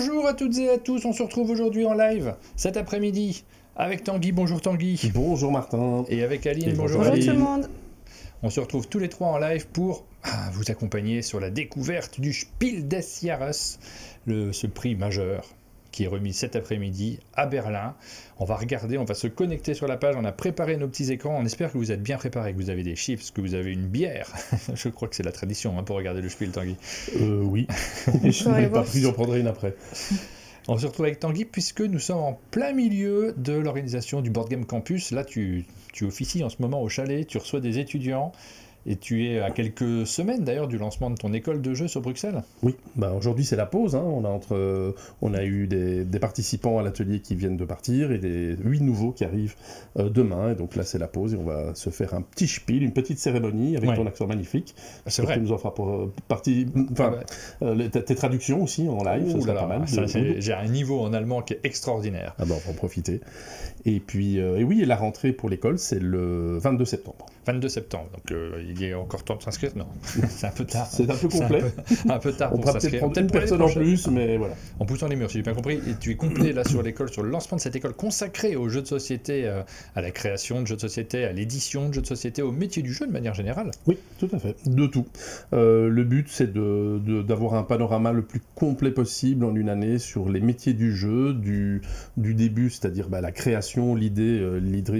Bonjour à toutes et à tous, on se retrouve aujourd'hui en live cet après-midi avec Tanguy. Bonjour Tanguy. Bonjour Martin. Et avec Aline. Et bonjour Bonjour Aline. tout le monde. On se retrouve tous les trois en live pour vous accompagner sur la découverte du Spiel des Jahres, ce prix majeur qui est remis cet après-midi à Berlin. On va regarder, on va se connecter sur la page, on a préparé nos petits écrans, on espère que vous êtes bien préparés, que vous avez des chips, que vous avez une bière. Je crois que c'est la tradition pour regarder le Spiel, Tanguy. Oui, je n'avais pas pris, j'en prendrai une après. On se retrouve avec Tanguy puisque nous sommes en plein milieu de l'organisation du Board Game Campus. Là, tu officies en ce moment au chalet, tu reçois des étudiants. Et tu es à quelques semaines d'ailleurs du lancement de ton école de jeu sur Bruxelles. Oui, aujourd'hui c'est la pause. On a eu des participants à l'atelier qui viennent de partir et des 8 nouveaux qui arrivent demain. Et donc là c'est la pause et on va se faire un petit spiel, une petite cérémonie avec ton accent magnifique. C'est vrai. Tu nous en feras partie, tes traductions aussi en live, ça sera pas mal. J'ai un niveau en allemand qui est extraordinaire. Ah ben, on va en profiter. Et puis, et la rentrée pour l'école c'est le 22 septembre. 22 septembre, donc il y a encore temps de s'inscrire. Non, c'est un peu tard. C'est un peu complet. Un peu tard on pour pourra s'inscrire. Peut-être prendre une personne en plus, mais voilà. En poussant les murs, si j'ai bien compris. Et tu es complet là sur l'école, sur le lancement de cette école consacrée aux jeux de société, à la création de jeux de société, à l'édition de jeux de société, au métier du jeu de manière générale. Oui, tout à fait. De tout. Le but, c'est d'avoir un panorama le plus complet possible en une année sur les métiers du jeu, du début, c'est-à-dire la création, l'idée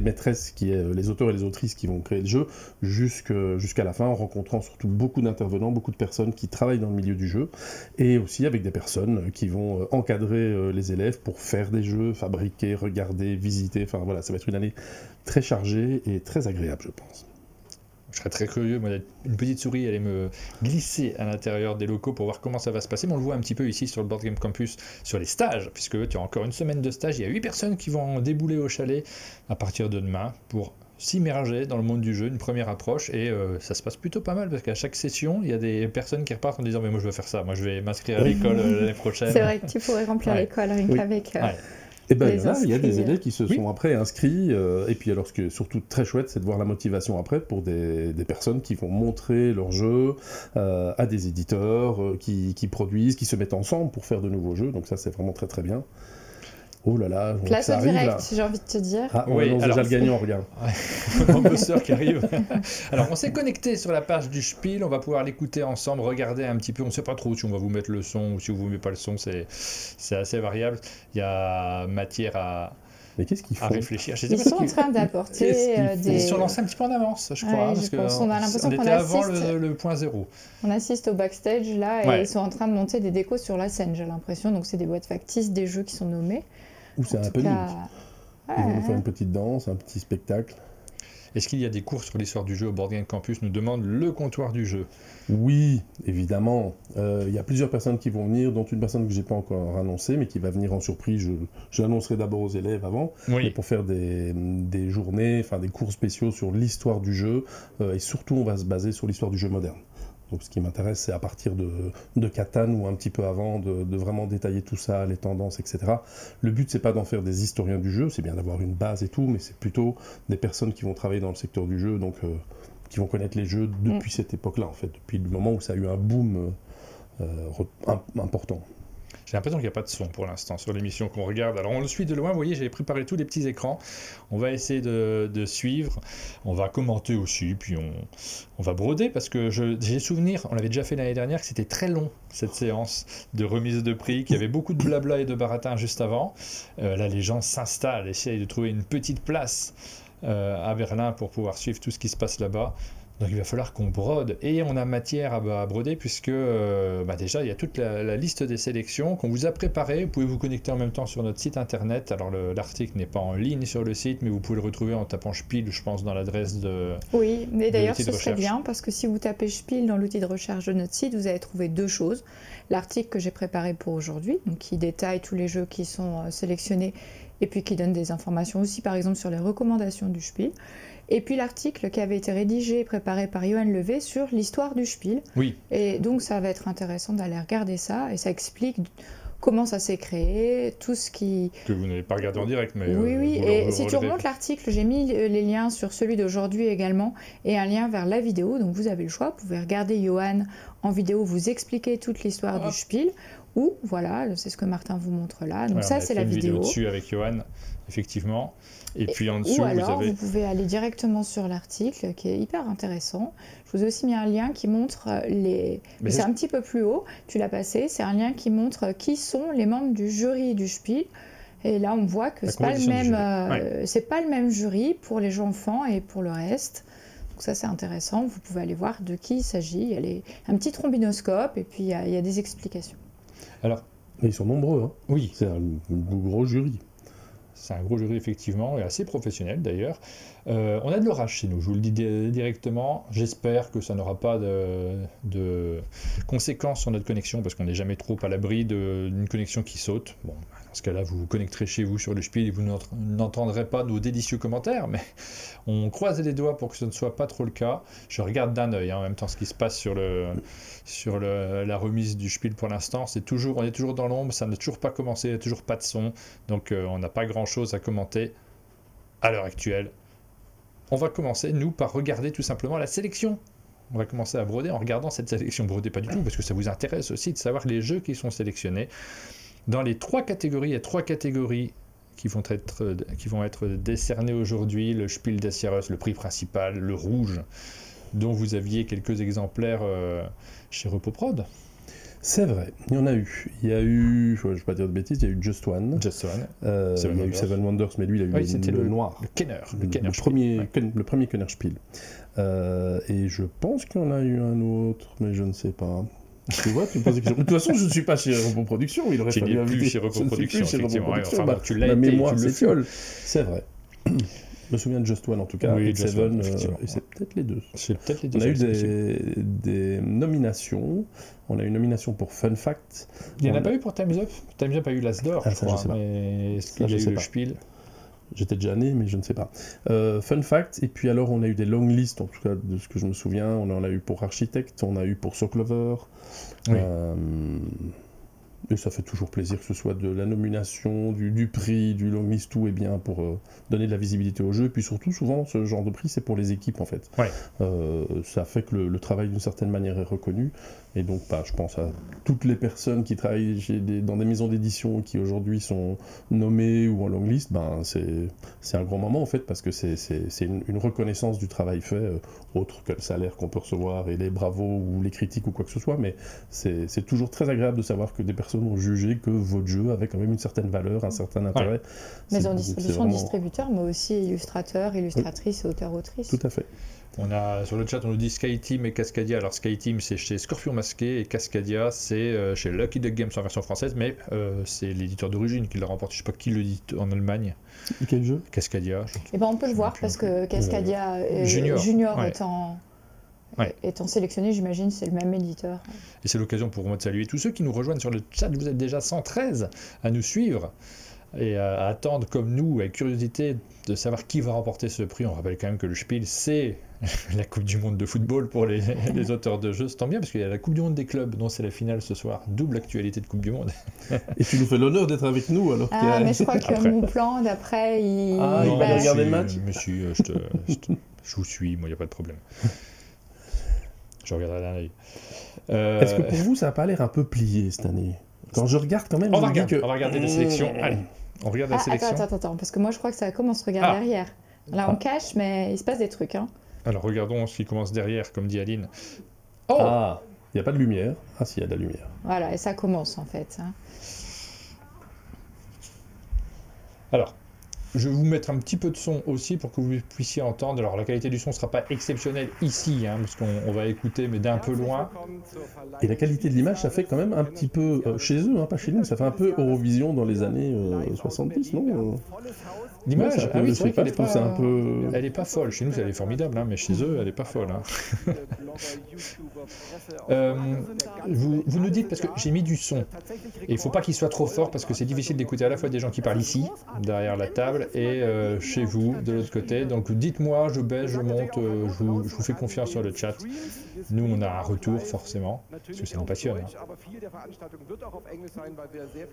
maîtresse qui est les auteurs et les autrices qui vont créer le jeu, jusqu'à la fin, en rencontrant surtout beaucoup d'intervenants, beaucoup de personnes qui travaillent dans le milieu du jeu, et aussi avec des personnes qui vont encadrer les élèves pour faire des jeux, fabriquer, regarder, visiter. Enfin voilà, ça va être une année très chargée et très agréable, je pense. Je serais très curieux, moi, une petite souris allait me glisser à l'intérieur des locaux pour voir comment ça va se passer. Mais on le voit un petit peu ici sur le Board Game Campus, sur les stages, puisque tu as encore une semaine de stage. Il y a 8 personnes qui vont débouler au chalet à partir de demain pour s'immerger dans le monde du jeu, une première approche, et ça se passe plutôt pas mal, parce qu'à chaque session, il y a des personnes qui repartent en disant « mais moi je veux faire ça, moi je vais m'inscrire à l'école l'année prochaine ». C'est vrai que tu pourrais remplir l'école rien qu'avec... Et il y a des élèves qui se sont après inscrits, et puis alors ce qui est surtout très chouette, c'est de voir la motivation après pour des personnes qui vont montrer leur jeu à des éditeurs, qui produisent, qui se mettent ensemble pour faire de nouveaux jeux, donc ça c'est vraiment très très bien. Oh là là, place au direct, j'ai envie de te dire. Ah, on annonce déjà le gagnant, regarde. Mon bosseur qui arrive. Alors, on s'est connecté sur la page du Spiel, on va pouvoir l'écouter ensemble, regarder un petit peu. On ne sait pas trop si on va vous mettre le son ou si on ne vous met pas le son, c'est assez variable. Il y a matière à... Mais qu'est-ce qu'ils font ? À réfléchir. Ils sont en train d'apporter des... Ils sont lancés un petit peu en avance, je crois. Ouais, parce on a l'impression qu'on était avant assiste... le point zéro. On assiste au backstage, là, et ils sont en train de monter des décos sur la scène, j'ai l'impression. Donc, c'est des boîtes factices, des jeux qui sont nommés. Ou c'est un happening. Ils vont nous faire une petite danse, un petit spectacle. Est-ce qu'il y a des cours sur l'histoire du jeu au Board Game Campus, nous demande le comptoir du jeu. Oui, évidemment. Il y a plusieurs personnes qui vont venir, dont une personne que je n'ai pas encore annoncée, mais qui va venir en surprise. Je l'annoncerai d'abord aux élèves avant, mais pour faire des journées, des cours spéciaux sur l'histoire du jeu. Et surtout, on va se baser sur l'histoire du jeu moderne. Donc, ce qui m'intéresse, c'est à partir de Catan ou un petit peu avant, de vraiment détailler tout ça, les tendances, etc. Le but, c'est pas d'en faire des historiens du jeu, c'est bien d'avoir une base et tout, mais c'est plutôt des personnes qui vont travailler dans le secteur du jeu, donc qui vont connaître les jeux depuis cette époque-là, en fait, depuis le moment où ça a eu un boom important. J'ai l'impression qu'il n'y a pas de son pour l'instant sur l'émission qu'on regarde. Alors on le suit de loin, vous voyez, j'avais préparé tous les petits écrans. On va essayer de suivre, on va commenter aussi, puis on va broder, parce que j'ai souvenir, on l'avait déjà fait l'année dernière, que c'était très long, cette séance de remise de prix, qu'il y avait beaucoup de blabla et de baratin juste avant. Là, les gens s'installent, essayent de trouver une petite place à Berlin pour pouvoir suivre tout ce qui se passe là-bas. Donc il va falloir qu'on brode, et on a matière à broder, puisque déjà il y a toute la liste des sélections qu'on vous a préparées. Vous pouvez vous connecter en même temps sur notre site internet. Alors l'article n'est pas en ligne sur le site, mais vous pouvez le retrouver en tapant Spiel, je pense, dans l'adresse de... Oui, mais d'ailleurs ce serait bien, parce que si vous tapez Spiel dans l'outil de recherche de notre site, vous allez trouver 2 choses. L'article que j'ai préparé pour aujourd'hui, donc qui détaille tous les jeux qui sont sélectionnés, et puis qui donne des informations aussi, par exemple, sur les recommandations du Spiel. Et puis l'article qui avait été rédigé et préparé par Johan Levé sur l'histoire du Spiel. Oui. Et donc ça va être intéressant d'aller regarder ça, et ça explique comment ça s'est créé, tout ce qui... Que vous n'avez pas regardé en direct, mais... Oui, et si tu remontes l'article, j'ai mis les liens sur celui d'aujourd'hui également, et un lien vers la vidéo, donc vous avez le choix, vous pouvez regarder Johan en vidéo, vous expliquer toute l'histoire du Spiel, Ou, voilà, c'est ce que Martin vous montre là. Donc ça, c'est la vidéo. Dessus avec Johan, effectivement. Et puis en dessous, ou alors, vous avez... vous pouvez aller directement sur l'article, qui est hyper intéressant. Je vous ai aussi mis un lien qui montre les... Mais c'est un petit peu plus haut, tu l'as passé. C'est un lien qui montre qui sont les membres du jury du Spiel. Et là, on voit que c'est pas le même jury pour les jeux enfants et pour le reste. Donc ça, c'est intéressant. Vous pouvez aller voir de qui il s'agit. Il y a un petit trombinoscope et puis il y a des explications. Alors, mais ils sont nombreux. Hein. Oui. C'est un gros jury. C'est un gros jury, effectivement, et assez professionnel, d'ailleurs. On a de l'orage chez nous, je vous le dis directement. J'espère que ça n'aura pas de conséquences sur notre connexion, parce qu'on n'est jamais trop à l'abri d'une connexion qui saute. Bon, dans ce cas-là, vous vous connecterez chez vous sur le Spiel et vous n'entendrez pas nos délicieux commentaires, mais on croise les doigts pour que ce ne soit pas trop le cas. Je regarde d'un œil en même temps ce qui se passe sur la remise du Spiel pour l'instant. On est toujours dans l'ombre, ça n'a toujours pas commencé, il n'y a toujours pas de son, donc on n'a pas grand-chose à commenter à l'heure actuelle. On va commencer, nous, par regarder tout simplement la sélection. On va commencer à broder en regardant cette sélection. Brodez pas du tout, parce que ça vous intéresse aussi de savoir les jeux qui sont sélectionnés. Dans les 3 catégories, il y a 3 catégories qui vont être décernées aujourd'hui. Le Spiel des Jahres, le prix principal, le rouge, dont vous aviez quelques exemplaires chez Repoprod. C'est vrai, il y en a eu. Il y a eu, je ne vais pas dire de bêtises, il y a eu Just One. Il y a eu Seven Wonders, mais lui, il a eu le noir. Le Kenner. Le premier Kenner Spiel. Et je pense qu'il y en a eu un autre, mais je ne sais pas. Tu vois, tu me poses des questions. De toute façon, je ne suis pas chez Reproduction. Il aurait fallu inviter. Chez Reproduction, effectivement. Enfin, tu l'as été, mémoire s'étiole. C'est vrai. Je me souviens de Just One en tout cas, et Seven, et c'est peut-être les deux. On a eu des nominations. On a eu une nomination pour Fun Fact. Il n'y en a pas eu pour Time's Up. Time's Up a eu l'As d'or, je crois. Mais est-ce qu'il y a eu le Spiel ? J'étais déjà né, mais je ne sais pas. Fun Fact, et puis alors on a eu des long lists, en tout cas de ce que je me souviens. On en a eu pour Architect, on a eu pour Soclover. Oui. Et ça fait toujours plaisir que ce soit de la nomination, du prix, du long list, tout est bien pour donner de la visibilité au jeu. Et puis surtout, souvent, ce genre de prix, c'est pour les équipes en fait. Ouais. Ça fait que le travail d'une certaine manière est reconnu. Et donc, je pense à toutes les personnes qui travaillent dans des maisons d'édition qui aujourd'hui sont nommées ou en long list. C'est un grand moment en fait, parce que c'est une reconnaissance du travail fait, autre que le salaire qu'on peut recevoir et les bravos ou les critiques ou quoi que ce soit. Mais c'est toujours très agréable de savoir que des personnes ont jugé que votre jeu avait quand même une certaine valeur, un certain intérêt. Ouais. Maison de distribution, distributeur, mais aussi illustrateur, illustratrice et auteur-autrice. Tout à fait. On a sur le chat, on nous dit SkyTeam et Cascadia. Alors SkyTeam, c'est chez Scorpion Masqué, et Cascadia, c'est chez Lucky Duck Games en version française, mais c'est l'éditeur d'origine qui l'a remporté. Je ne sais pas qui le dit en Allemagne. Quel jeu ? Cascadia. On peut le voir parce que Cascadia Junior ouais. étant sélectionné, j'imagine, c'est le même éditeur. Et c'est l'occasion pour moi de saluer tous ceux qui nous rejoignent sur le chat. Vous êtes déjà 113 à nous suivre et à attendre comme nous, avec curiosité, de savoir qui va remporter ce prix. On rappelle quand même que le Spiel, c'est la Coupe du Monde de football pour les auteurs de jeux. C'est tant bien parce qu'il y a la Coupe du Monde des clubs, dont c'est la finale ce soir. Double actualité de Coupe du Monde. Et tu nous fais l'honneur d'être avec nous alors mais je crois que mon plan d'après, il va regarder le match. Monsieur, je vous suis, moi, il n'y a pas de problème. Je regarderai d'un œil. Est-ce que pour vous, ça n'a pas l'air un peu plié cette année ? Quand je regarde quand même, on va regarder les sélections. Allez, on regarde la sélection. Attends, parce que moi je crois que ça commence à regarder derrière. Là on cache, mais il se passe des trucs. Hein. Alors regardons ce qui commence derrière, comme dit Aline. Oh, il n'y a pas de lumière. Ah si, il y a de la lumière. Voilà, et ça commence en fait. Hein. Alors, je vais vous mettre un petit peu de son aussi pour que vous puissiez entendre. Alors la qualité du son ne sera pas exceptionnelle ici, parce qu'on va écouter, mais d'un peu loin. Et la qualité de l'image, ça fait quand même un petit peu, chez eux, pas chez nous, ça fait un peu Eurovision dans les années 70, non L'image, oui, c'est vrai qu'elle est pas... un peu... Elle n'est pas folle. Chez nous, elle est formidable, mais chez eux, elle n'est pas folle. Vous nous dites, parce que j'ai mis du son, et il ne faut pas qu'il soit trop fort, parce que c'est difficile d'écouter à la fois des gens qui parlent ici, derrière la table, table et chez vous, de l'autre côté. Donc dites-moi, je baisse, je monte, je vous fais confiance sur le chat. Nous, on a un retour, forcément, parce que ça nous passionne.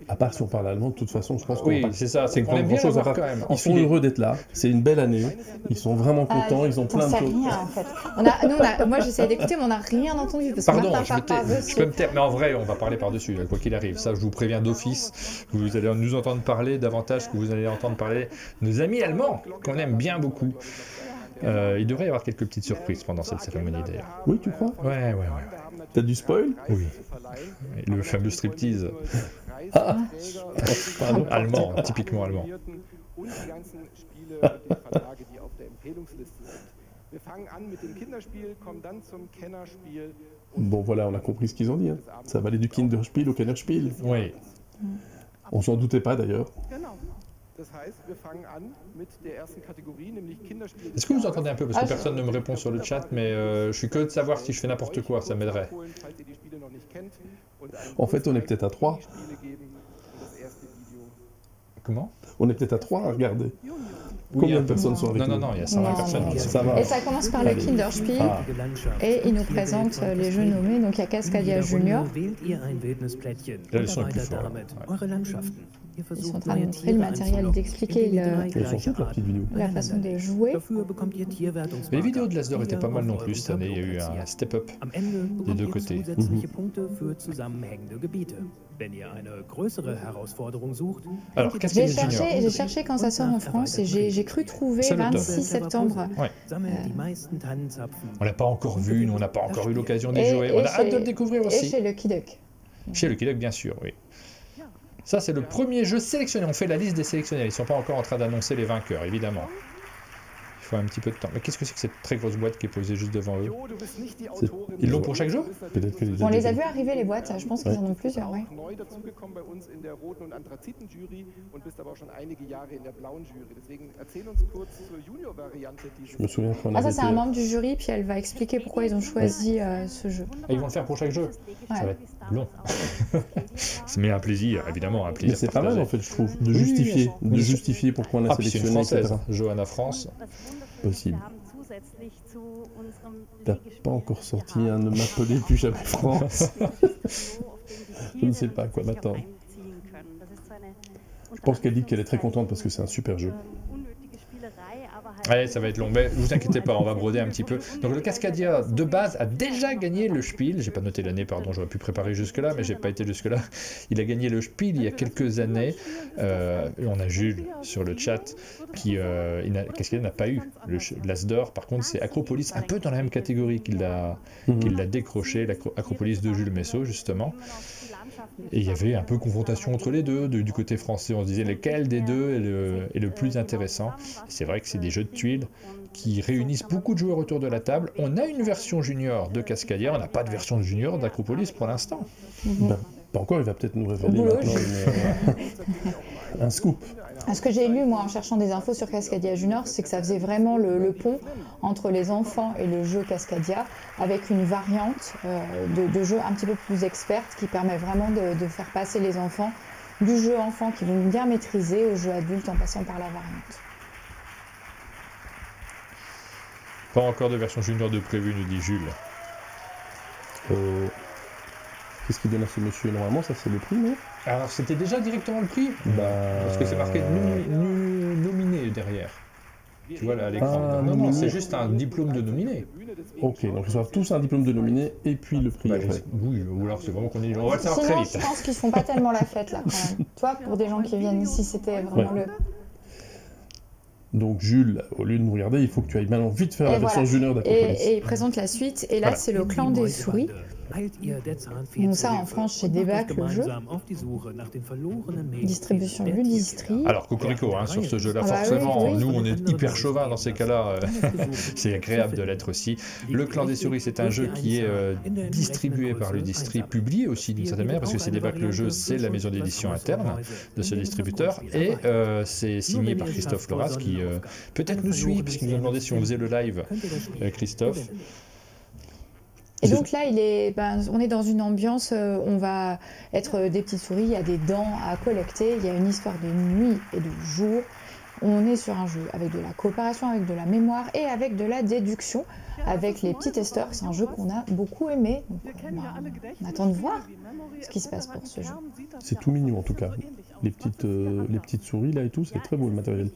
À part si on parle allemand, de toute façon, je pense qu'on oui, c'est ça, c'est qu'on aime bien chose à voir quand même. Ils sont heureux d'être là, c'est une belle année, ils sont vraiment contents, ils ont plein de choses. Rien, en fait. Moi, j'essaie d'écouter, mais on n'a rien entendu. Parce Pardon, je peux me taire, mais en vrai, on va parler par-dessus, quoi qu'il arrive. Ça, je vous préviens d'office. Vous allez nous entendre parler davantage que vous allez entendre parler de nos amis allemands, qu'on aime bien beaucoup. Il devrait y avoir quelques petites surprises pendant cette cérémonie, d'ailleurs. Oui, tu crois? Ouais. T'as du spoil? Oui. Et le fameux striptease. Ah, pardon. Allemand, typiquement allemand. Bon, voilà, on a compris ce qu'ils ont dit. Hein. Ça va aller du Kinderspiel au Kennerspiel. Oui. On s'en doutait pas, d'ailleurs. Est-ce que vous entendez un peu? Parce que personne ne me répond sur le chat, mais je suis curieux de savoir si je fais n'importe quoi, ça m'aiderait. En fait, on est peut-être à 3. Comment? On est peut-être à 3 à regarder. Combien de personnes sont avec nous? Non, il y a 120 personnes. Ça va. Et ça commence par le Kinderspiel, et il nous présente les jeux nommés. Donc il y a Cascadia Junior. Là, ils sont les plus forts. Ils sont en train de montrer le matériel, d'expliquer la façon de jouer. Mais les vidéos de l'Asdor étaient pas mal non plus cette année. Il y a eu un step-up des deux côtés. Alors, Cascadia Junior. J'ai cherché quand ça sort en France et j'ai cru trouver 26 septembre. Ouais. On l'a pas encore vu, nous on n'a pas encore eu l'occasion d'y jouer. On a hâte de le découvrir aussi. Et chez Lucky Duck. Chez Lucky Duck, bien sûr, oui. Ça, c'est le premier jeu sélectionné. On fait la liste des sélectionnés. Ils ne sont pas encore en train d'annoncer les vainqueurs, évidemment. Il faut un petit peu de temps. Mais qu'est-ce que c'est que cette très grosse boîte qui est posée juste devant eux? Ils l'ont pour chaque jeu? Peut-être que on les a vus arriver, les boîtes. Je pense qu'ils en ont plusieurs, oui. Je me souviens qu'on ça, c'est un membre du jury, puis elle va expliquer pourquoi ils ont choisi ce jeu. Et ils vont le faire pour chaque jeu? Ça va être long. Mais un plaisir, évidemment, un plaisir. Mais c'est pas mal, en fait, je trouve, de justifier pourquoi on a sélectionné, etc. Johanna France. Possible. T'as pas encore sorti un Ne m'appelez plus jamais France. Je ne sais pas à quoi m'attendre. Je pense qu'elle dit qu'elle est très contente parce que c'est un super jeu. Ouais, ça va être long, mais ne vous inquiétez pas, on va broder un petit peu. Donc le Cascadia de base a déjà gagné le Spiel. J'ai pas noté l'année, pardon, j'aurais pu préparer jusque-là, mais j'ai pas été jusque-là. Il a gagné le Spiel il y a quelques années. On a Jules sur le chat qui Cascadia n'a pas eu l'Asdor. Par contre, c'est Acropolis, un peu dans la même catégorie qu'il l'a décroché, l'Acropolis de Jules Messot justement. Et il y avait un peu confrontation entre les deux. Du côté français, on se disait lequel des deux est le plus intéressant. C'est vrai que c'est des jeux de tuiles qui réunissent beaucoup de joueurs autour de la table. On a une version junior de Cascadia, on n'a pas de version junior d'Acropolis pour l'instant. Pas encore, il va peut-être nous révéler maintenant un scoop. Ce que j'ai lu, moi, en cherchant des infos sur Cascadia Junior, c'est que ça faisait vraiment le pont entre les enfants et le jeu Cascadia, avec une variante de jeu un petit peu plus experte qui permet vraiment de faire passer les enfants du jeu enfant qu'ils vont bien maîtriser au jeu adulte en passant par la variante. Pas encore de version junior de prévu, nous dit Jules. Qu'est-ce qu'il donne à ce monsieur? Normalement, ça c'est le prix, non? Alors, c'était déjà directement le prix? Parce que c'est marqué nominé derrière. Tu vois là à l'écran. Non, c'est juste un diplôme de nominé. Ok, donc ils reçoivent tous un diplôme de nominé et puis le prix. Oui, ou alors c'est vraiment qu'on est. On va le savoir très vite. Je pense qu'ils font pas tellement la fête là quand même. Tu vois, pour des gens qui viennent ici, c'était vraiment le. Donc Jules, au lieu de nous regarder, il faut que tu ailles maintenant vite faire la version junior d'Acropolis. Et il présente la suite, et là c'est le clan des souris. Donc ça en France chez Débac le jeu. Distribution Ludistri. Alors Cocorico, sur ce jeu-là, forcément, nous on est hyper chauvin dans ces cas-là, c'est agréable de l'être aussi. Le clan des souris, c'est un jeu qui est distribué par Ludistri, publié aussi d'une certaine manière, parce que c'est Débac le jeu, c'est la maison d'édition interne de ce distributeur, et c'est signé par Christophe Loras, qui peut-être nous suit, puisqu'il nous a demandé si on faisait le live, Christophe. Et donc là, on est dans une ambiance, on va être des petites souris, il y a des dents à collecter, il y a une histoire de nuit et de jour. On est sur un jeu avec de la coopération, avec de la mémoire et avec de la déduction. Avec les petits testeurs, c'est un jeu qu'on a beaucoup aimé. Donc, on attend de voir ce qui se passe pour ce jeu. C'est tout mignon en tout cas. Les petites souris là et tout, c'est très beau le matériel.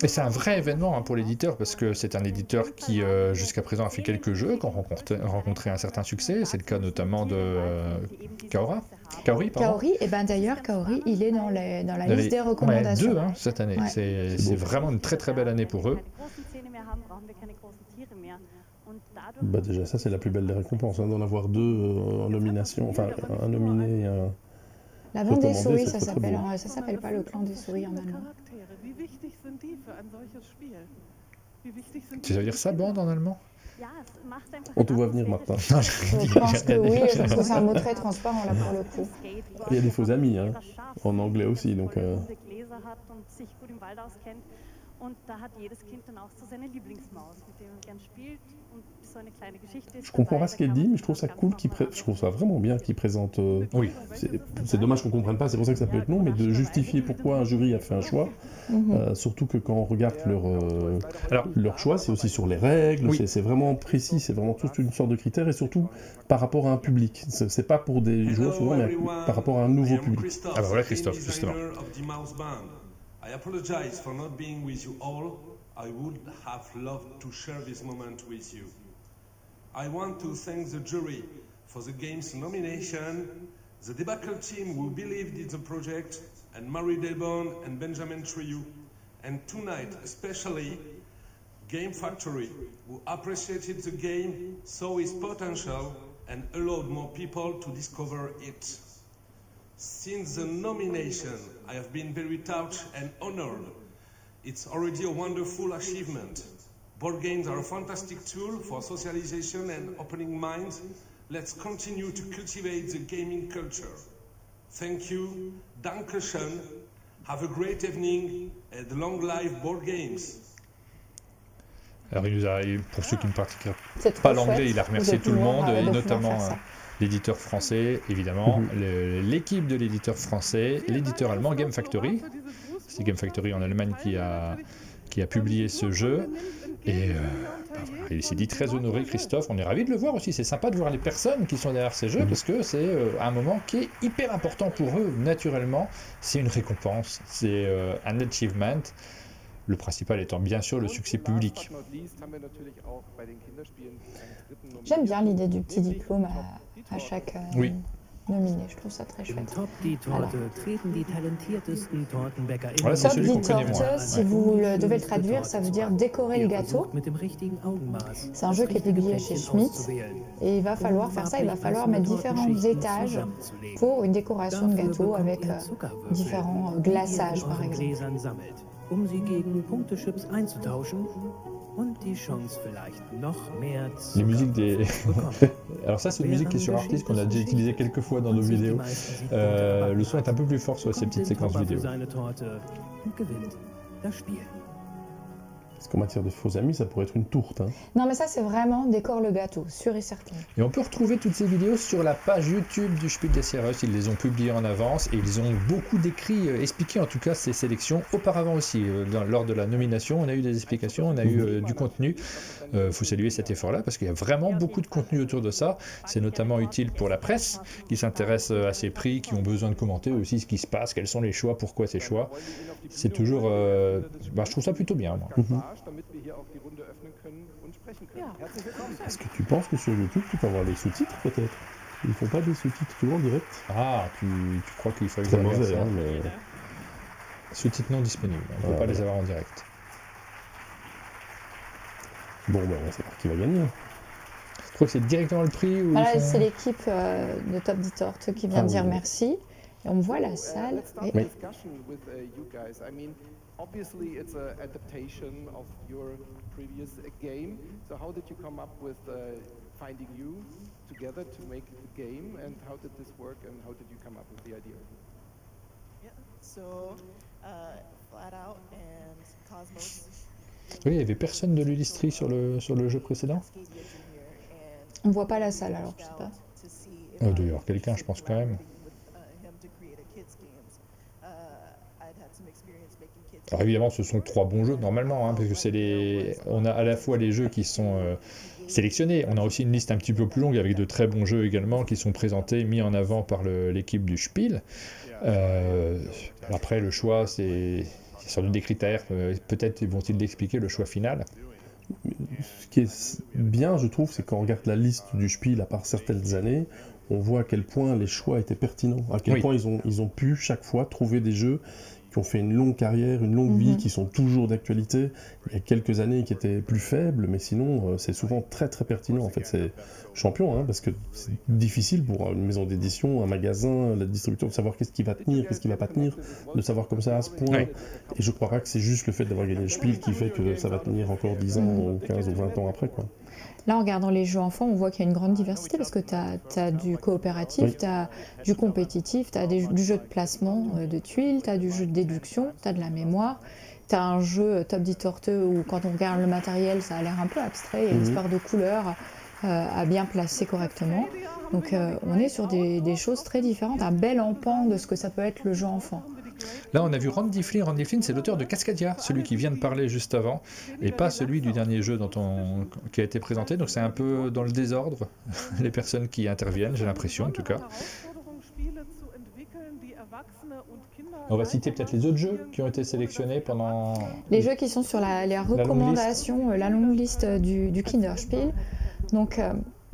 Et c'est un vrai événement hein, pour l'éditeur parce que c'est un éditeur qui jusqu'à présent a fait quelques jeux qui ont rencontré un certain succès. C'est le cas notamment de Kaori, pardon. Kaori, et ben d'ailleurs Kaori, il est dans la liste des recommandations. 2 hein, cette année. Ouais. C'est vraiment une très très belle année pour eux. Bah déjà ça c'est la plus belle des récompenses, hein, d'en avoir 2 en nomination, enfin un nominé et un... La bande des souris, ça s'appelle pas le clan des souris en allemand. Tu veux dire ça, bande en allemand? On te voit venir, Martin. Je pense que oui, je pense que c'est un mot très transparent là pour le coup. Il y a des faux amis, hein, en anglais aussi, donc... Je comprends pas ce qu'elle dit, mais je trouve ça cool, je trouve ça vraiment bien qu'il présente... Oui. C'est dommage qu'on comprenne pas, c'est pour ça que ça peut être long, mais de justifier pourquoi un jury a fait un choix, surtout que quand on regarde leur choix, c'est aussi sur les règles, oui. C'est vraiment précis, c'est vraiment toute une sorte de critères, et surtout par rapport à un public. C'est pas pour des joueurs souvent, mais par rapport à un nouveau public. Ah bah voilà Christophe, justement. I apologize for not being with you all. I would have loved to share this moment with you. I want to thank the jury for the game's nomination, the debacle team who believed in the project, and Murray Delbon and Benjamin Trieu, and tonight especially Game Factory, who appreciated the game, saw its potential, and allowed more people to discover it. Since the nomination, I have been very touched and honored. It's already a wonderful achievement. Board games are a fantastic tool for socialization and opening minds. Let's continue to cultivate the gaming culture. Thank you. Dankeschön. Have a great evening and long live board games. Alors, pour ceux qui ne pratiquent pas l'anglais, il a remercié tout le monde, et notamment l'éditeur français, évidemment, l'équipe de l'éditeur français, l'éditeur allemand Game Factory. C'est Game Factory en Allemagne qui a publié ce jeu. Et voilà, il s'est dit très honoré, Christophe. On est ravis de le voir aussi. C'est sympa de voir les personnes qui sont derrière ces jeux parce que c'est un moment qui est hyper important pour eux, naturellement. C'est une récompense, c'est un achievement. Le principal étant bien sûr le succès public. J'aime bien l'idée du petit diplôme à chaque nominé, je trouve ça très chouette. Voilà, c'est celui qu'on connaît moins. Si vous devez le traduire, ça veut dire décorer le gâteau. C'est un jeu qui est publié chez Schmitt et il va falloir faire ça, il va falloir mettre différents étages pour une décoration de gâteau avec différents glaçages par exemple. Les musiques des... Alors ça c'est une musique qui est sur Artist qu'on a déjà utilisée quelques fois dans nos vidéos. Le son est un peu plus fort sur ces petites séquences vidéo. Parce qu'en matière de faux amis, ça pourrait être une tourte. Hein. Non, mais ça, c'est vraiment décore le gâteau, sûr et certain. Et on peut retrouver toutes ces vidéos sur la page YouTube du Spiel des Jahres. Ils les ont publiées en avance et ils ont beaucoup décrit, expliqué en tout cas ces sélections auparavant aussi. Lors de la nomination, on a eu des explications, on a eu du contenu. Faut saluer cet effort-là parce qu'il y a vraiment beaucoup de contenu autour de ça. C'est notamment utile pour la presse qui s'intéresse à ces prix, qui ont besoin de commenter aussi ce qui se passe, quels sont les choix, pourquoi ces choix. C'est toujours... je trouve ça plutôt bien, moi. Est-ce que tu penses que sur YouTube, tu peux avoir les sous-titres peut-être? Ils font pas des sous-titres toujours en direct? Ah, tu crois qu'il faut examiner ça, mais... Sous-titres non disponibles, on ne peut pas les avoir en direct. Bon, ben, on va savoir qui va gagner. Je crois que c'est directement le prix ou voilà, c'est l'équipe de Top Ditort qui vient dire merci. Et on voit la salle. Oui. Obviously, it's an adaptation of your previous game. So how did you come up with finding you together to make the game, and how did this work, and how did you come up with the idea? Yeah, so Flat Out and Cosmos. Oui, il n'y avait personne de l'Ulistri sur le jeu précédent. On voit pas la salle, alors je sais pas. Il doit y avoir quelqu'un, je pense quand même. Alors évidemment, ce sont 3 bons jeux normalement, hein, parce que on a à la fois les jeux qui sont sélectionnés, on a aussi une liste un petit peu plus longue avec de très bons jeux également qui sont présentés, mis en avant par l'équipe du Spiel. Après, le choix, c'est sans doute des critères, peut-être vont-ils l'expliquer, le choix final. Ce qui est bien, je trouve, c'est quand on regarde la liste du Spiel, à part certaines années, on voit à quel point les choix étaient pertinents, à quel point ils ont pu chaque fois trouver des jeux qui ont fait une longue carrière, une longue vie, qui sont toujours d'actualité. Il y a quelques années qui étaient plus faibles, mais sinon, c'est souvent très très pertinent. En fait, c'est champion, hein, parce que c'est difficile pour une maison d'édition, un magasin, le distributeur, de savoir qu'est-ce qui va tenir, qu'est-ce qui va pas tenir, de savoir comme ça à ce point. Et je crois pas que c'est juste le fait d'avoir gagné le Spiel qui fait que ça va tenir encore 10 ans, ou 15 ou 20 ans après, quoi. Là, en regardant les jeux enfants, on voit qu'il y a une grande diversité parce que tu as du coopératif, tu as du compétitif, tu as du jeu de placement de tuiles, tu as du jeu de déduction, tu as de la mémoire, tu as un jeu top dit torteux où quand on regarde le matériel, ça a l'air un peu abstrait, il y a une histoire de couleurs à bien placer correctement. Donc on est sur des choses très différentes, un bel empan de ce que ça peut être le jeu enfant. Là, on a vu Randy Flynn. Randy Flynn, c'est l'auteur de Cascadia, celui qui vient de parler juste avant, et pas celui du dernier jeu qui a été présenté. Donc c'est un peu dans le désordre, les personnes qui interviennent, j'ai l'impression en tout cas. On va citer peut-être les autres jeux qui ont été sélectionnés pendant... Les jeux qui sont sur les recommandations, la longue liste du Kinderspiel. Donc...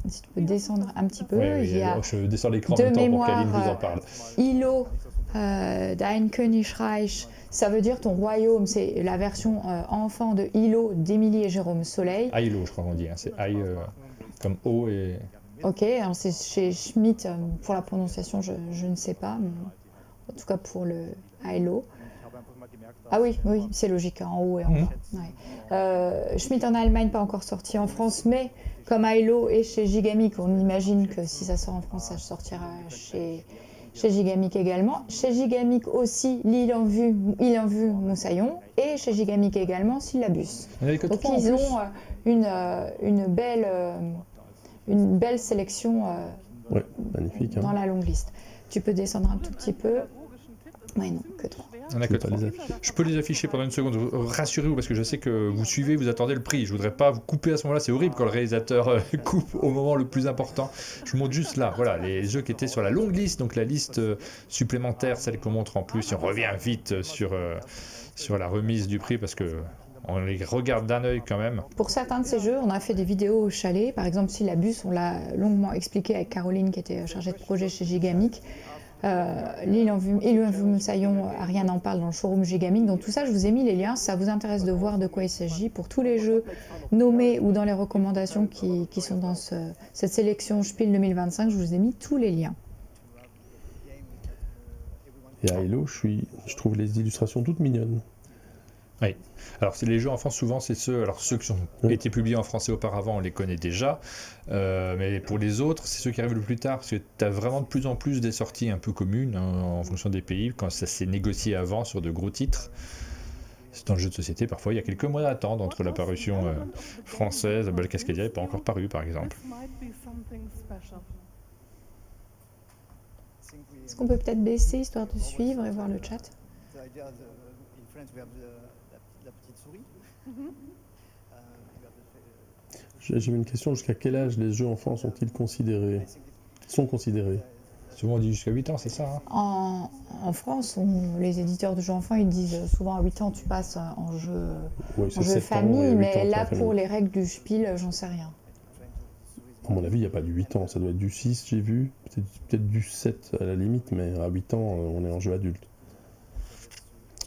si tu peux descendre un petit peu, il y a je descends l'écran en même temps pour qu'Aline vous en parle. Ilo, Dein Königreich, ça veut dire ton royaume, c'est la version enfant de Ilo d'Émilie et Jérôme Soleil. Ailo, je crois qu'on dit, hein. C'est Aïe comme O et... Ok, alors c'est chez Schmitt, pour la prononciation je ne sais pas, mais en tout cas pour le Ailo. Ah oui, c'est logique, en haut et en bas. Schmitt en Allemagne, pas encore sorti en France, mais comme Ailo est chez Gigamic, on imagine que si ça sort en France, ça sortira chez Gigamic également. Chez Gigamic aussi, l'île en vue Moussaillon, et chez Gigamic également, Syllabus. Donc ils ont une belle sélection magnifique, dans la longue liste. Tu peux descendre un tout petit peu. Oui, non, que 3. On a que 3. Je peux les afficher pendant une seconde. Rassurez-vous, parce que je sais que vous suivez, vous attendez le prix. Je voudrais pas vous couper à ce moment-là. C'est horrible quand le réalisateur coupe au moment le plus important. Je vous montre juste là, voilà, les jeux qui étaient sur la longue liste, donc la liste supplémentaire, celle qu'on montre en plus. Et on revient vite sur la remise du prix, parce que on les regarde d'un œil quand même. Pour certains de ces jeux, on a fait des vidéos au chalet. Par exemple, Syllabus, on l'a longuement expliqué avec Caroline, qui était chargée de projet chez Gigamic. L'île en vue Moussaillon, Ariane en parle dans le showroom Gigamic. Donc tout ça, je vous ai mis les liens. Si ça vous intéresse de voir de quoi il s'agit, pour tous les jeux nommés ou dans les recommandations qui sont dans cette sélection Spiel 2025, je vous ai mis tous les liens. Et à Hello, je trouve les illustrations toutes mignonnes. Oui. Alors, c'est les jeux enfants, souvent, c'est ceux qui ont été publiés en français auparavant, on les connaît déjà. Mais pour les autres, c'est ceux qui arrivent le plus tard, parce que tu as vraiment de plus en plus des sorties un peu communes, hein, en fonction des pays, quand ça s'est négocié avant sur de gros titres. Dans le jeu de société, parfois, il y a quelques mois d'attente entre la parution française. Cascadia n'est pas encore paru, par exemple. Est-ce qu'on peut peut-être baisser, histoire de suivre et voir le chat? J'ai une question, jusqu'à quel âge les jeux enfants sont-ils considérés? Souvent on dit jusqu'à 8 ans, c'est ça, hein? En France, les éditeurs de jeux enfants, ils disent souvent à 8 ans tu passes en jeu, famille, mais là pour les règles du Spiel, j'en sais rien. À mon avis, il n'y a pas du 8 ans, ça doit être du 6, j'ai vu, peut-être du 7 à la limite, mais à 8 ans, on est en jeu adulte.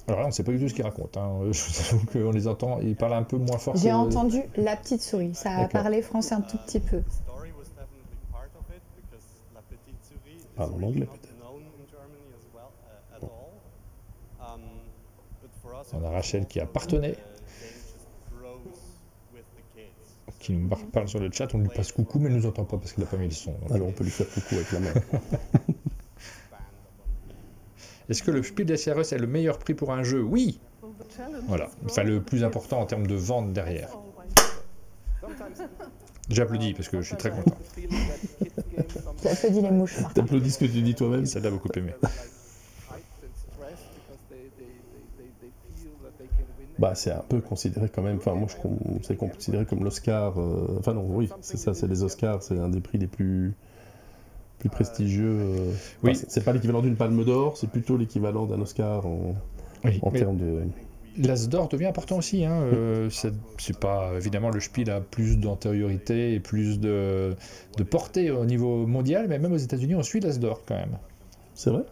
Alors là, on ne sait pas du tout ce qu'ils racontent. Hein. Je vous avoue qu'on les entend, ils parlent un peu moins fort. J'ai entendu la petite souris, ça a parlé français un tout petit peu. Parle en anglais peut-être. On a Rachel qui appartenait, qui nous parle sur le chat, on lui passe coucou, mais elle ne nous entend pas parce qu'il n'a pas mis le son. Donc... Alors on peut lui faire coucou avec la main. Est-ce que le Spiel des Jahres est le meilleur prix pour un jeu? Oui. Voilà, enfin le plus important en termes de vente derrière. J'applaudis parce que je suis très content. J'applaudis les mouches. T'applaudis ce que tu dis toi-même. Ça l'a beaucoup aimé. Bah, c'est un peu considéré quand même, enfin moi c'est considéré comme l'Oscar, enfin non, oui, c'est ça, c'est les Oscars, c'est un des prix les plus prestigieux. Oui. Enfin, c'est pas l'équivalent d'une Palme d'Or, c'est plutôt l'équivalent d'un Oscar en termes de... L'As d'or devient important aussi. Hein. C'est pas évidemment le Spiel a plus d'antériorité et plus de portée au niveau mondial, mais même aux États-Unis, on suit l'As d'or quand même. C'est vrai.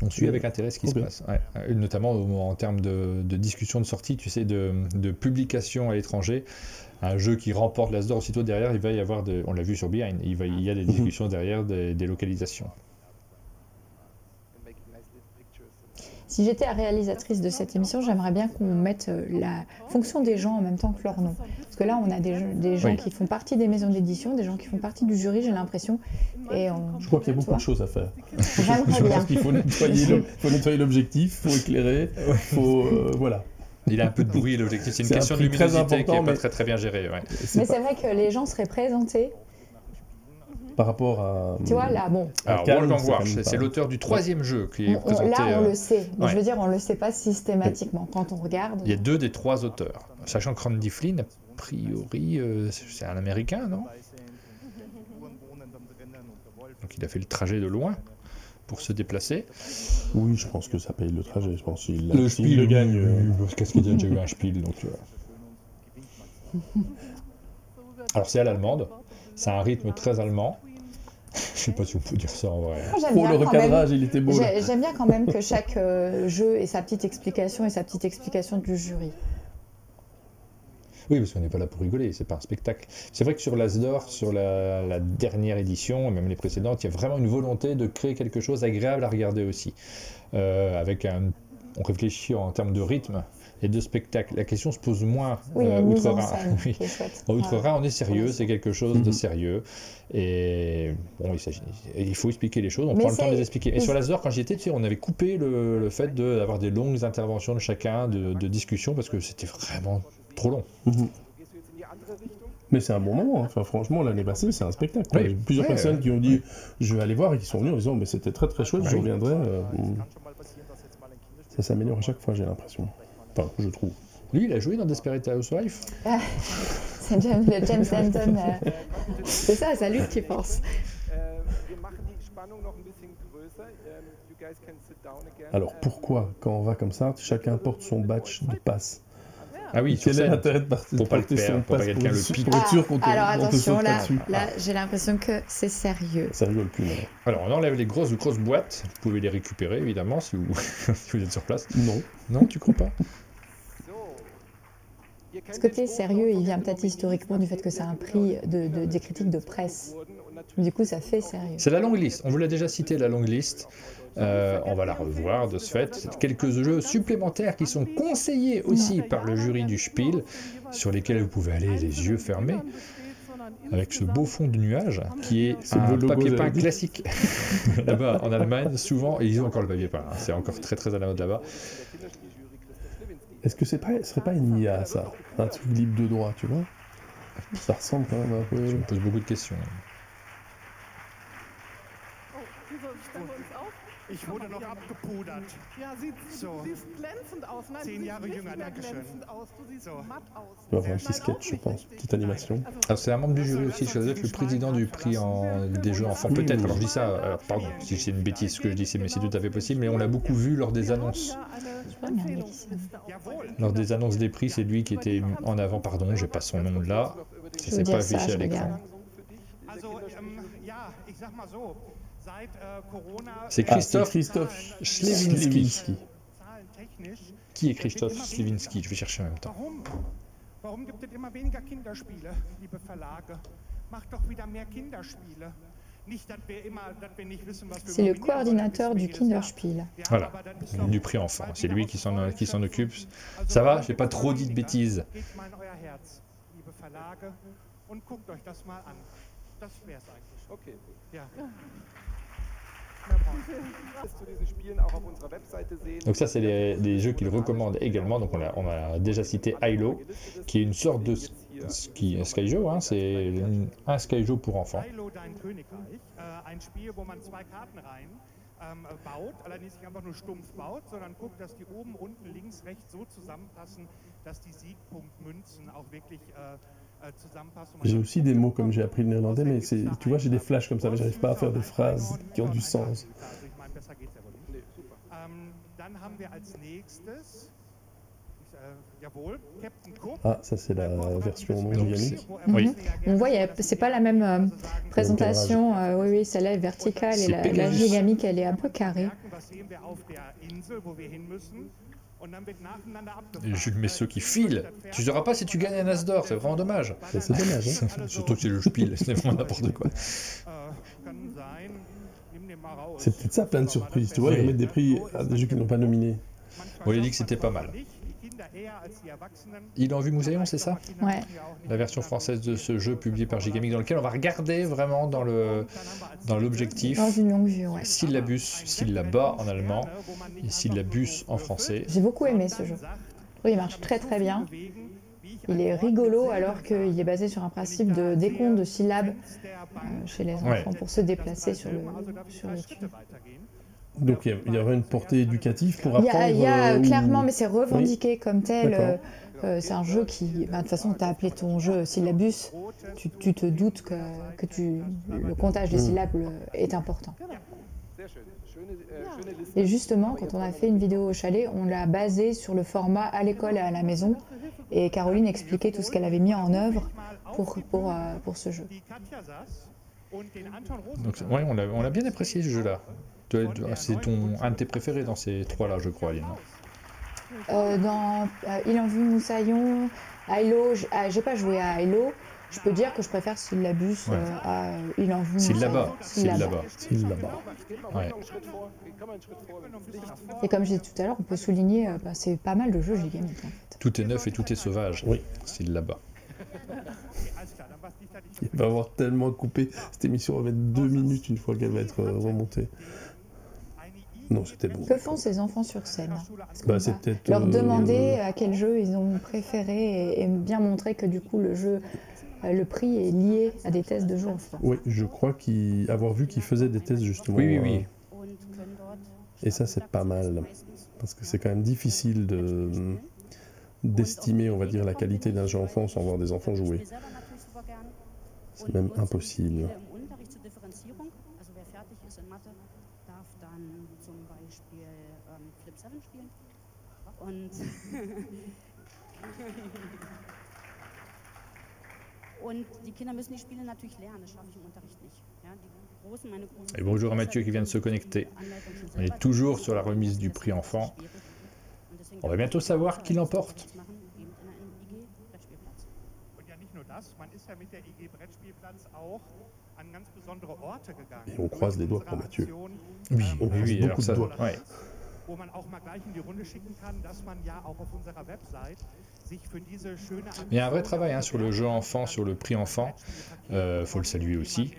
On suit avec intérêt ce qui se passe. Ouais. Notamment en termes de discussion de sortie, tu sais, de publication à l'étranger. Un jeu qui remporte l'As d'or, aussitôt derrière, il va y avoir on l'a vu sur Behind, il y a des discussions derrière des localisations. Si j'étais la réalisatrice de cette émission, j'aimerais bien qu'on mette la fonction des gens en même temps que leur nom. Parce que là, on a des gens qui font partie des maisons d'édition, des gens qui font partie du jury, j'ai l'impression. Je crois qu'il y a beaucoup de choses à faire. J'aimerais bien. Je pense qu'il faut nettoyer l'objectif, il faut éclairer, voilà. Il a un peu de bruit, l'objectif. C'est une question de luminosité qui n'est pas très bien gérée. Ouais. Mais c'est vrai que les gens seraient présentés. Par rapport à... Tu vois, là, bon... Alors, Wolfgang Warsch, c'est l'auteur du 3e jeu qui est présenté... Là, on le sait. Mais je veux dire, on ne le sait pas systématiquement. Quand on regarde... Il y a 2 des 3 auteurs. Sachant que Randy Flynn, a priori, c'est un Américain, non? Donc, il a fait le trajet de loin pour se déplacer. Oui, je pense que ça paye le trajet. Je pense qu'il le Spiel le gagne. Qu'est-ce qu'il y a déjà eu un Spiel, donc... Alors, c'est à l'allemande. C'est un rythme très allemand. Je sais pas si on peut dire ça en vrai. Le recadrage, il était beau. J'aime bien quand même que chaque jeu ait sa petite explication et sa petite explication du jury. Oui, parce qu'on n'est pas là pour rigoler, c'est pas un spectacle. C'est vrai que sur l'As d'or, sur la dernière édition, et même les précédentes, il y a vraiment une volonté de créer quelque chose agréable à regarder aussi. On réfléchit en termes de rythme et de spectacle. La question se pose moins outre-Rhin. Oui. Outre-Rhin, on est sérieux, c'est quelque chose de sérieux. Et bon, il faut expliquer les choses, on prend le temps de les expliquer. Et sur l'As d'or, quand j'y étais, tu sais, on avait coupé le fait d'avoir des longues interventions de chacun, de discussion, parce que c'était vraiment trop long. Mais c'est un bon moment, hein. Enfin, franchement, l'année passée, c'est un spectacle. Oui. Plusieurs personnes qui ont dit je vais aller voir et qui sont venus en disant mais c'était très très chouette, je reviendrai. Ça s'améliore à chaque fois, j'ai l'impression. Enfin, je trouve. Lui, il a joué dans Desperate Housewives. C'est James Denton. C'est ça, c'est à lui qui pense. Alors pourquoi, quand on va comme ça, chacun porte son badge de passe? Ah oui, quel est l'intérêt de partir pour pas le perdre, pour pas quelqu'un le pique. Alors attention, là j'ai l'impression que c'est sérieux. Ça rigole plus. Alors on enlève les grosses boîtes, vous pouvez les récupérer évidemment si vous, si vous êtes sur place. Non, tu crois pas? Ce côté sérieux, il vient peut-être historiquement du fait que c'est un prix des critiques de presse. Du coup, ça fait sérieux. C'est la longue liste. On vous l'a déjà cité, la longue liste. On va la revoir de ce fait. Quelques jeux supplémentaires qui sont conseillés aussi par le jury du Spiel, sur lesquels vous pouvez aller les yeux fermés, avec ce beau fond de nuage qui est un papier peint classique. Là-bas, en Allemagne, souvent, et ils ont encore le papier peint. Hein. C'est encore très très à la mode là-bas. Est-ce que ce serait pas une IA, ça? Un truc libre de droit, tu vois? Ça ressemble quand même un peu... Je me pose beaucoup de questions. Ich wurde noch abgepudert. Ja, siehst glänzend aus. Nein, 10 Jahre jünger, dankeschön. Du siehst matt aus. Il va avoir un petit sketch, je pense, petite animation. Alors c'est un membre du jury aussi, je le président du prix des jeux enfants, peut-être. Alors je dis ça, pardon, si c'est une bêtise ce que je dis, mais c'est tout à fait possible, mais on l'a beaucoup vu lors des annonces. Lors des annonces des prix, c'est lui qui était en avant, pardon, j'ai pas son nom là, ça s'est pas affiché à l'écran. C'est Christoph Śliwinski. Qui est Christoph Śliwinski? Je vais chercher en même temps. C'est le coordinateur du Kinderspiel. Voilà, du prix enfant. C'est lui qui s'en occupe. Ça va? J'ai pas trop dit de bêtises. Donc ça c'est les jeux qu'il recommande également. Donc on a déjà cité Hilo, qui est une sorte de Skyjo, hein, c'est un Skyjo pour enfants. baut, allerdings nicht einfach nur stumpf baut, sondern guckt, dass die oben, unten, links, rechts so zusammenpassen, dass die Siegpunktmünzen auch wirklich zusammenpassen. J'ai aussi des mots comme j'ai appris le néerlandais, mais tu vois, j'ai des flashs comme ça, mais j'arrive pas à faire des phrases qui ont du sens. Dann haben wir als nächstes, jawohl, Captain Cook. Ah, ça c'est la version non gigamique. Oui. On voit, c'est pas la même présentation. Oui, celle-là est verticale et la gigamique, elle est un peu carrée. Et Jules Messeux qui file. Tu ne sauras pas si tu gagnes un as d'or, c'est vraiment dommage. C'est dommage, hein. Surtout que c'est le Spiel, c'est vraiment n'importe quoi. C'est peut-être ça, plein de surprises. Tu vois, ils remettent des prix à des jeux qui n'ont pas nominé. Bon, il a dit que c'était pas mal. Il en vue Moussaillon, c'est ça? Ouais. La version française de ce jeu publié par Gigamic, dans lequel on va regarder vraiment dans l'objectif. Dans une longue vue, ouais. Syllabus, syllaba en allemand et syllabus en français. J'ai beaucoup aimé ce jeu. Oui, il marche très très bien. Il est rigolo alors qu'il est basé sur un principe de décompte de syllabes chez les enfants pour se déplacer sur le tube. Donc il y aura une portée éducative pour apprendre. Il y a clairement, mais c'est revendiqué comme tel. C'est un jeu qui, de toute façon, tu as appelé ton jeu syllabus. Tu te doutes que le comptage des syllabes est important. Et justement, quand on a fait une vidéo au chalet, on l'a basé sur le format à l'école et à la maison. Et Caroline expliquait tout ce qu'elle avait mis en œuvre pour ce jeu. Donc, ouais, on l'a bien apprécié ce jeu-là. C'est un de tes préférés dans ces trois-là, je crois, Aline. Dans Il en vue Moussaillon, Hilo, j'ai pas joué à Hilo. Je peux dire que je préfère Syllabus à Il en vue Moussaillon. Syllaba. Ouais. Et comme j'ai dit tout à l'heure, on peut souligner, c'est pas mal de jeux Gigamic en fait. Tout est neuf et tout est sauvage. Oui. Syllaba. Il va avoir tellement coupé. Cette émission va mettre 2 minutes une fois qu'elle va être remontée. Non, c'était bon. Que font ces enfants sur scène? C'est peut-être leur demander à quel jeu ils ont préféré et bien montrer que du coup le prix est lié à des tests de jeux enfants. Oui, je crois avoir vu qu'ils faisaient des tests justement. Oui. Et ça, c'est pas mal. Parce que c'est quand même difficile d'estimer, on va dire, la qualité d'un jeu enfant sans voir des enfants jouer. C'est même impossible. Et bonjour à Mathieu qui vient de se connecter. On est toujours sur la remise du prix enfant. On va bientôt savoir qui l'emporte. Et on croise les doigts pour Mathieu. Oui, alors ça, ouais. Il y a un vrai travail sur le jeu enfant, sur le prix enfant. Faut le saluer aussi.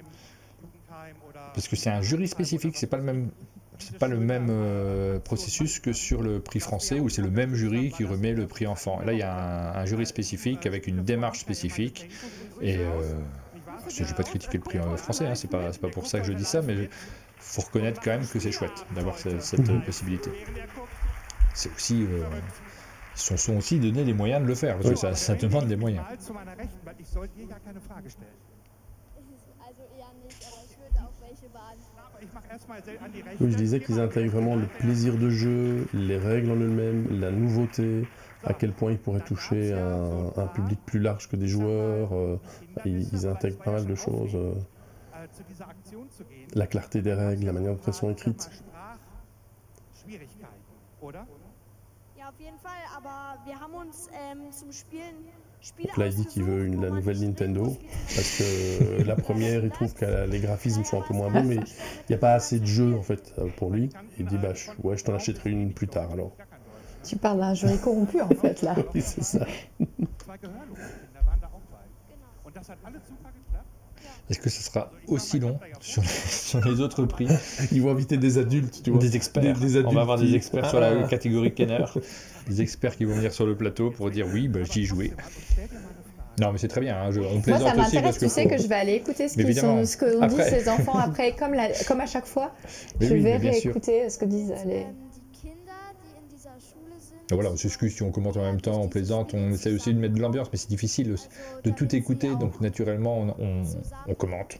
Parce que c'est un jury spécifique, c'est pas le même processus que sur le prix français où c'est le même jury qui remet le prix enfant. Là, il y a un jury spécifique avec une démarche spécifique. Et je ne vais pas critiquer le prix français, c'est pas pour ça que je dis ça, mais il faut reconnaître quand même que c'est chouette d'avoir cette possibilité. C'est aussi, ils se sont aussi donné les moyens de le faire, parce que ça demande des moyens. Oui, je disais qu'ils intègrent vraiment le plaisir de jeu, les règles en elles-mêmes, la nouveauté, à quel point ils pourraient toucher un public plus large que des joueurs. Ils intègrent pas mal de choses. La clarté des règles, la manière dont elles sont écrites. Donc là, il dit qu'il veut la nouvelle Nintendo, parce que la première, il trouve que les graphismes sont un peu moins bons, mais il n'y a pas assez de jeux, en fait, pour lui. Il dit, je t'en achèterai une plus tard, alors. Tu parles d'un jury corrompu, en fait, là. Oui, c'est ça. Est-ce que ça sera aussi long sur les autres prix? Ils vont inviter des adultes, tu vois. Des experts. Des adultes on va avoir des experts sur la catégorie Kenner. Des experts qui vont venir sur le plateau pour dire oui, j'y ai joué. Non, mais c'est très bien, hein, on Moi, plaisante ça aussi m'intéresse, parce que tu sais que je vais aller écouter ce qu'ont dit ces enfants après, comme à chaque fois. Je vais réécouter ce que disent les... Voilà, on s'excuse si on commente en même temps, on plaisante, on essaie aussi de mettre de l'ambiance, mais c'est difficile aussi de tout écouter, donc naturellement on commente.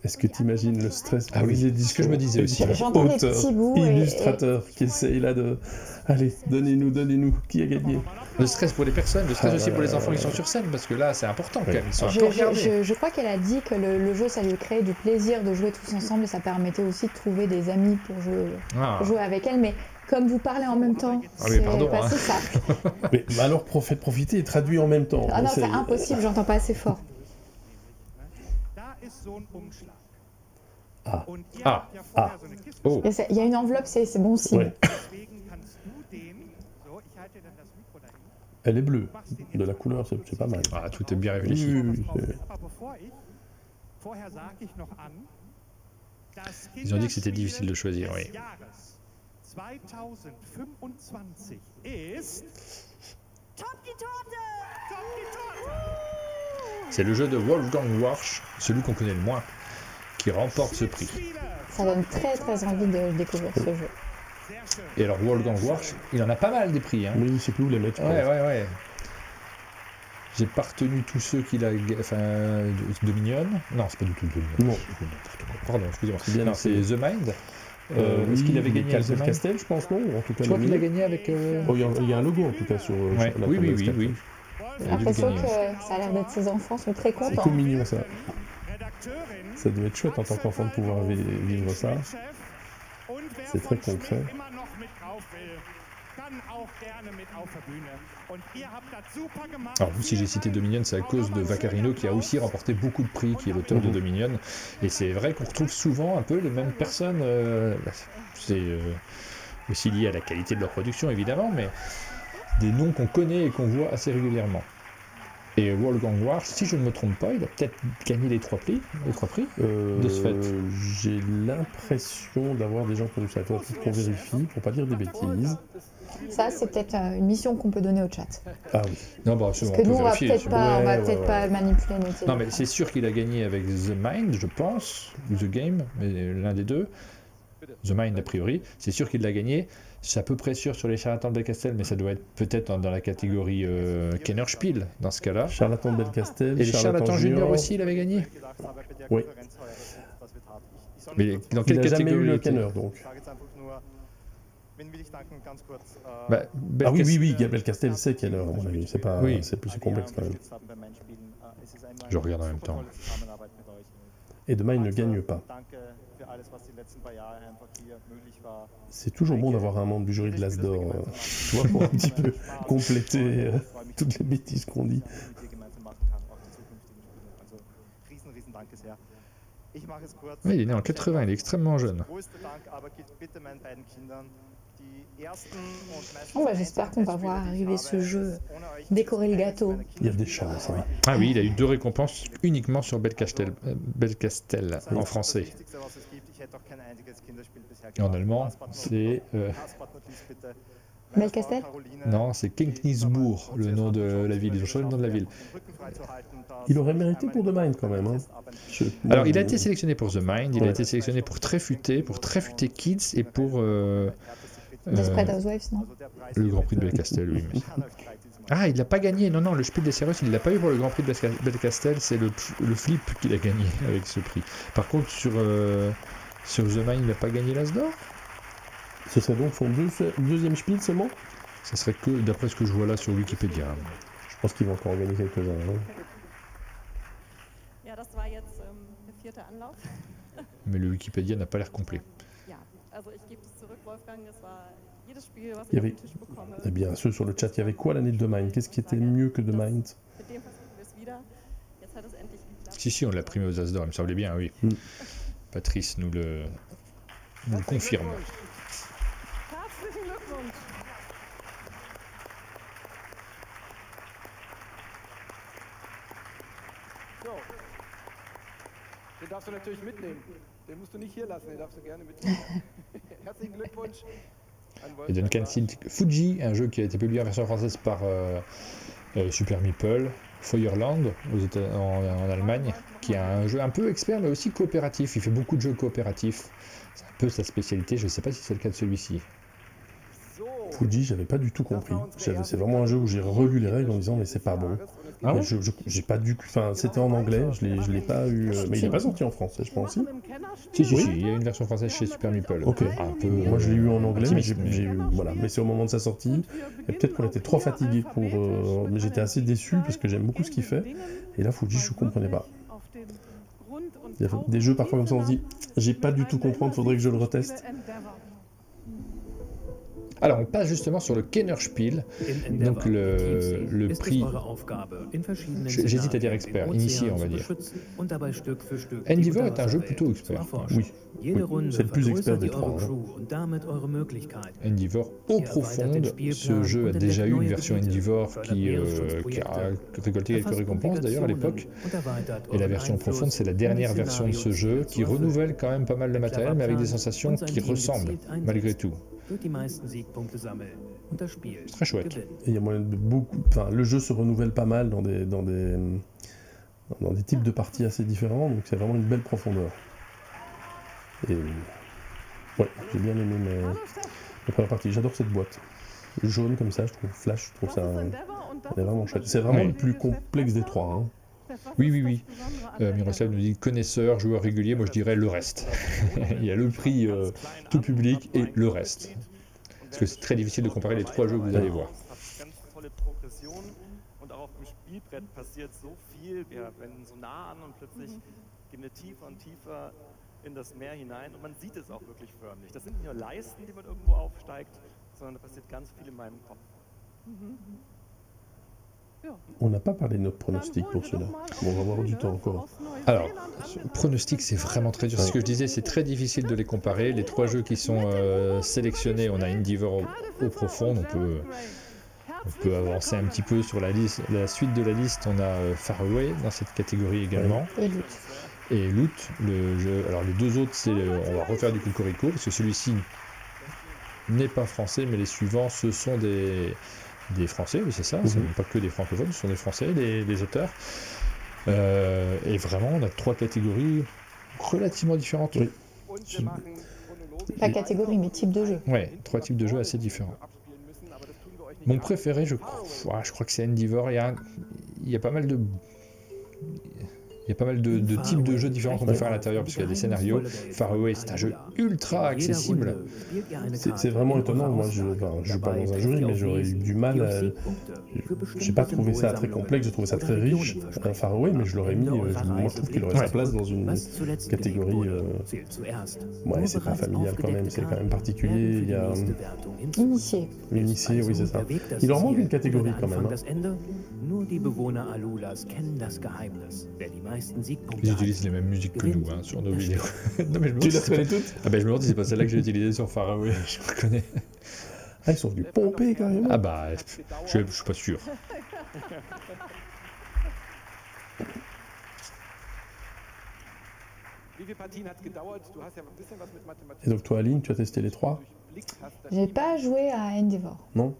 Est-ce que tu imagines le stress? Ah oui, c'est ce que je me disais aussi. J'entends des petits bouts illustrateur qui essaye là de... Allez, donnez-nous, qui a gagné? Le stress pour les personnes, le stress aussi pour les enfants qui sont sur scène, parce que là c'est important quand même, ils sont un peu regardés. Je crois qu'elle a dit que le jeu, ça lui créait du plaisir de jouer tous ensemble et ça permettait aussi de trouver des amis pour jouer avec elle, mais comme vous parlez en même temps, c'est pas si simple. Mais alors faites profiter et traduit en même temps. Ah non, c'est impossible, j'entends pas assez fort. Oh. Il y a une enveloppe, c'est bon signe. Ouais. Elle est bleue, de la couleur, c'est pas mal. Ah, tout est bien réfléchi. Ils ont dit que c'était difficile de choisir, oui. C'est le jeu de Wolfgang Warsch, celui qu'on connaît le moins, qui remporte ce prix. Ça donne très très envie de découvrir ce jeu. Et alors Wolfgang Warsch, il en a pas mal des prix. Hein. Mais je sais plus où les mettre. Ouais. J'ai pas retenu tous ceux qu'il a... Enfin, Dominion. Non, c'est pas du tout Dominion. Non. Pardon, excusez-moi. Bien, c'est The Mind. Est-ce qu'il avait gagné avec The Mind Castel, je pense, non? En tout cas, je crois qu'il a gagné avec... il y a un logo, en tout cas, sur... Oui. J'ai l'impression que ça a l'air d'être ses enfants sont très contents. C'est tout mignon, ça. Ça doit être chouette en tant qu'enfant de pouvoir vivre ça. C'est très concret. Alors, si j'ai cité Dominion, c'est à cause de Vaccarino qui a aussi remporté beaucoup de prix, qui est l'auteur de Dominion. Et c'est vrai qu'on retrouve souvent un peu les mêmes personnes. C'est aussi lié à la qualité de leur production, évidemment, mais des noms qu'on connaît et qu'on voit assez régulièrement. Et Wolfgang Warsch, si je ne me trompe pas, il a peut-être gagné les trois prix de ce fait. J'ai l'impression d'avoir des gens connus. Ça doit être qu'on vérifie, pour pas dire des bêtises. Ça, c'est peut-être une mission qu'on peut donner au chat. Ah oui. Non, bah, parce que nous, on va peut-être pas manipuler nos téléphones. Non, mais c'est sûr qu'il a gagné avec The Mind, je pense, ou The Game, mais l'un des deux. The Mind, a priori. C'est sûr qu'il l'a gagné. C'est à peu près sûr sur les charlatans de Belcastel, mais ça doit être peut-être dans la catégorie Kennerspiel, dans ce cas-là. Charlatan de Belcastel. Et les charlatans juniors aussi, il avait gagné. Oui. Mais dans quelle catégorie? Il n'a jamais eu le Kenner, donc. Ah oui, Gabriel Castel, c'est Kenner, à mon avis. C'est plus complexe quand même. Je regarde en même temps. Et demain, il ne gagne pas. C'est toujours bon d'avoir un membre du jury de l'As d'Or, tu vois, pour un petit peu compléter toutes les bêtises qu'on dit. Oui, il est né en 80, il est extrêmement jeune. J'espère qu'on va voir arriver ce jeu, décorer le gâteau. Il y a des chances. Hein. Ah oui, il a eu 2 récompenses uniquement sur Belcastel en français. Et en allemand, c'est... Belcastel? Non, c'est Kenknisbourg, le nom de la ville. Ils ont changé le nom de la ville. Il aurait mérité pour The Mind quand même. Hein. Alors, il a été sélectionné pour The Mind, il a été sélectionné pour Très Futé Kids et pour... Desperate Housewives, non? Le Grand Prix de Belcastel, oui. Mais... Ah, il l'a pas gagné. Non, le Spiel des Ceres, il l'a pas eu pour le Grand Prix de Belcastel. C'est le flip qu'il a gagné avec ce prix. Par contre, sur The Mind, il n'a pas gagné l'As d'Or. Ce serait donc son deuxième Spiel seulement? Ça serait que, d'après ce que je vois là sur Wikipédia. Je pense qu'il va encore en gagner quelques-uns. Hein. Mais le Wikipédia n'a pas l'air complet. Il y avait, eh bien, ceux sur le chat, il y avait quoi l'année de The Mind? Qu'est-ce qui était mieux que The Mind? Si, on l'a primé aux As d'Or, il me semblait bien, oui. Patrice nous le confirme. Den darfst du natürlich mitnehmen. Den musst du nicht hier lassen, den darfst du gerne mitnehmen. Herzlichen Glückwunsch. Et Duncan cite Fuji, un jeu qui a été publié en version française par Super Meeple, Feuerland en Allemagne, qui est un jeu un peu expert mais aussi coopératif. Il fait beaucoup de jeux coopératifs. C'est un peu sa spécialité, je ne sais pas si c'est le cas de celui-ci. Fuji, j'avais pas du tout compris. C'est vraiment un jeu où j'ai relu les règles en disant mais c'est pas bon. Ah ouais, j'ai pas du, enfin c'était en anglais, je l'ai pas eu, mais il est pas sorti en français, je pense aussi. Si, il y a une version française chez Super Meeple. Ok. Moi je l'ai eu en anglais, mais c'est au moment de sa sortie. Et peut-être qu'on était trop fatigué pour, mais j'étais assez déçu parce que j'aime beaucoup ce qu'il fait. Et là Fuji, je comprenais pas. Il y a des jeux parfois comme ça on se dit, j'ai pas du tout comprendre, faudrait que je le reteste. Alors, on passe justement sur le Kennerspiel, donc le prix, j'hésite à dire expert, initié on va dire. Endeavour est un jeu plutôt expert. Oui, c'est le plus expert des trois. Endeavour eau profonde, ce jeu a déjà eu une version Endeavour qui a récolté quelques récompenses d'ailleurs à l'époque. Et la version profonde, c'est la dernière version de ce jeu qui renouvelle quand même pas mal de matériel, mais avec des sensations qui ressemblent malgré tout. C'est très chouette. Et il y a moyen de beaucoup. Enfin, le jeu se renouvelle pas mal dans des types de parties assez différents, donc c'est vraiment une belle profondeur. Et ouais, j'ai bien aimé la première partie. J'adore cette boîte jaune comme ça. Je trouve flash. Je trouve ça elle est vraiment chouette. C'est vraiment le plus complexe des trois. Hein. Oui. Miroslav nous dit connaisseur, joueur régulier, moi je dirais le reste. Il y a le prix tout public et le reste. Parce que c'est très difficile de comparer les trois jeux que vous allez voir. On n'a pas parlé de notre pronostic pour cela. Bon, on va avoir du temps encore. Alors, pronostic, c'est vraiment très dur. Ce que je disais, c'est très difficile de les comparer. Les trois jeux qui sont sélectionnés, on a Endeavour au profond. On peut avancer un petit peu sur la liste. La suite de la liste, on a Far Away dans cette catégorie également. Et Loot, le jeu. Alors les deux autres, on va refaire du Cocorico parce que celui-ci n'est pas français, mais les suivants, ce sont des Français, oui c'est ça, c'est même pas que des francophones, ce sont des Français, les auteurs. Et vraiment, on a trois catégories relativement différentes. Oui. Pas catégorie, mais type de jeu. Ouais, trois types de jeux assez différents. Mon préféré, je crois que c'est Endeavour. Il y a pas mal de... Il y a pas mal de types de jeux différents qu'on peut faire à l'intérieur, parce qu'il y a des scénarios. Far Away, c'est un jeu ultra accessible. C'est vraiment étonnant. Moi, je ne suis pas dans un jury, mais j'aurais eu du mal à... J'ai pas trouvé ça très complexe, j'ai trouvé ça très riche. Far Away, mais je l'aurais mis... Moi, je trouve qu'il aurait sa place dans une catégorie... Ouais, c'est pas familial quand même, c'est quand même particulier. Il y a... Initié. Initié, oui, c'est ça. Il leur manque une catégorie quand même. Hein. Ils utilisent les mêmes musiques que nous sur nos vidéos. Non, mais tu les reconnais toutes? Ah ben je me dis c'est pas celle-là que j'ai utilisée sur Far Away, je reconnais. Ah, ils sont venus pomper carrément. Ah bah je suis pas sûr. Et donc toi Aline, tu as testé les trois? J'ai pas joué à Endeavour. Non?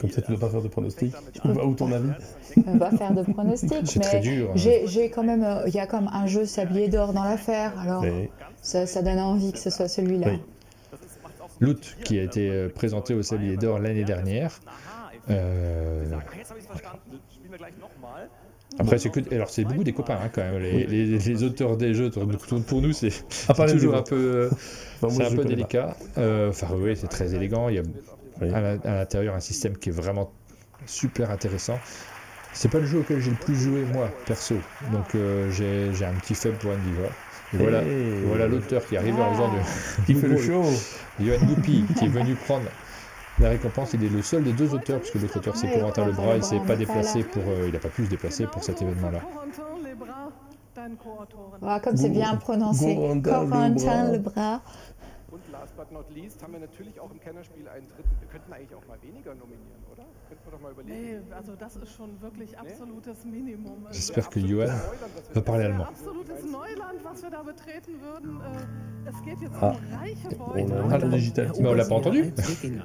Comme ça, tu ne dois pas faire de pronostic. Où ton avis? On va faire de pronostic. C'est très dur. J'ai quand même, il y a comme un jeu sablier d'or dans l'affaire, alors ça donne envie que ce soit celui-là. Oui. Loot, qui a été présenté au Sablier d'Or l'année dernière. Après, c'est beaucoup des copains quand même. Les auteurs des jeux, pour nous, c'est toujours un peu, délicat. Far Away, c'est très élégant. Il y a à l'intérieur un système qui est vraiment super intéressant. C'est pas le jeu auquel j'ai le plus joué moi, perso. Donc j'ai un petit faible pour Endeavour. Et voilà l'auteur qui arrive en faisant qui fait le show. Johan Goupy, qui est venu prendre la récompense. Il est le seul des deux auteurs, parce que l'autre auteur c'est Corentin Lebras, il s'est pas déplacé il n'a pas pu se déplacer pour cet événement-là. Comme c'est bien prononcé, Corentin Lebras. Und last but not least haben wir natürlich auch im Kennerspiel einen dritten. Wir könnten eigentlich auch mal weniger nominieren, oder? Könnten wir doch mal überlegen. Nee, also das ist schon wirklich absolutes Minimum. J'espère que Johan va parler allemand. Absolutes Neuland, was wir da betreten würden. Es geht jetzt um reiche Beute. On a un digital. Mais on l'a pas entendu.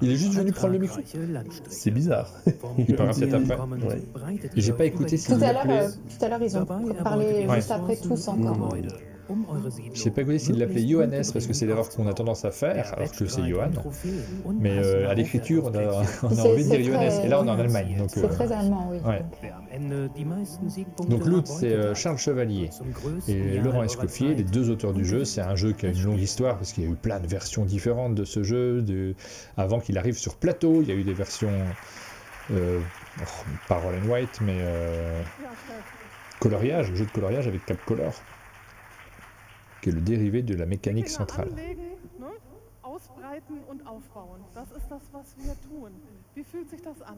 Il est juste venu prendre le micro. C'est bizarre. Il parlera peut-être après. Ouais. Et j'ai pas écouté s'il Tout à l'appelait. l'heure, ils ont parlé juste après tous encore. Je sais pas écouté s'il l'appelait Johannes parce que c'est l'erreur qu'on a tendance à faire alors que c'est Johan. Mais à l'écriture, on a envie de dire Johannes. Et là, on est en Allemagne. Donc, c'est très allemand, oui. Ouais. Donc l'autre, c'est Charles Chevalier et Laurent Escoffier, les deux auteurs du jeu. C'est un jeu qui a une longue histoire parce qu'il y a eu plein de versions différentes de ce jeu. Avant qu'il arrive sur plateau, il y a eu des versions pas roll and white, mais coloriage, jeu de coloriage avec Cap Color, qui est le dérivé de la mécanique centrale. Ausbreiten und aufbauen. Das ist das, was wir tun. Wie fühlt sich das an?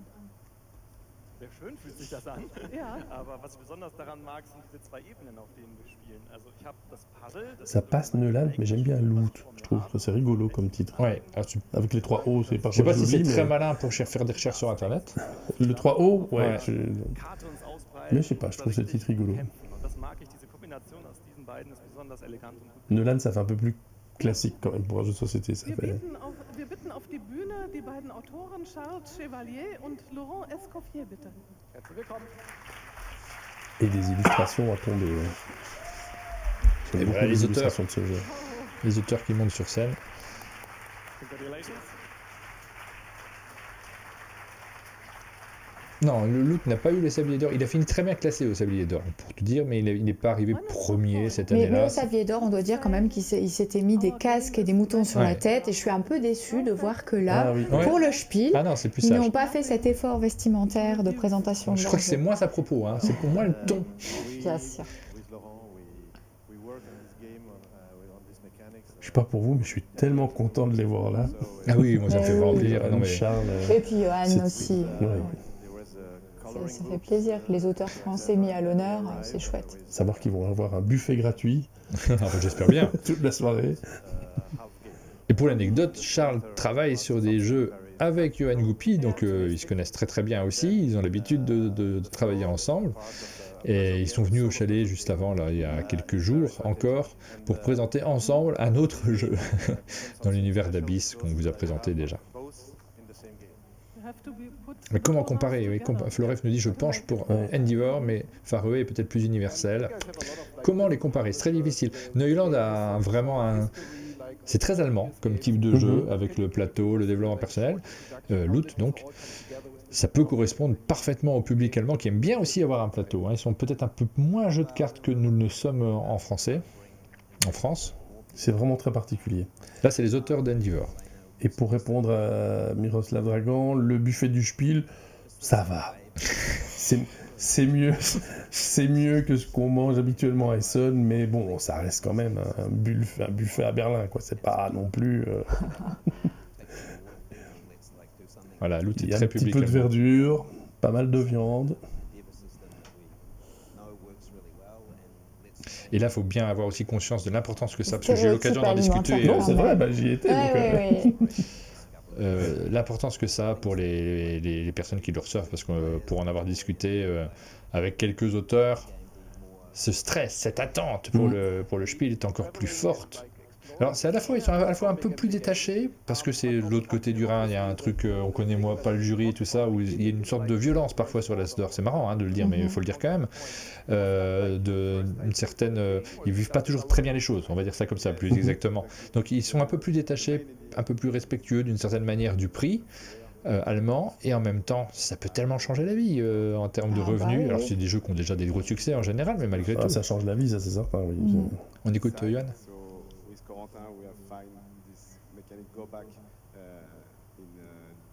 Sehr schön fühlt sich das an. Ja. Aber was ich besonders daran mag, sind diese zwei Ebenen, auf denen wir spielen. Also ich habe das Puzzle. Ça passe Neuland, mais j'aime bien Loot. Je trouve que c'est rigolo comme titre. Ouais. Avec les 3 O, c'est pas. Je sais pas si c'est très malin pour faire des recherches sur Internet. Le 3 O, ouais. Karte uns ausbreiten. Mais je sais pas, je trouve ce titre rigolo. Und das mag ich, diese Kombination aus diesen beiden ist besonders elegant und gut. Neuland, ça fait un peu plus classique quand même pour un jeu de société. Ça Wir fait... bitten auf die Bühne die beiden Autoren Charles Chevalier und Laurent Escoffier, bitte. Herzlich willkommen. Et des illustrations à tomber. Et voilà, les auteurs qui montent sur scène. Congratulations. Non, le Loot n'a pas eu les Sabliers d'Or. Il a fini très bien classé au Sablier d'Or, pour te dire, mais il n'est pas arrivé premier cette année-là. Mais au Sablier d'Or, on doit dire quand même qu'il s'était mis des casques et des moutons sur la tête. Et je suis un peu déçue de voir que là, pour le Spiel, ils n'ont pas fait cet effort vestimentaire de présentation. Je crois que c'est moins à propos, hein. C'est pour moi le ton. Bien sûr. Je sais pas pour vous, mais je suis tellement content de les voir là. Ah oui, moi ça me fait vraiment plaisir. Non, mais... Charles, et puis Johan aussi. Ça fait plaisir que les auteurs français mis à l'honneur, c'est chouette. Savoir qu'ils vont avoir un buffet gratuit. J'espère bien. Toute la soirée. Et pour l'anecdote, Charles travaille sur des jeux avec Johan Goupy, donc ils se connaissent très très bien aussi, ils ont l'habitude de travailler ensemble. Et ils sont venus au chalet juste avant, là, il y a quelques jours encore, pour présenter ensemble un autre jeu dans l'univers d'Abyss qu'on vous a présenté déjà. Mais comment comparer? Oui, Floref nous dit je penche pour Endeavor, mais Faroe est peut-être plus universel. Comment les comparer? C'est très difficile. Neuland a vraiment un... C'est très allemand comme type de jeu, avec le plateau, le développement personnel. Loot, donc. Ça peut correspondre parfaitement au public allemand qui aime bien aussi avoir un plateau. Ils sont peut-être un peu moins jeux de cartes que nous ne sommes en France. C'est vraiment très particulier. Là, c'est les auteurs d'Endeavor. Et pour répondre à Miroslav Dragan, le buffet du Spiel, ça va. C'est mieux que ce qu'on mange habituellement à Essen, mais bon, ça reste quand même un buffet à Berlin, quoi. C'est pas non plus... Voilà, l'outil il y a très un petit peu de verdure, pas mal de viande. Et là, il faut bien avoir aussi conscience de l'importance que ça a, parce que j'ai eu l'occasion d'en discuter. Non, c'est vrai, j'y étais. L'importance que ça a pour les personnes qui le reçoivent, parce que pour en avoir discuté avec quelques auteurs, ce stress, cette attente pour le Spiel est encore plus forte. Alors c'est à la fois, ils sont à la fois un peu plus détachés, parce que c'est de l'autre côté du Rhin, il y a un truc, on connaît moi pas le jury et tout ça, où il y a une sorte de violence parfois sur l'Asdor, c'est marrant de le dire, mais il faut le dire quand même, une certaine, ils vivent pas toujours très bien les choses, on va dire ça comme ça, plus exactement. Donc ils sont un peu plus détachés, un peu plus respectueux d'une certaine manière du prix allemand, et en même temps, ça peut tellement changer la vie en termes de revenus. Alors c'est des jeux qui ont déjà des gros succès en général, mais malgré tout. Ça change la vie, ça c'est certain, oui. On écoute Johan. Go back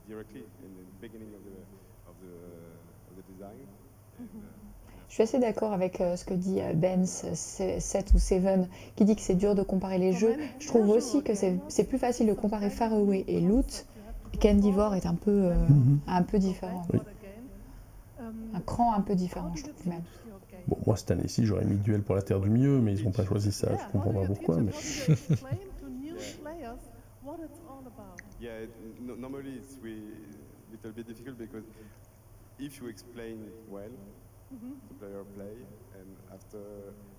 directly in the beginning of the design. Je suis assez d'accord avec ce que dit Benz 7 ou 7, qui dit que c'est dur de comparer les jeux. Je trouve aussi que c'est plus facile de comparer Faroe et Loot, et qu'Endeavor est un peu différent. Oui. Un cran un peu différent, je trouve même. Bon, moi cette année-ci, j'aurais mis Duel pour la Terre du Milieu, mais ils n'ont pas choisi ça, je comprends pas pourquoi. Mais... normally it's little bit difficult because if you explain well, the player play, and after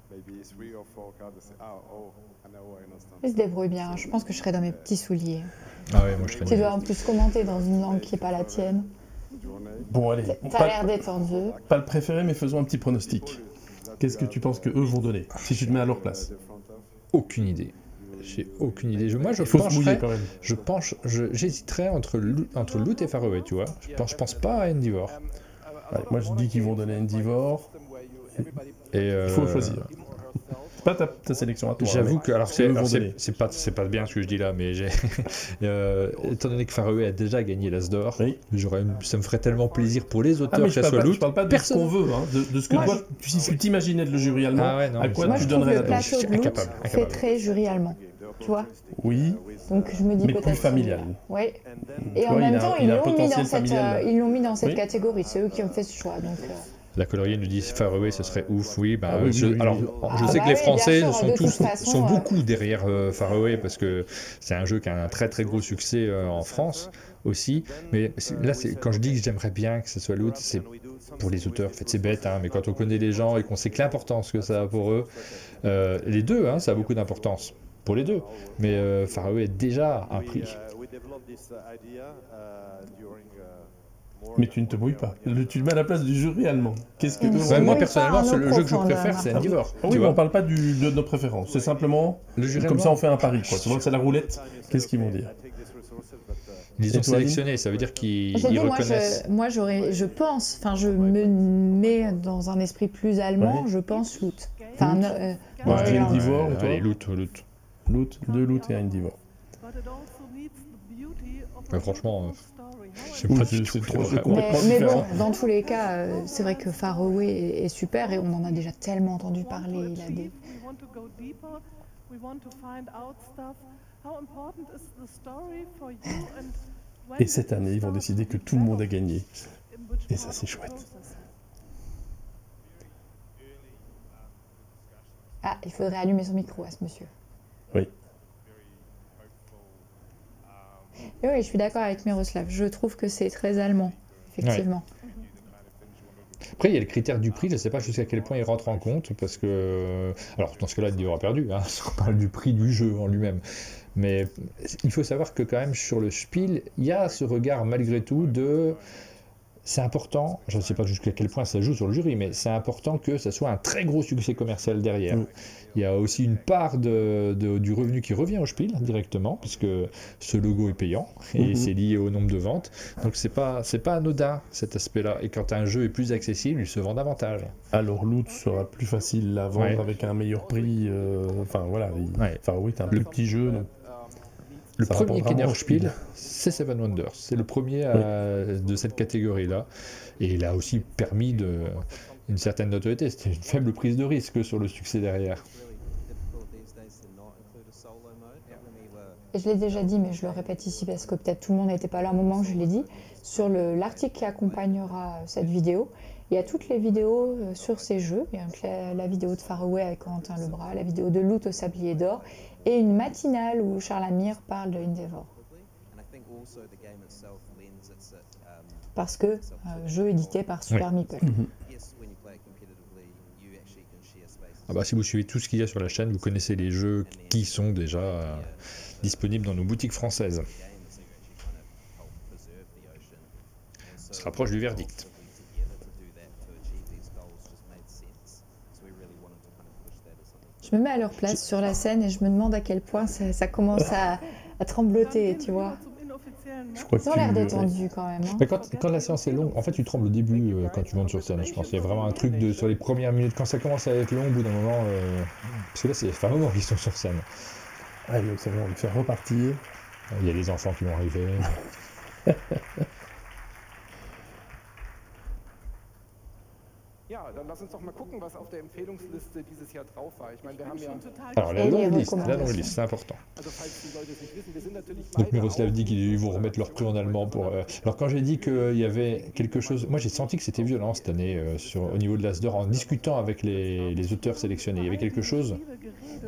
maybe 3 or 4 cards, they say, now I understand. Il se débrouille bien. Je pense que je serais dans mes petits souliers. Ah ouais, moi je serais. Tu dois en plus commenter dans une langue qui n'est pas la tienne. Bon, allez. T'as l'air détendu. Pas le préféré, mais faisons un petit pronostic. Qu'est-ce que tu penses que eux vont donner, si tu te mets à leur place? Aucune idée. J'ai aucune idée. Moi, je j'hésiterais entre Loot et Faroe, tu vois. Je pense pas à Endeavor. Ouais, moi, je dis qu'ils vont donner Endeavor. Et il faut choisir. C'est pas ta sélection à toi. J'avoue que alors c'est pas bien ce que je dis là, mais étant donné que Faroe a déjà gagné l'As d'or, ça me ferait tellement plaisir pour les auteurs que ça soit Loot. Je parle pas de ce qu'on veut, hein, de ce que toi, si tu t'imaginais de le jury allemand, à quoi tu donnerais la danse? Moi, je trouve le plateau de Loot fait très jury allemand. Tu vois? Oui. Donc je me dis peut-être. Plus familial. Oui. Et en même temps, ils l'ont mis dans cette catégorie. C'est eux qui ont fait ce choix. Donc. La colorier nous dit Faroe, ce serait ouf, oui. Je sais que les Français sont beaucoup derrière Faroe parce que c'est un jeu qui a un très très gros succès en France aussi. Mais là, quand je dis que j'aimerais bien que ce soit Loot, c'est pour les auteurs. En fait, c'est bête, hein, mais quand on connaît les gens et qu'on sait que l'importance que ça a pour eux, les deux, hein, ça a beaucoup d'importance pour les deux. Mais Faroe est déjà un prix. Mais tu ne te brouilles pas. Tu te mets à la place du jury allemand. Qu'est-ce que moi personnellement, le jeu que je préfère, c'est Endeavor. Oui, mais on parle pas de nos préférences. C'est simplement le jury comme ça, on fait un pari. Tu vois que c'est la roulette. Qu'est-ce qu'ils vont dire? Ils ont sélectionné, ça veut dire qu'ils reconnaissent. Moi, je pense. Enfin, je me mets dans un esprit plus allemand. Je pense Loot. Enfin, Endeavor. Allez, Loot. Deux Loot et un Endeavor. Franchement. Mais bon, dans tous les cas, c'est vrai que Faroe est super et on en a déjà tellement entendu parler. Et cette année, ils vont décider que tout le monde a gagné. Et ça, c'est chouette. Ah, il faudrait allumer son micro à ce monsieur. Oui. Et oui, je suis d'accord avec Miroslav. Je trouve que c'est très allemand, effectivement. Ouais. Après, il y a le critère du prix. Je ne sais pas jusqu'à quel point il rentre en compte, parce que... Alors, dans ce cas-là, il aura perdu, hein, si on parle du prix du jeu en lui-même. Mais il faut savoir que quand même, sur le Spiel, il y a ce regard, malgré tout, de... C'est important, je ne sais pas jusqu'à quel point ça joue sur le jury, mais c'est important que ça soit un très gros succès commercial derrière. Il y a aussi une part du revenu qui revient au Spiel directement, puisque ce logo est payant et c'est lié au nombre de ventes. Donc c'est pas anodin cet aspect-là. Et quand un jeu est plus accessible, il se vend davantage. Alors Loot sera plus facile à vendre avec un meilleur prix. Enfin voilà, c'est un plus petit jeu. Donc... Le premier Kennerspiel, c'est Seven Wonders. C'est le premier de cette catégorie-là. Et il a aussi permis une certaine notoriété. C'était une faible prise de risque sur le succès derrière. Et je l'ai déjà dit, mais je le répète ici parce que peut-être tout le monde n'était pas là au moment où je l'ai dit. Sur l'article qui accompagnera cette vidéo, il y a toutes les vidéos sur ces jeux. Il y a la vidéo de Faroe avec Corentin Lebras, la vidéo de Loot au Sablier d'Or, et une matinale où Charles Amir parle de Endeavor. Parce que jeu édité par Super Meeple. Si vous suivez tout ce qu'il y a sur la chaîne, vous connaissez les jeux qui sont déjà disponibles dans nos boutiques françaises. On se rapproche du verdict. Je me mets à leur place sur la scène et je me demande à quel point ça commence à trembloter, tu vois. Ils ont l'air détendus quand même. Hein. Mais quand la séance est longue, en fait tu trembles au début quand tu montes sur scène, je pense. Il y a vraiment un truc sur les premières minutes, quand ça commence à être long, au bout d'un moment, parce que là c'est un moment qu'ils sont sur scène. Ah, donc ça va me faire repartir. Il y a les enfants qui vont arriver. Alors la longue liste, c'est important. Donc Miroslav dit qu'ils vont remettre leur prix en allemand pour... Alors quand j'ai dit qu'il y avait quelque chose... Moi j'ai senti que c'était violent cette année au niveau de l'As d'Or, en discutant avec les auteurs sélectionnés. Il y avait quelque chose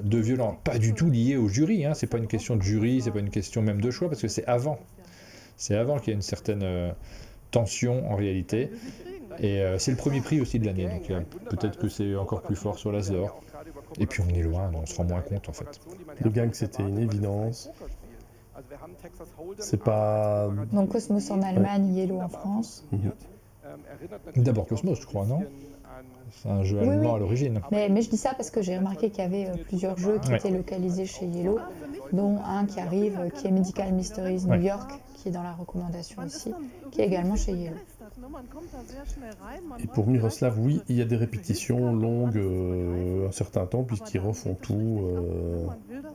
de violent, pas du tout lié au jury, hein. C'est pas une question de jury, c'est pas une question même de choix, parce que c'est avant. C'est avant qu'il y ait une certaine tension en réalité. Et c'est le premier prix aussi de l'année, donc peut-être que c'est encore plus fort sur l'As d'or. Et puis on est loin, on se rend moins compte en fait. Le gang, c'était une évidence. C'est pas... Donc Cosmos en Allemagne, Yellow en France. D'abord Cosmos, je crois, non? C'est un jeu allemand à l'origine. Mais je dis ça parce que j'ai remarqué qu'il y avait plusieurs jeux qui étaient localisés chez Yellow, dont un qui arrive, qui est Medical Mysteries New York, qui est dans la recommandation aussi, qui est également chez Yellow. Et pour Miroslav, oui, il y a des répétitions longues un certain temps, puisqu'ils refont tout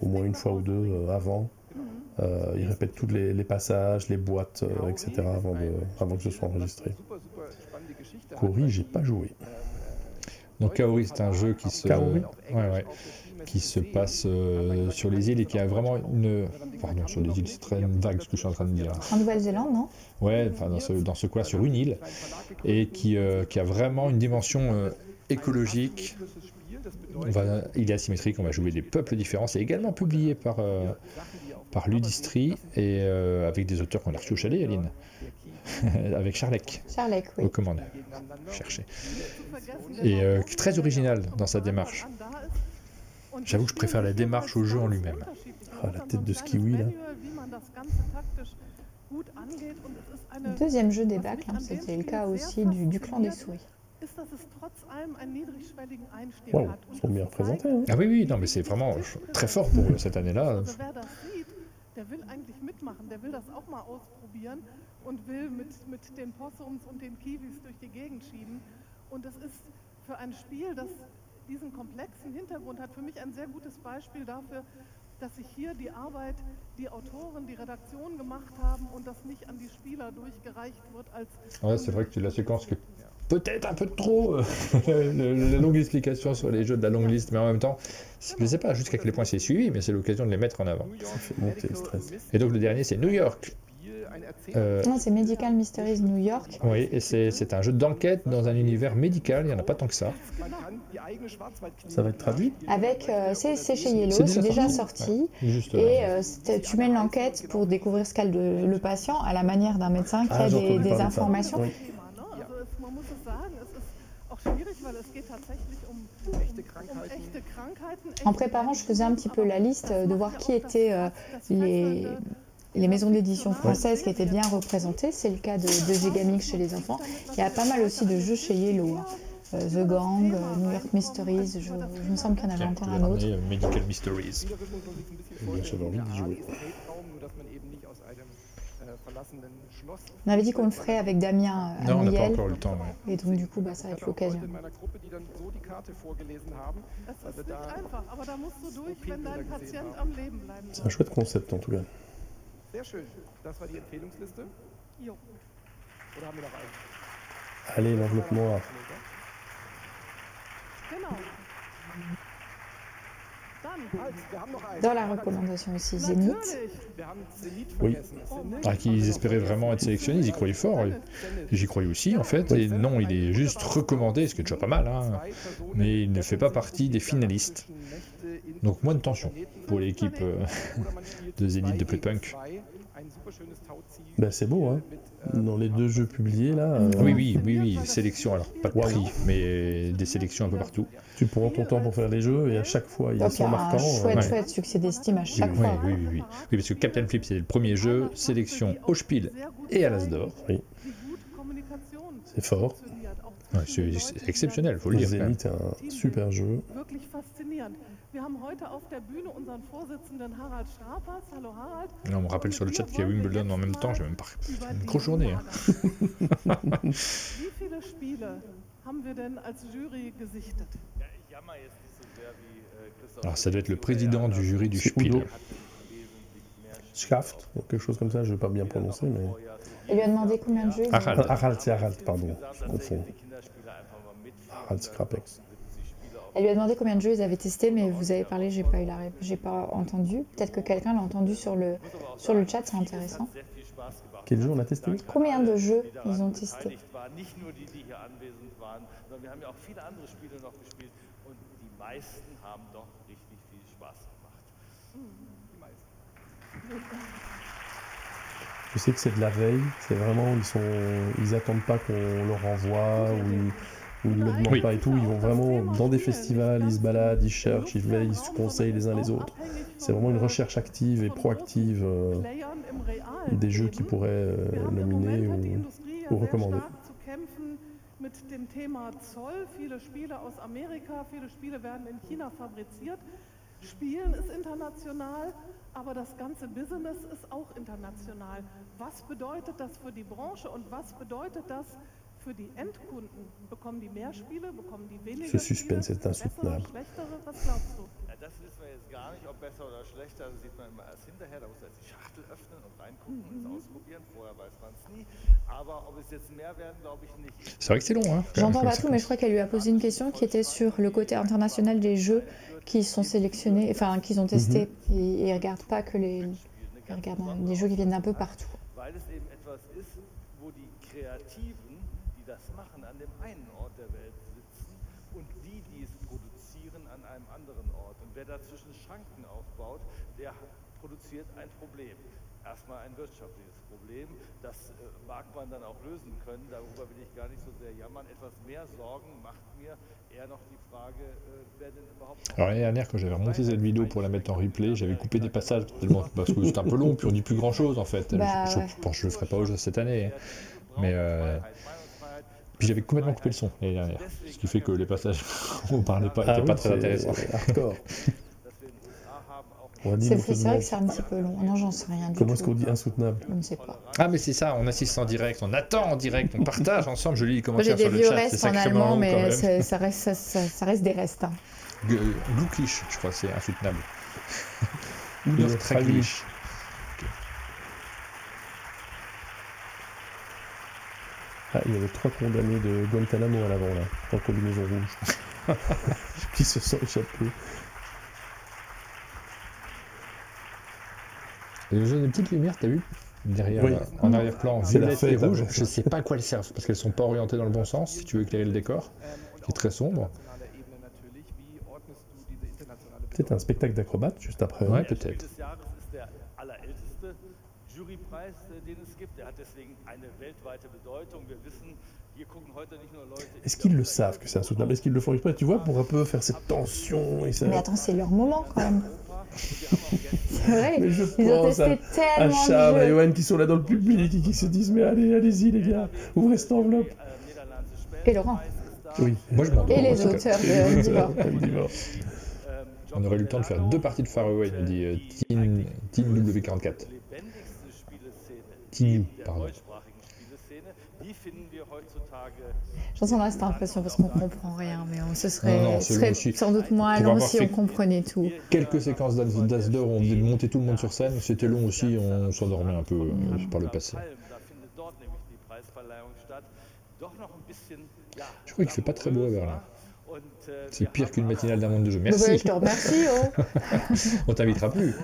au moins une fois ou deux avant. Ils répètent tous les passages, les boîtes, etc. avant que ce soit enregistré. Kaori, j'ai pas joué. Donc Kaori, c'est un jeu qui se passe sur les îles et qui a vraiment une... Pardon, sur les îles, c'est très vague ce que je suis en train de dire. En Nouvelle-Zélande, non? Ouais, enfin dans ce coin, sur une île, et qui a vraiment une dimension écologique. Il est asymétrique, on va jouer des peuples différents. C'est également publié par Ludistri et avec des auteurs qu'on a reçus au chalet, Aline. Avec Charlec. Charlec, oui. Aux commandes. Chercher. Et très original dans sa démarche. J'avoue que je préfère la démarche au jeu en lui-même. Ah, la tête de Skiwi, là. Le deuxième jeu des bacs, c'était le cas aussi du clan des souris. Wow, ils sont bien représentés. Hein. Ah oui, non, mais c'est vraiment très fort pour cette année-là. Der will eigentlich mitmachen, der will das auch mal ausprobieren und will mit den Possums und den Kiwis durch die Gegend schieben. Und das ist für ein Spiel, das diesen komplexen Hintergrund hat, für mich ein sehr gutes Beispiel dafür, dass sich hier die Arbeit, die Autoren, die Redaktion gemacht haben und das nicht an die Spieler durchgereicht wird als... Ouais, c'est vrai que la séquence qui est peut-être un peu trop la longue explication sur les jeux de la longue liste, mais en même temps, je ne sais pas jusqu'à quel point c'est suivi, mais c'est l'occasion de les mettre en avant. Ça fait monter le stress. Et donc le dernier, c'est New York. Non, c'est Medical Mysteries New York. Oui, et c'est un jeu d'enquête dans un univers médical, il n'y en a pas tant que ça. Ça va être traduit? Avec, c'est chez Yellow, c'est déjà sorti. Et tu mènes l'enquête pour découvrir ce qu'a le patient à la manière d'un médecin qui a des informations. Oui. En préparant, je faisais un petit peu la liste de voir qui étaient les maisons d'édition françaises qui étaient bien représentées. C'est le cas de Gigamix chez les enfants. Il y a pas mal aussi de jeux chez Yellow. The Gang, New York Mysteries, il me semble qu'il y en avait encore un autre. Medical Mysteries. J'avais envie d'y jouer. On avait dit qu'on le ferait avec Damien à Non, on n'a pas Miel, encore eu le temps. Ouais. et donc du coup, ça va être l'occasion. C'est un chouette concept en tout cas. Allez, l'enveloppe noire. Dans la recommandation aussi, Zénith. Oui. Qu'ils espéraient vraiment être sélectionnés, ils y croyaient fort. Et j'y croyais aussi, en fait. Et non, il est juste recommandé, ce qui est déjà pas mal. Hein, mais il ne fait pas partie des finalistes. Donc moins de tension pour l'équipe de Zénith de Playpunk. Ben, c'est beau, hein. Dans les deux jeux publiés, là... Oui, sélection, alors pas de prix, mais des sélections un peu partout. Tu prends ton temps pour faire les jeux, et à chaque fois, ils sont marquants. Chouette succès d'estime à chaque fois. Oui, parce que Captain Flip, c'est le premier jeu, sélection au Spiel et à l'As d'or. Oui. C'est fort. Ouais, c'est exceptionnel, il faut le dire. Zénith est un super jeu. On me rappelle sur le chat qu'il y a Wimbledon en même temps, j'ai même pas... une grosse journée. Hein. Alors ça doit être le président du jury du Spiel. Schaft, ou quelque chose comme ça, je ne vais pas bien prononcer, mais... Il lui a demandé combien de jeux. Harald, pardon, je confonds. Harald Skrapex. Elle lui a demandé combien de jeux ils avaient testé, mais vous avez parlé, j'ai pas entendu. Peut-être que quelqu'un l'a entendu sur le chat, c'est intéressant. Quel jeu on a testé? Combien de jeux ils ont testé? Je sais que c'est de la veille, c'est vraiment, ils attendent pas qu'on leur envoie ou ils ne le demandent pas et tout. Ils vont vraiment dans des festivals, ils se baladent, ils cherchent, ils veillent, ils se conseillent les uns les autres. C'est vraiment une recherche active et proactive des jeux qu'ils pourraient nominer ou recommander. Mit dem Thema Zoll. Viele Spiele aus Amerika, viele Spiele werden in China fabriziert. Spielen ist international, aber das ganze Business ist auch international. Was bedeutet das für die Branche und was bedeutet das für die Endkunden? Bekommen die mehr Spiele, bekommen die weniger Ce suspense est insoutenable. schlechtere? Was glaubst du? Ja, das wissen wir jetzt gar nicht, ob besser oder schlechter. Das sieht man immer erst hinterher. Da muss man jetzt die Schachtel öffnen und reingucken und es ausprobieren. Vorher weiß man es nie. Aber ob es jetzt mehr werden, glaube ich nicht. C'est vrai que c'est long, hein. J'entends pas tout, mais je crois qu'elle lui a posé une question qui était sur le côté international des jeux qui sont sélectionnés, enfin qu'ils ont testés. Et ils regardent pas que les jeux qui viennent d'un peu partout. Weil es eben etwas ist, wo die Kreativen, die das machen, an dem einen Ort der Welt sitzen und die es produzieren, an einem anderen Ort. Und wer dazwischen Schranken aufbaut, der produziert ein Problem. Erstmal ein wirtschaftliches Problem. Das mag man dann auch lösen können. Darüber will ich gar nicht so sehr jammern. Etwas mehr Sorgen macht mir eher noch die Frage, wer denn überhaupt... Alors l'année dernière, quand j'avais remonté cette vidéo pour la mettre en replay, j'avais coupé des passages tellement, parce que c'était un peu long, puis on dit plus grand chose en fait. Je pense que je le ferai pas au jeu cette année. Mais puis j'avais complètement coupé le son l'année dernière. Ce qui fait que les passages où on parlait pas n'étaient pas très intéressants. Hardcore. C'est vrai que c'est un petit peu long. Non, j'en sais rien du tout. Comment est-ce qu'on dit insoutenable? Je ne sais pas. Ah, mais c'est ça, on assiste en direct, on attend en direct, on partage ensemble. Je lis les commentaires sur le chat. J'ai des vieux restes en allemand, mais ça reste des restes. Hein. Glucklich, je crois, c'est insoutenable. Ou Traglich. Ah, il y avait 3 condamnés de Guantanamo à l'avant, là, en combinaison rouge. Qui se sont échappés. Et j'ai des petites lumières, t'as vu derrière, oui. En arrière-plan, violettes et rouges. Je sais pas à quoi elles servent, parce qu'elles sont pas orientées dans le bon sens, si tu veux éclairer le décor, qui est très sombre. Peut-être un spectacle d'acrobates juste après. Ouais, peut-être. Est-ce qu'ils le savent que c'est insoutenable? Est-ce qu'ils le font exprès, tu vois, pour un peu faire cette tension et ça... Mais attends, c'est leur moment quand même. C'est vrai, mais je ils ont pense testé tellement à Charles et Johan qui sont là dans le public et qui se disent mais allez-y les gars, ouvrez cette enveloppe. Et Laurent. Oui. Moi, je m'en et les auteurs de Divor. On aurait eu le temps de faire 2 parties de Far Away, nous dit Team W44. Team, pardon. J'entends cette impression parce qu'on comprend rien, mais on se serait sans doute moins long si on comprenait tout. Quelques séquences d'Asdor où on montait tout le monde sur scène, c'était long aussi, on s'endormait un peu par le passé. Je crois qu'il fait pas très beau à Berlin. C'est pire qu'une matinale d'un monde de jeu. Merci. Je te remercie. On t'invitera plus.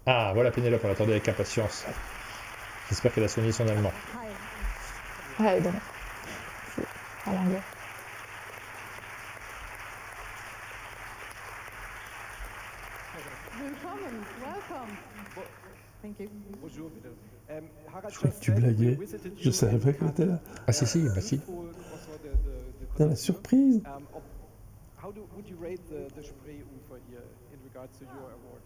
Ah, voilà Pénélope, on l'attendait avec impatience. J'espère qu'elle a soigné son allemand. Ouais, bon. À l'anglais. Je crois que tu blaguais. Je savais pas qu'elle était là. Ah si, bah si. Putain, la surprise. How would you rate the Spree-Ufer here in regards to your award?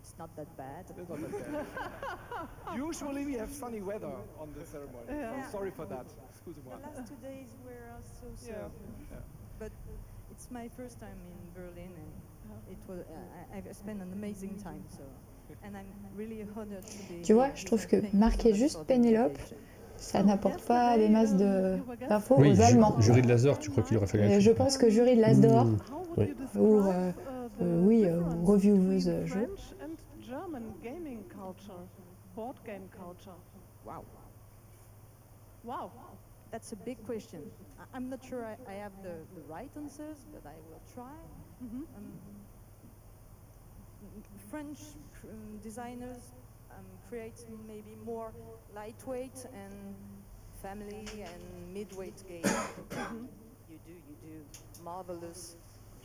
It's not that bad. It's not that bad. Usually we have sunny weather on the ceremony. Yeah. I'm sorry for that. Excuse-moi. The last 2 days were so. Yeah. But it's my first time in Berlin, and it was I've spent an amazing time. So, and I'm really honored to be. Tu vois, je trouve que marquer juste Pénélope, ça n'apporte pas des masses d'infos aux Allemands. Jury de l'Asdor, tu crois qu'il aurait fallu... Je pense que jury de l'Asdor, ou revieweuse jeu. German gaming culture, board game culture. Wow. Wow. That's a big question. I'm not sure I have the right answers, but I will try. French designers create maybe more lightweight and family and mid-weight games. You do marvelous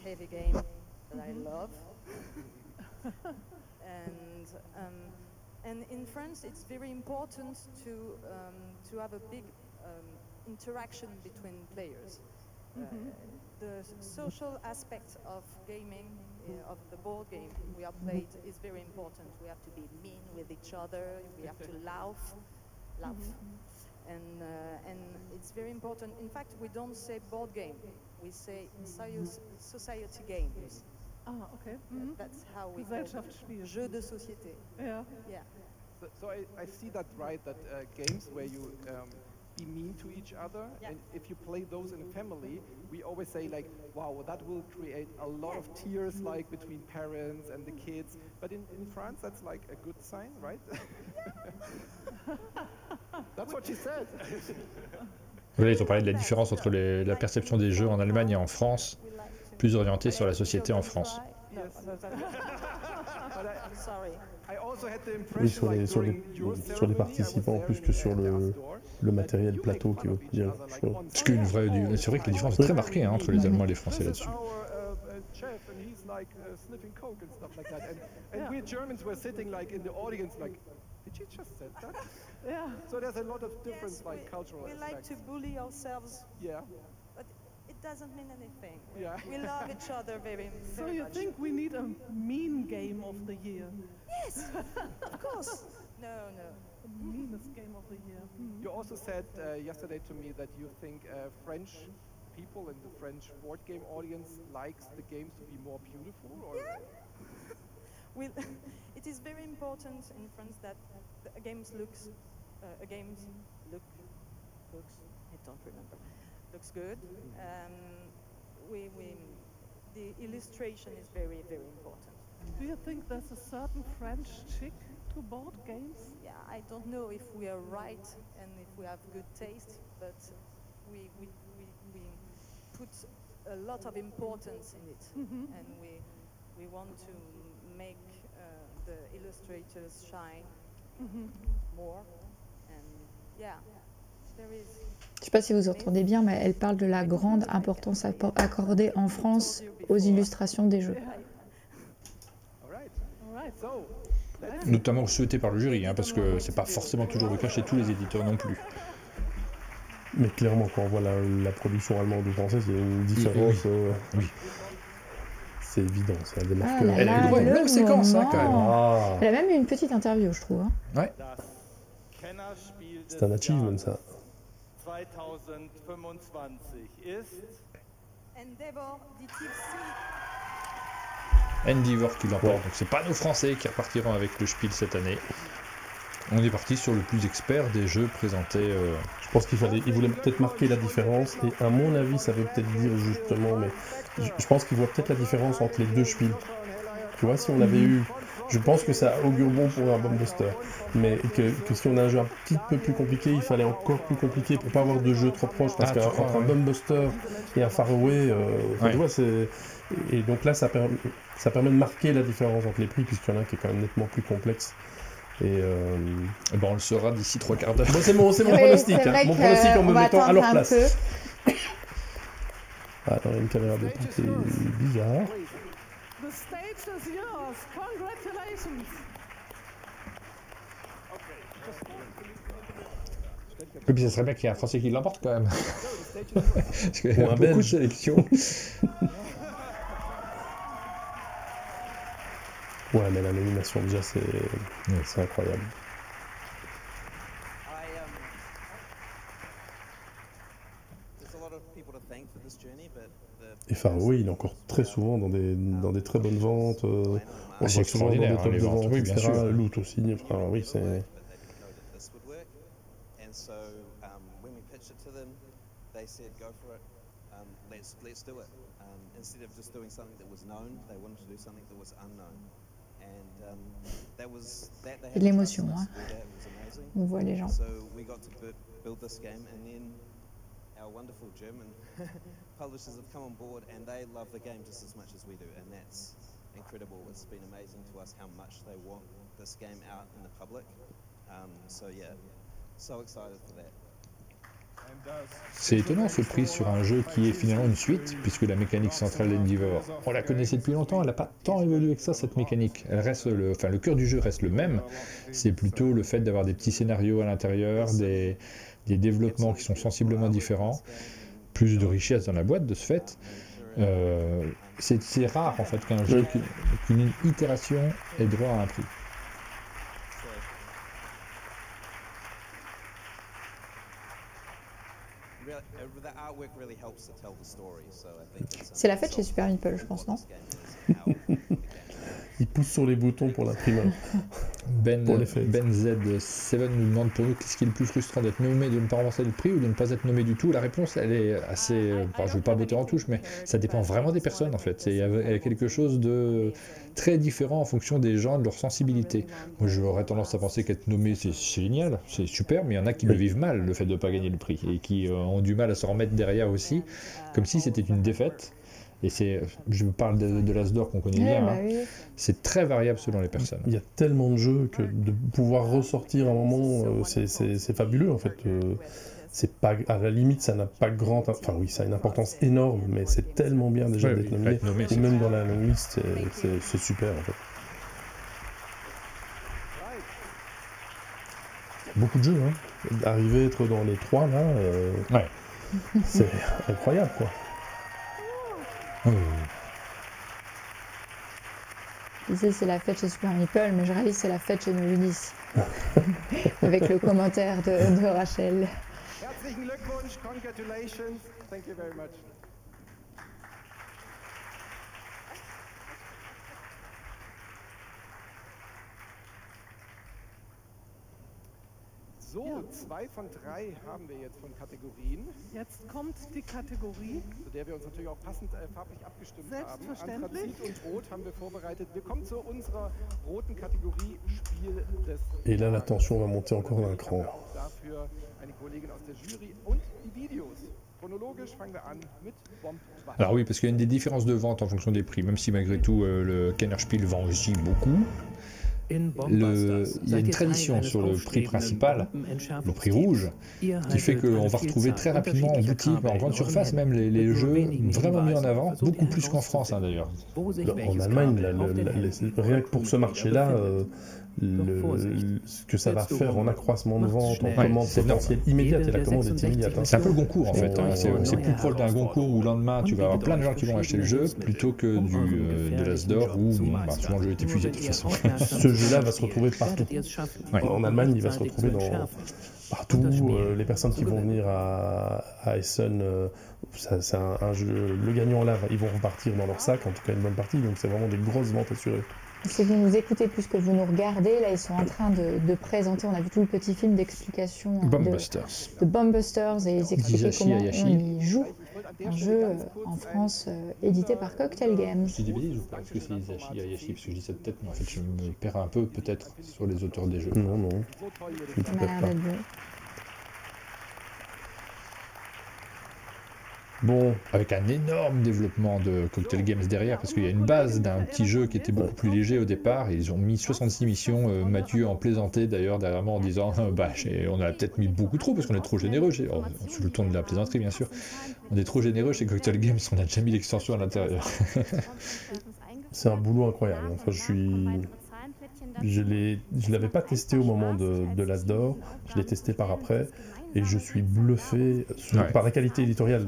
heavy game that I love. And in France, it's very important to have a big interaction between players. The social aspect of gaming, of the board game we have played, is very important. We have to be mean with each other. We have to laugh, and it's very important. In fact, we don't say board game. We say society games. Ah, okay. That's how we call it. Jeux de société. Yeah. Yeah. So I see that right, that games where you be mean to each other, and if you play those in a family, we always say like, wow, that will create a lot of tears like between parents and the kids. But in France, that's like a good sign, right? That's what she said. Voilà, ils ont parlé de la différence entre la perception des jeux en Allemagne et en France, plus orientée sur la société en France. Oui, sur les participants plus que sur le matériel plateau qui veut dire. C'est vrai que la différence est très marquée entre les Allemands et les Français là-dessus. Did you just say that? Yeah. So there's a lot of different cultural aspects. We like to bully ourselves. Yeah. But it doesn't mean anything. Yeah. We love each other very much. So you think we need a mean game of the year? Yes, of course. No. The meanest game of the year. You also said yesterday to me that you think French people and the French board game audience likes the games to be more beautiful, or? Yeah. It is very important in France that the games looks I don't remember. Looks good. The illustration is very, very important. Do you think there's a certain French chick to board games? Yeah, I don't know if we are right and if we have good taste, but we put a lot of importance in it, and we want to make the illustrators shine more, and yeah, there is. Je ne sais pas si vous entendez bien, mais elle parle de la grande importance accordée en France aux illustrations des jeux. Notamment souhaité par le jury, parce que c'est pas forcément toujours le cas chez tous les éditeurs non plus. Mais clairement, quand on voit la production allemande ou française, il y a une différence. Oui. C'est évident, c'est un des marqueurs. Elle a une longue séquence, quand même. Elle a même eu une petite interview, je trouve. Ouais. C'est un achievement, ça. 2025 Endeavor qui l'emporte. Donc c'est pas nos Français qui repartiront avec le Spiel cette année. On est parti sur le plus expert des jeux présentés. Je pense qu'il voulait peut-être marquer la différence, et à mon avis, ça veut peut-être dire justement, mais je pense qu'il voit peut-être la différence entre les deux Spiels. Tu vois, si on avait eu, je pense que ça augure bon pour un Bumbuster, mais que si on a un jeu un petit peu plus compliqué, il fallait encore plus compliqué pour pas avoir de jeux trop proches, parce qu'entre un Bumbuster et un Faraway, tu vois, c'est... Et donc là, ça permet de marquer la différence entre les prix, puisqu'il y en a un qui est quand même nettement plus complexe. Et on le saura d'ici 3 quarts d'heure. Bon, c'est mon pronostic. Mon pronostic en me mettant à leur place. Ah, attends, il y a une caméra de portée bizarre. The stage is yours. Congratulations. Et puis ça serait bien qu'il y ait un Français qui l'emporte quand même. Parce qu'il y a beaucoup de sélections. Ouais, mais la nomination déjà, c'est incroyable. Et Faraway, il est encore très souvent dans des très bonnes ventes. On c'est extraordinaire, dans des tops de vente, oui, bien etc. sûr. Loot aussi, enfin, oui, c'est... Instead of just doing something that was known, they wanted to do something that was unknown. And that was that they had de l'émotion, hein. On voit les gens. So we got to build this game, and then our wonderful German publishers have come on board, and they love the game just as much as we do, and that's incredible. It's been amazing to us how much they want this game out in the public. So yeah, so excited for that. And C'est étonnant ce prix sur un jeu qui est finalement une suite, puisque la mécanique centrale d'Endeavor, on la connaissait depuis longtemps, elle n'a pas tant évolué que ça, cette mécanique. Elle reste le cœur du jeu reste le même, c'est plutôt le fait d'avoir des petits scénarios à l'intérieur, des développements qui sont sensiblement différents, plus de richesse dans la boîte de ce fait. C'est rare en fait qu'un jeu, qu'une itération ait droit à un prix. C'est la fête chez Super Meeple, je pense, non? Il pousse sur les boutons pour l'imprimeur. Ben Z7 nous demande pour nous qu'est-ce qui est le plus frustrant, d'être nommé, de ne pas remporter le prix ou de ne pas être nommé du tout. La réponse, elle est assez... je ne veux pas botter en touche, mais ça dépend vraiment des personnes en fait. Il y a quelque chose de très différent en fonction des gens, de leur sensibilité. Moi j'aurais tendance à penser qu'être nommé c'est génial, c'est super, mais il y en a qui le vivent mal, le fait de ne pas gagner le prix, et qui ont du mal à se remettre derrière aussi, comme si c'était une défaite. Et je parle de l'Asdor qu'on connaît bien, hein. Oui. C'est très variable selon les personnes. Il y a tellement de jeux que de pouvoir ressortir un moment, c'est fabuleux en fait. C'est pas, à la limite, ça n'a pas enfin oui, ça a une importance énorme, mais c'est tellement bien déjà d'être nommé, et même dans la longue liste, c'est super en fait. Beaucoup de jeux, hein. Arriver à être dans les 3 là, c'est incroyable quoi. Je disais c'est la fête chez Super Meeple, mais je réalise c'est la fête chez Novidis. Avec le commentaire de Rachel. Herzlichen Glückwunsch, congratulations, thank you very much. So, 2 von 3 haben wir jetzt von Kategorien. Jetzt kommt die Kategorie, zu der wir uns natürlich auch passend farblich abgestimmt haben. Selbstverständlich. Anthrazit und Rot haben wir vorbereitet. Wir kommen zu unserer roten Kategorie Spiel des Et là, la tension va monter encore d'un cran. Auch dafür eine Kollegin aus der Jury und die Videos. Chronologisch fangen wir an mit Bombwasser. Alors oui, parce qu'il y a des différences de vente en fonction des prix, même si malgré tout le Kennerspiel vend aussi beaucoup. Il y a une tradition sur le prix principal, le prix rouge, qui fait qu'on va retrouver très rapidement en boutique, en grande surface même, les jeux vraiment mis en avant, beaucoup plus qu'en France hein, d'ailleurs. En Allemagne, rien que pour ce marché-là, ce que ça va faire en accroissement de vente, en commande potentielle immédiate, et la commande est immédiate. C'est un peu le Goncourt en fait, hein. C'est plus proche d'un Goncourt où le lendemain tu vas avoir plein de gens qui vont acheter le jeu, plutôt que de l'Asdor où souvent le jeu est épuisé de toute façon. Ce jeu-là va se retrouver partout. En Allemagne, il va se retrouver partout. Les personnes qui vont venir à Essen, c'est un jeu, le gagnant là, ils vont repartir dans leur sac, en tout cas une bonne partie, donc c'est vraiment des grosses ventes assurées. Si vous nous écoutez plus que vous nous regardez, là ils sont en train de présenter, on a vu tout le petit film d'explication de Bombusters et ils expliquaient comment on y joue. Un jeu en France édité par Cocktail Games. Je dis des bêtises ou pas? Est-ce que c'est Isashi Hayashi? Parce que je dis ça de tête, mais en fait je me perds un peu peut-être sur les auteurs des jeux. Non. Ça m'a l'air d'être bon. Bon, avec un énorme développement de Cocktail Games derrière, parce qu'il y a une base d'un petit jeu qui était beaucoup plus léger au départ, et ils ont mis 66 missions, Mathieu en plaisantait d'ailleurs derrière moi en disant on a peut-être mis beaucoup trop parce qu'on est trop généreux, sous le ton de la plaisanterie bien sûr, on est trop généreux chez Cocktail Games, on a déjà mis l'extension à l'intérieur. C'est un boulot incroyable, enfin je l'avais pas testé au moment de l'Asdor, je l'ai testé par après, et je suis bluffé par la qualité éditoriale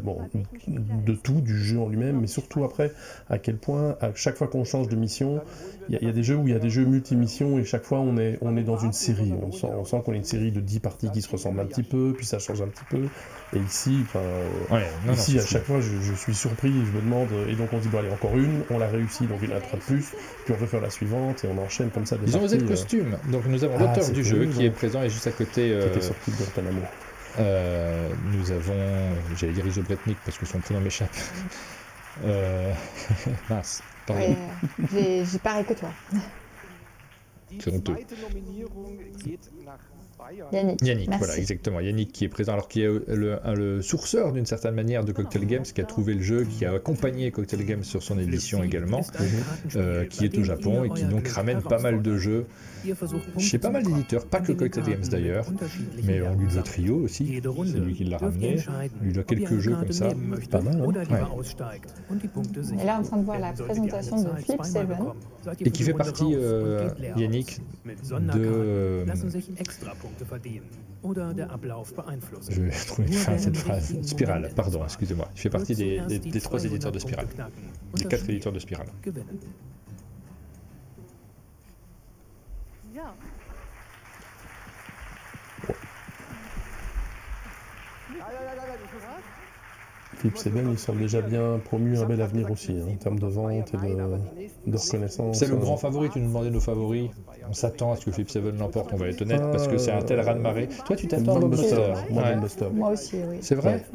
de tout, du jeu en lui-même, mais surtout après, à quel point, à chaque fois qu'on change de mission, il y a des jeux où il y a des jeux multi-missions, et chaque fois on est dans une série, on sent qu'on est une série de 10 parties qui se ressemblent un petit peu, puis ça change un petit peu, et ici, à chaque fois je suis surpris, je me demande, et donc on dit bon allez encore une, on l'a réussi, donc il y en a 3 de plus, puis on veut faire la suivante, et on enchaîne comme ça des parties. Ils ont osé le costume, donc nous avons l'auteur du jeu qui est présent et juste à côté... Qui était sorti de Guantanamo. Nous avons, j'allais dire Isobretnik parce que son prénom m'échappe. Mince, pardon. J'ai pareil que toi. C'est honteux. Yannick, voilà, exactement. Yannick qui est présent, alors qui est le sourceur d'une certaine manière de Cocktail Games, qui a trouvé le jeu, qui a accompagné Cocktail Games sur son édition également, qui est au Japon et qui donc ramène pas mal de jeux chez pas mal d'éditeurs, pas que Cocktail Games d'ailleurs, mais on lui doit Trio aussi, c'est lui qui l'a ramené, on lui doit quelques jeux comme ça, pas mal. Hein, Et là, on est en train de voir la présentation de Flip 7. Et qui fait partie, Yannick, de... Je vais trouver une fin à cette phrase. Spiral, pardon, excusez-moi. Je fais partie des 3 éditeurs de Spiral. Des 4 éditeurs de Spiral. Philippe Seven, il semble déjà bien promu, un bel avenir aussi, hein, en termes de vente et de reconnaissance. C'est le grand favori, tu nous demandais nos favoris. On s'attend à ce que Flip 7 l'emporte, on va être honnête, parce que c'est un tel raz-de-marée. Toi, tu t'attends à Bombuster. Moi aussi, oui. C'est vrai.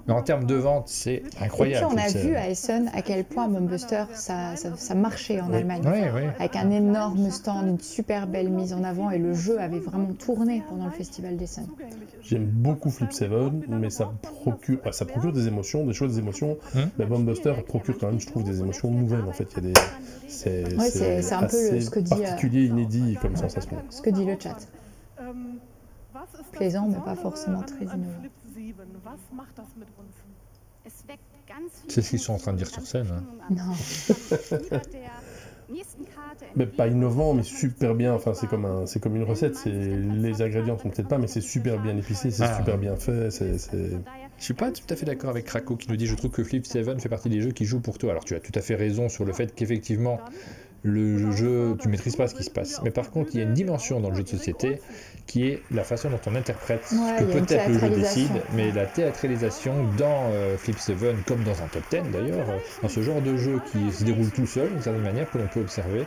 Mais en termes de vente, c'est incroyable. Et puis on a vu à Essen à quel point Bombuster, ça marchait en Allemagne. Avec un énorme stand, une super belle mise en avant, et le jeu avait vraiment tourné pendant le festival d'Essen. J'aime beaucoup Flip 7, mais ça procure des émotions, des chouettes émotions. Mais Bombuster procure quand même, je trouve, des émotions nouvelles. En fait, il y a des... c'est un peu ce que dit... particulier, inédit comme sensation. Ce que dit le chat. Plaisant, mais pas forcément très innovant. C'est ce qu'ils sont en train de dire sur scène. Hein. Non. Mais pas innovant, mais super bien. Enfin, c'est comme une recette. Les ingrédients sont peut-être pas, mais c'est super bien épicé, c'est super bien fait. Je suis pas tout à fait d'accord avec Krakow qui nous dit: je trouve que Flip 7 fait partie des jeux qui jouent pour toi. Alors tu as tout à fait raison sur le fait qu'effectivement le jeu, tu maîtrises pas ce qui se passe. Mais par contre, il y a une dimension dans le jeu de société qui est la façon dont on interprète ce que peut-être le jeu décide, mais la théâtralisation dans Flip 7, comme dans un top 10 d'ailleurs, dans ce genre de jeu qui se déroule tout seul d'une certaine manière, que l'on peut observer,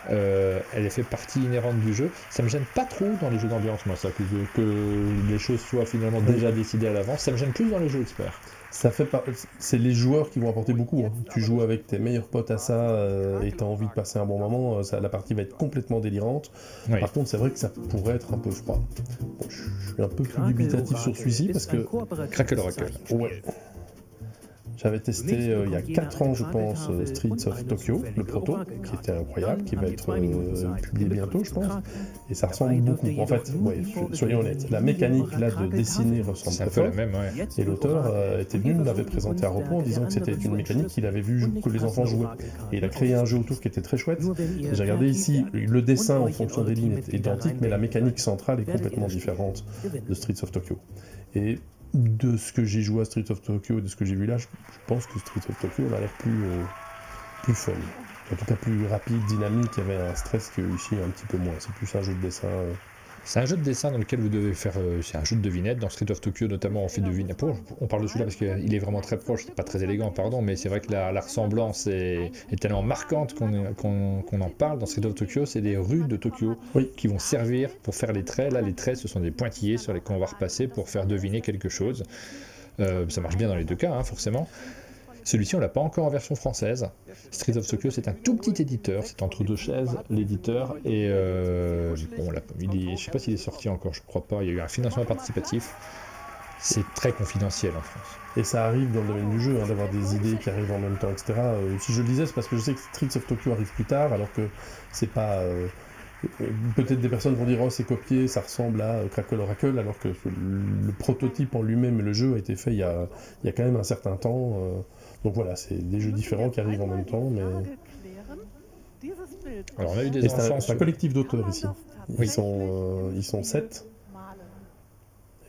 elle fait partie inhérente du jeu. Ça me gêne pas trop dans les jeux d'ambiance, moi, ça, que les choses soient finalement déjà décidées à l'avance. Ça me gêne plus dans les jeux experts. C'est les joueurs qui vont apporter beaucoup. Hein. Tu joues avec tes meilleurs potes à ça et tu as envie de passer un bon moment, la partie va être complètement délirante. Oui. Par contre, c'est vrai que ça pourrait être un peu froid. Bon, je suis un peu plus dubitatif sur celui-ci parce que... Craquel Oracle. Ouais. J'avais testé il y a 4 ans, je pense, Streets of Tokyo, le proto, qui était incroyable, qui va être publié bientôt, je pense. Et ça ressemble beaucoup. En fait, soyons honnêtes, la mécanique là de dessiner ressemble très fort. La même, ouais. Et l'auteur était venu, nous l'avait présenté à Repos en disant que c'était une mécanique qu'il avait vu que les enfants jouaient. Et il a créé un jeu autour qui était très chouette. J'ai regardé ici, le dessin en fonction des lignes est identique, mais la mécanique centrale est complètement différente de Streets of Tokyo. Et de ce que j'ai joué à Streets of Tokyo et de ce que j'ai vu là, je pense que Streets of Tokyo a l'air plus fun. En tout cas plus rapide, dynamique, il y avait un stress que ici un petit peu moins. C'est plus un jeu de dessin. C'est un jeu de dessin dans lequel vous devez faire... c'est un jeu de devinettes. Dans Streets of Tokyo, notamment, on fait devinettes. On parle de celui-là parce qu'il est vraiment très proche. C'est pas très élégant, pardon, mais c'est vrai que la ressemblance est tellement marquante qu'on en parle. Dans Streets of Tokyo, c'est des rues de Tokyo qui vont servir pour faire les traits. Là, les traits, ce sont des pointillés sur lesquels on va repasser pour faire deviner quelque chose. Ça marche bien dans les deux cas, hein, forcément. Celui-ci, on l'a pas encore en version française. Streets of Tokyo, c'est un tout petit éditeur, c'est entre deux chaises, l'éditeur, et bon, je sais pas s'il est sorti encore, je crois pas, il y a eu un financement participatif. C'est très confidentiel en France. Et ça arrive dans le domaine du jeu, hein, d'avoir des idées qui arrivent en même temps, etc. Si je le disais, c'est parce que je sais que Streets of Tokyo arrive plus tard, alors que c'est pas... peut-être des personnes vont dire « Oh, c'est copié, ça ressemble à Crackle Oracle », alors que le prototype en lui-même et le jeu a été fait il y a quand même un certain temps. Donc voilà, c'est des jeux différents qui arrivent en même temps, mais... Alors on a eu des enfants... C'est un collectif d'auteurs ici. Ils sont 7.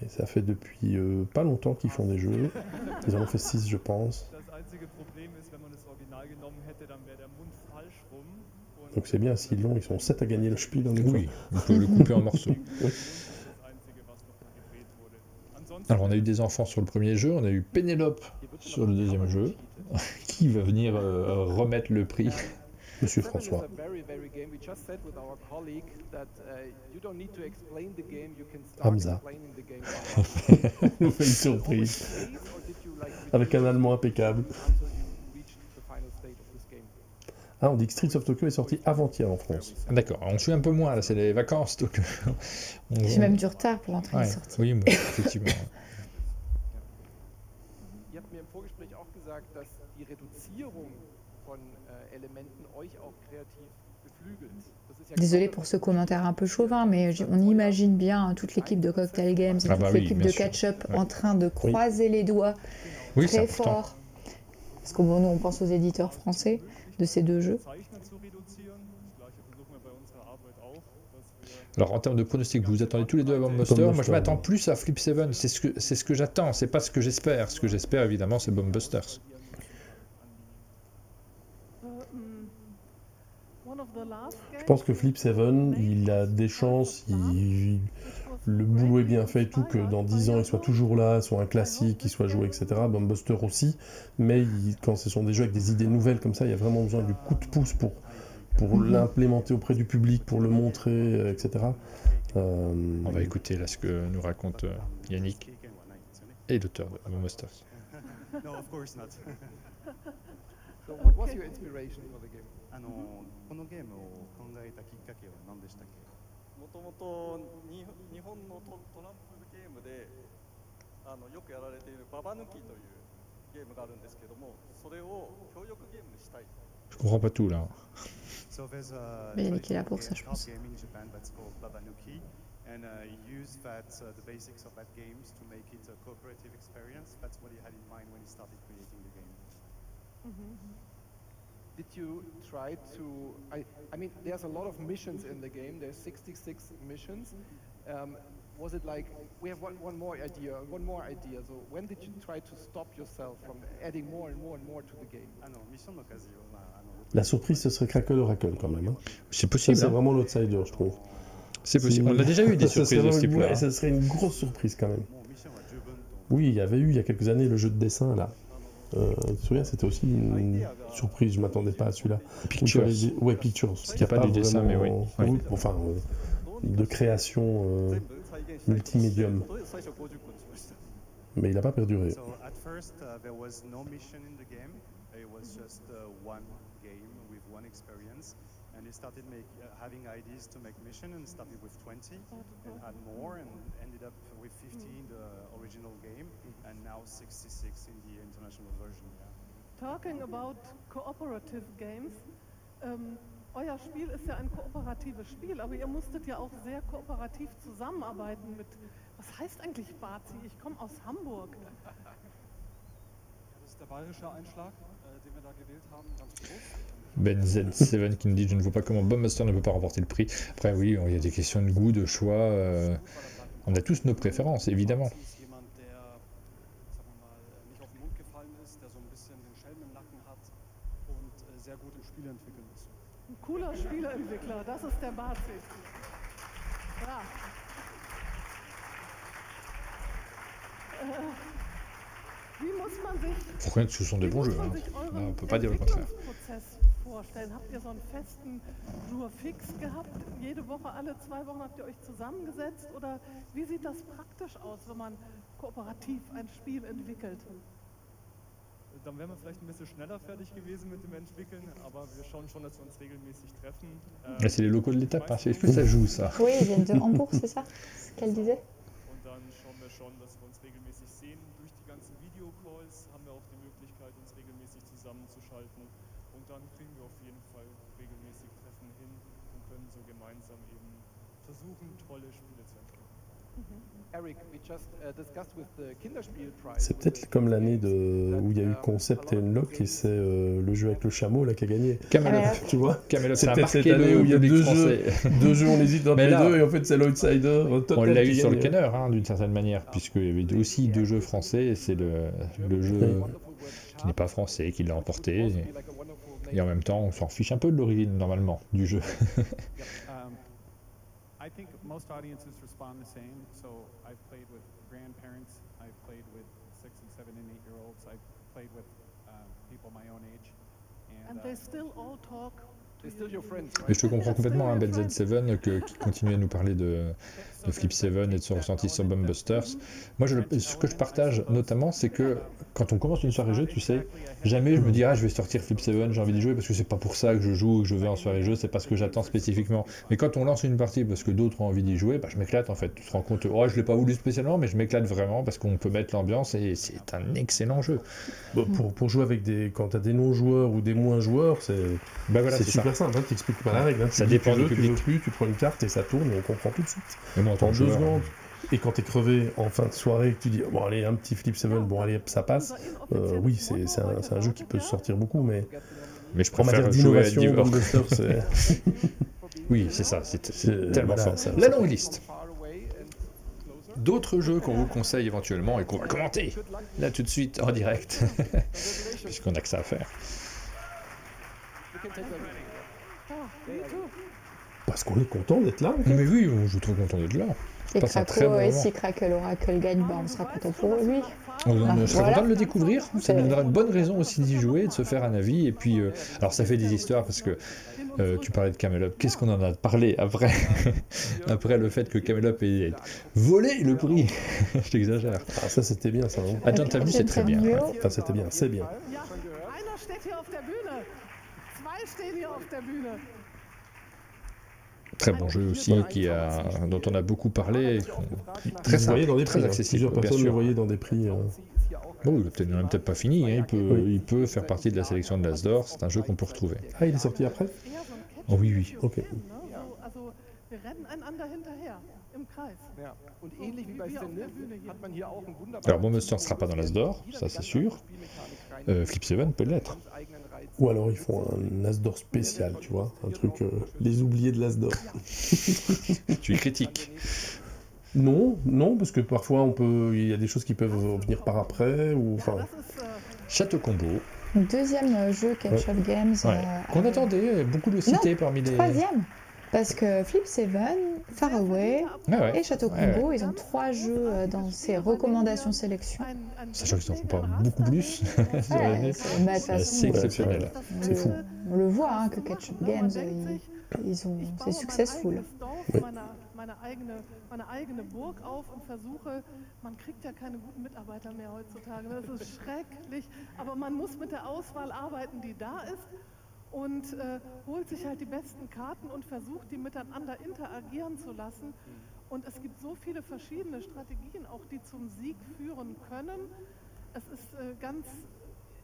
Et ça fait depuis pas longtemps qu'ils font des jeux. Ils en ont fait 6, je pense. Donc c'est bien, s'ils l'ont, ils sont 7 à gagner le spiel. Oui, on peut le couper en morceaux. Oui. Alors on a eu des enfants sur le premier jeu, on a eu Pénélope sur le deuxième jeu, qui va venir remettre le prix. Monsieur François. Hamza. nous fait une surprise. Avec un allemand impeccable. Ah, on dit que Streets of Tokyo est sorti avant-hier en France. D'accord, on suit un peu moins, là, c'est les vacances, donc... J'ai même du retard pour l'entrée et sortie. Oui, effectivement. Ihr habt mir im Vorgespräch auch gesagt, dass die Reduzierung von Elementen euch auch kreativ beflügelt. Désolé pour ce commentaire un peu chauvin, mais on imagine bien toute l'équipe de Cocktail Games et toute l'équipe de Catch-Up en train de croiser les doigts très fort. Parce que nous, on pense aux éditeurs français de ces deux jeux. Alors en termes de pronostic, vous attendez tous les deux à Bombbuster. Moi je m'attends plus à Flip 7, c'est ce que j'attends, c'est pas ce que j'espère. Ce que j'espère évidemment c'est Bombbusters. Je pense que Flip 7, il a des chances, le boulot est bien fait et tout, que dans 10 ans il soit toujours là, soit un classique, qu'il soit joué, etc. Bombbuster aussi, mais quand ce sont des jeux avec des idées nouvelles comme ça, il y a vraiment besoin du coup de pouce pour l'implémenter auprès du public, pour le montrer, etc. On va écouter là ce que nous raconte Yannick, et l'auteur de Bombbusters. No, of course not. So what was your inspiration for the game? このゲームを考えたきっかけは何でしたっけ？もともと日本のトランプゲームでよくやられているババ抜きというゲームがあるんですけども、それを協力ゲームにしたい。Je comprends pas tout là. Mais Yannick est là pour ça, je pense. And use the basics of that games to make it a cooperative experience. That's what he had in mind when he started creating the game. Did you try to... I mean, there's a lot of missions in the game. There's 66 missions. Was it like, we have one more idea. So when did you try to stop yourself from adding more and more and more to the game? La surprise, ce serait Crackle Oracle quand même. Hein. C'est possible. C'est vraiment l'outsider, je trouve. C'est possible. On a déjà eu des surprises de ce type-là. Ouais, ça serait une grosse surprise quand même. Oui, il y avait eu il y a quelques années le jeu de dessin là. Tu te souviens, c'était aussi une surprise, je ne m'attendais pas à celui-là. Pictures. Ouais, Pictures. Il n'y a pas du dessin, mais oui. Enfin, de création multimédium. Mais il n'a pas perduré. So at first there was no mission in the game. It was just one game with one experience. And he started having ideas to make mission and started with 20 and add more and ended up with 50 in the original game and now 66 in the international version. Talking about cooperative games, euer Spiel ist ja ein kooperatives Spiel, aber ihr musstet ja auch sehr kooperativ zusammenarbeiten mit, was heißt eigentlich Bazi? Ich komme aus Hamburg. Das ist der bayerische Einschlag, den wir da gewählt haben, ganz bewusst. Ben Z7 qui nous dit je ne vois pas comment Bombbuster ne peut pas remporter le prix. Après oui, il y a des questions de goût, de choix. On a tous nos préférences, évidemment. Ein cooler Spieleentwickler, das ist der Bazi. Ja. Wie muss man sich, Faut reconnaître que ce sont des bons jeux. Hein. Là, on peut pas dire le contraire. Vorstellen? Habt ihr so einen festen Jour fix gehabt? Jede Woche, alle 2 Wochen habt ihr euch zusammengesetzt? Oder wie sieht das praktisch aus, wenn man kooperativ ein Spiel entwickelt? Dann wären wir vielleicht ein bisschen schneller fertig gewesen mit dem Entwickeln, aber wir schauen schon, dass wir uns regelmäßig treffen. C'est les locaux de l'étape, hein. Est-ce que ça joue ça? Oui, ils viennent de Hambourg, c'est ça ce qu'elle disait? Und dann schauen wir schon, dass wir uns regelmäßig sehen. Durch die ganzen Videocalls haben wir auch die Möglichkeit, uns regelmäßig zusammenzuschalten. Und dann kriegen wir auf jeden Fall regelmäßig Treffen hin und können so gemeinsam eben versuchen, tolle Spiele zu entwickeln. Eric, we just discussed with the Kinderspiel Prize. C'est peut-être comme l'année où il y a eu Concept et Unlock et c'est le jeu avec le chameau là qui a gagné. Camelot, tu vois. Camelot, c'est ça a peut-être marqué cette année où il y a français. deux jeux, on hésite entre les deux et en fait c'est l'outsider. On l'a eu sur le Kenner hein, d'une certaine manière, puisqu'il y avait aussi 2 jeux français et c'est le jeu qui n'est pas français qui l'a emporté. Et en même temps, on s'en fiche un peu de l'origine normalement du jeu. I think most audiences respond the same. So I've played with grandparents, I've played with 6 and 7 and 8-year-olds, I've played with people my own age. And they still all talk. They're still your friends, right? Mais je te comprends complètement, hein, Ben Z7 qui continue à nous parler de Flip 7 et de son ressenti sur Bumbusters. Moi, ce que je partage notamment, c'est que quand on commence une soirée jeu, tu sais, jamais je me dis, ah, je vais sortir Flip 7, j'ai envie d'y jouer, parce que c'est pas pour ça que je joue ou que je vais en soirée jeu, c'est pas ce que j'attends spécifiquement. Mais quand on lance une partie parce que d'autres ont envie d'y jouer, bah, je m'éclate en fait. Tu te rends compte, oh, je l'ai pas voulu spécialement, mais je m'éclate vraiment parce qu'on peut mettre l'ambiance et c'est un excellent jeu. Bon, pour jouer avec quand tu as des non-joueurs ou des moins joueurs, c'est voilà, super simple, hein, tu n'expliques pas la règle. Hein, ça dépend du public. Tu veux plus, tu prends une carte et ça tourne et on comprend tout de suite. Mais moi, en 2 secondes. Et quand t'es crevé en fin de soirée, que tu dis bon allez un petit Flip 7, bon allez ça passe. Oui, c'est un jeu qui peut sortir beaucoup, mais je préfère jouer à Bumbusters. Oui, c'est ça, c'est tellement fort. La longue liste. D'autres jeux qu'on vous conseille éventuellement et qu'on va commenter là tout de suite en direct, puisqu'on a que ça à faire. Parce qu'on est content d'être là. En fait. Mais oui, je suis trop content d'être là. Et Craco, et si Crackle Oracle gagne, on sera content pour lui. Je serais content de le découvrir. Ça nous donnera une bonne raison aussi d'y jouer, de se faire un avis. Et puis, alors ça fait des histoires parce que tu parlais de Camel Up. Qu'est-ce qu'on en a parlé après après le fait que Camel Up ait volé le prix. Je t'exagère. Ah, ça c'était bien ça. Agent of Vue, c'est très bien. Ouais. Enfin, c'était bien, c'est bien. Très bon jeu aussi, dont on a beaucoup parlé, très simple, dans des très prix, accessible. Plusieurs personnes le voyaient dans des prix. Bon, il n'a peut-être pas fini, hein. Il peut faire partie de la sélection de l'Asdor, c'est un jeu qu'on peut retrouver. Ah, il est sorti après? Oh oui, oui. Ok. Alors Bumbusters ne sera pas dans l'Asdor, ça c'est sûr. Flip 7 peut l'être. Ou alors ils font un Asdor spécial, tu vois, un truc, les oubliés de l'Asdor. Tu es critique? Non, parce que parfois il y a des choses qui peuvent venir par après, ou enfin. Château Combo. Deuxième jeu Catch Up Games. Qu'on attendait, beaucoup le citer parmi les. Troisième. Parce que Flip 7, Far Away et Château Combo, ils ont 3 jeux dans ces recommandations sélection. Sachant qu'ils n'en font pas beaucoup plus sur l'année, c'est exceptionnel. C'est fou. On le voit hein, que Catch Up Games, c'est successful. Meine eigene Burg auf und versuche, man kriegt ja keine guten Mitarbeiter mehr heutzutage, das ist schrecklich, aber man muss mit der Auswahl arbeiten, die da ist. Und holt sich halt die besten Karten und versucht, die miteinander interagieren zu lassen. Und es gibt so viele verschiedene Strategien, auch die zum Sieg führen können. Es ist ganz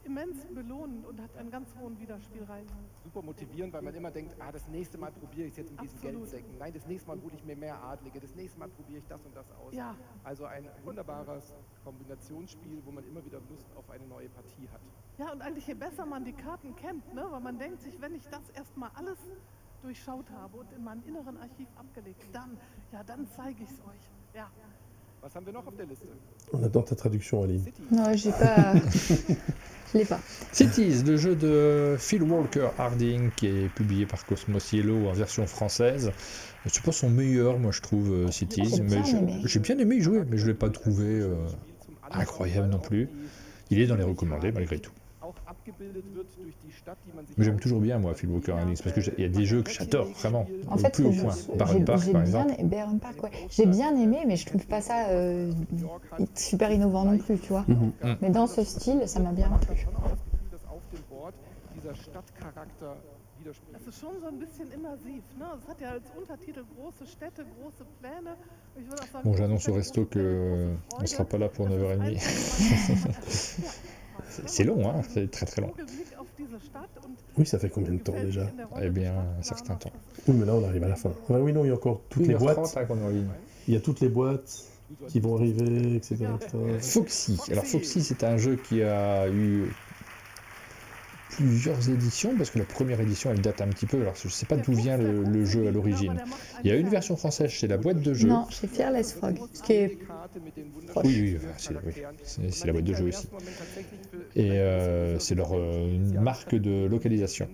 immens belohnend und hat einen ganz hohen Wiederspielreiz. Super motivierend, weil man immer denkt, das nächste Mal probiere ich es jetzt mit diesen Geldsäcken. Nein, das nächste Mal hole ich mir mehr Adlige, das nächste Mal probiere ich das und das aus. Ja. Also ein wunderbares Kombinationsspiel, wo man immer wieder Lust auf eine neue Partie hat. Ja, und eigentlich je besser man die Karten kennt, ne? Weil man denkt sich, wenn ich das erstmal alles durchschaut habe und in meinem inneren Archiv abgelegt, dann zeige ich es euch. Ja. Was haben wir noch auf der Liste? On attend ta traduction, Aline. Non, j'ai pas. Je l'ai pas. Cities, le jeu de Phil Walker Harding qui est publié par Cosmos Yellow en version française. C'est pas son meilleur, moi je trouve, Cities, mais j'ai bien aimé y jouer, mais je l'ai pas trouvé incroyable non plus. Il est dans les recommandés malgré tout. Mais j'aime toujours bien, moi, Phil Walker Harding, parce qu'il y a des jeux que j'adore, vraiment, en fait, plus au point. Baron Park, par exemple. Baron Park, ouais. J'ai bien aimé, mais je trouve pas ça super innovant non plus, tu vois. Mais dans ce style, ça m'a bien plu. Es ist schon so ein bisschen immersiv, ne? Es hat ja als Untertitel große Städte, große Pläne. Bon, j'annonce au resto que on sera pas là pour 9h30. C'est long, hein, c'est très très long. Oui, ça fait combien de temps déjà? Eh bien, un certain temps. Oui, mais là on arrive à la fin. Ah, oui, non, il y a encore toutes les boîtes. Il y a toutes les boîtes qui vont arriver, etc. Foxy. Alors Foxy, c'est un jeu qui a eu plusieurs éditions, parce que la première édition elle date un petit peu, alors je sais pas d'où vient le jeu à l'origine. Il y a une version française chez la boîte de jeu. Non, chez Fearless Frog, ce qui est proche. Oui, c'est la boîte de jeu aussi. Et c'est leur marque de localisation.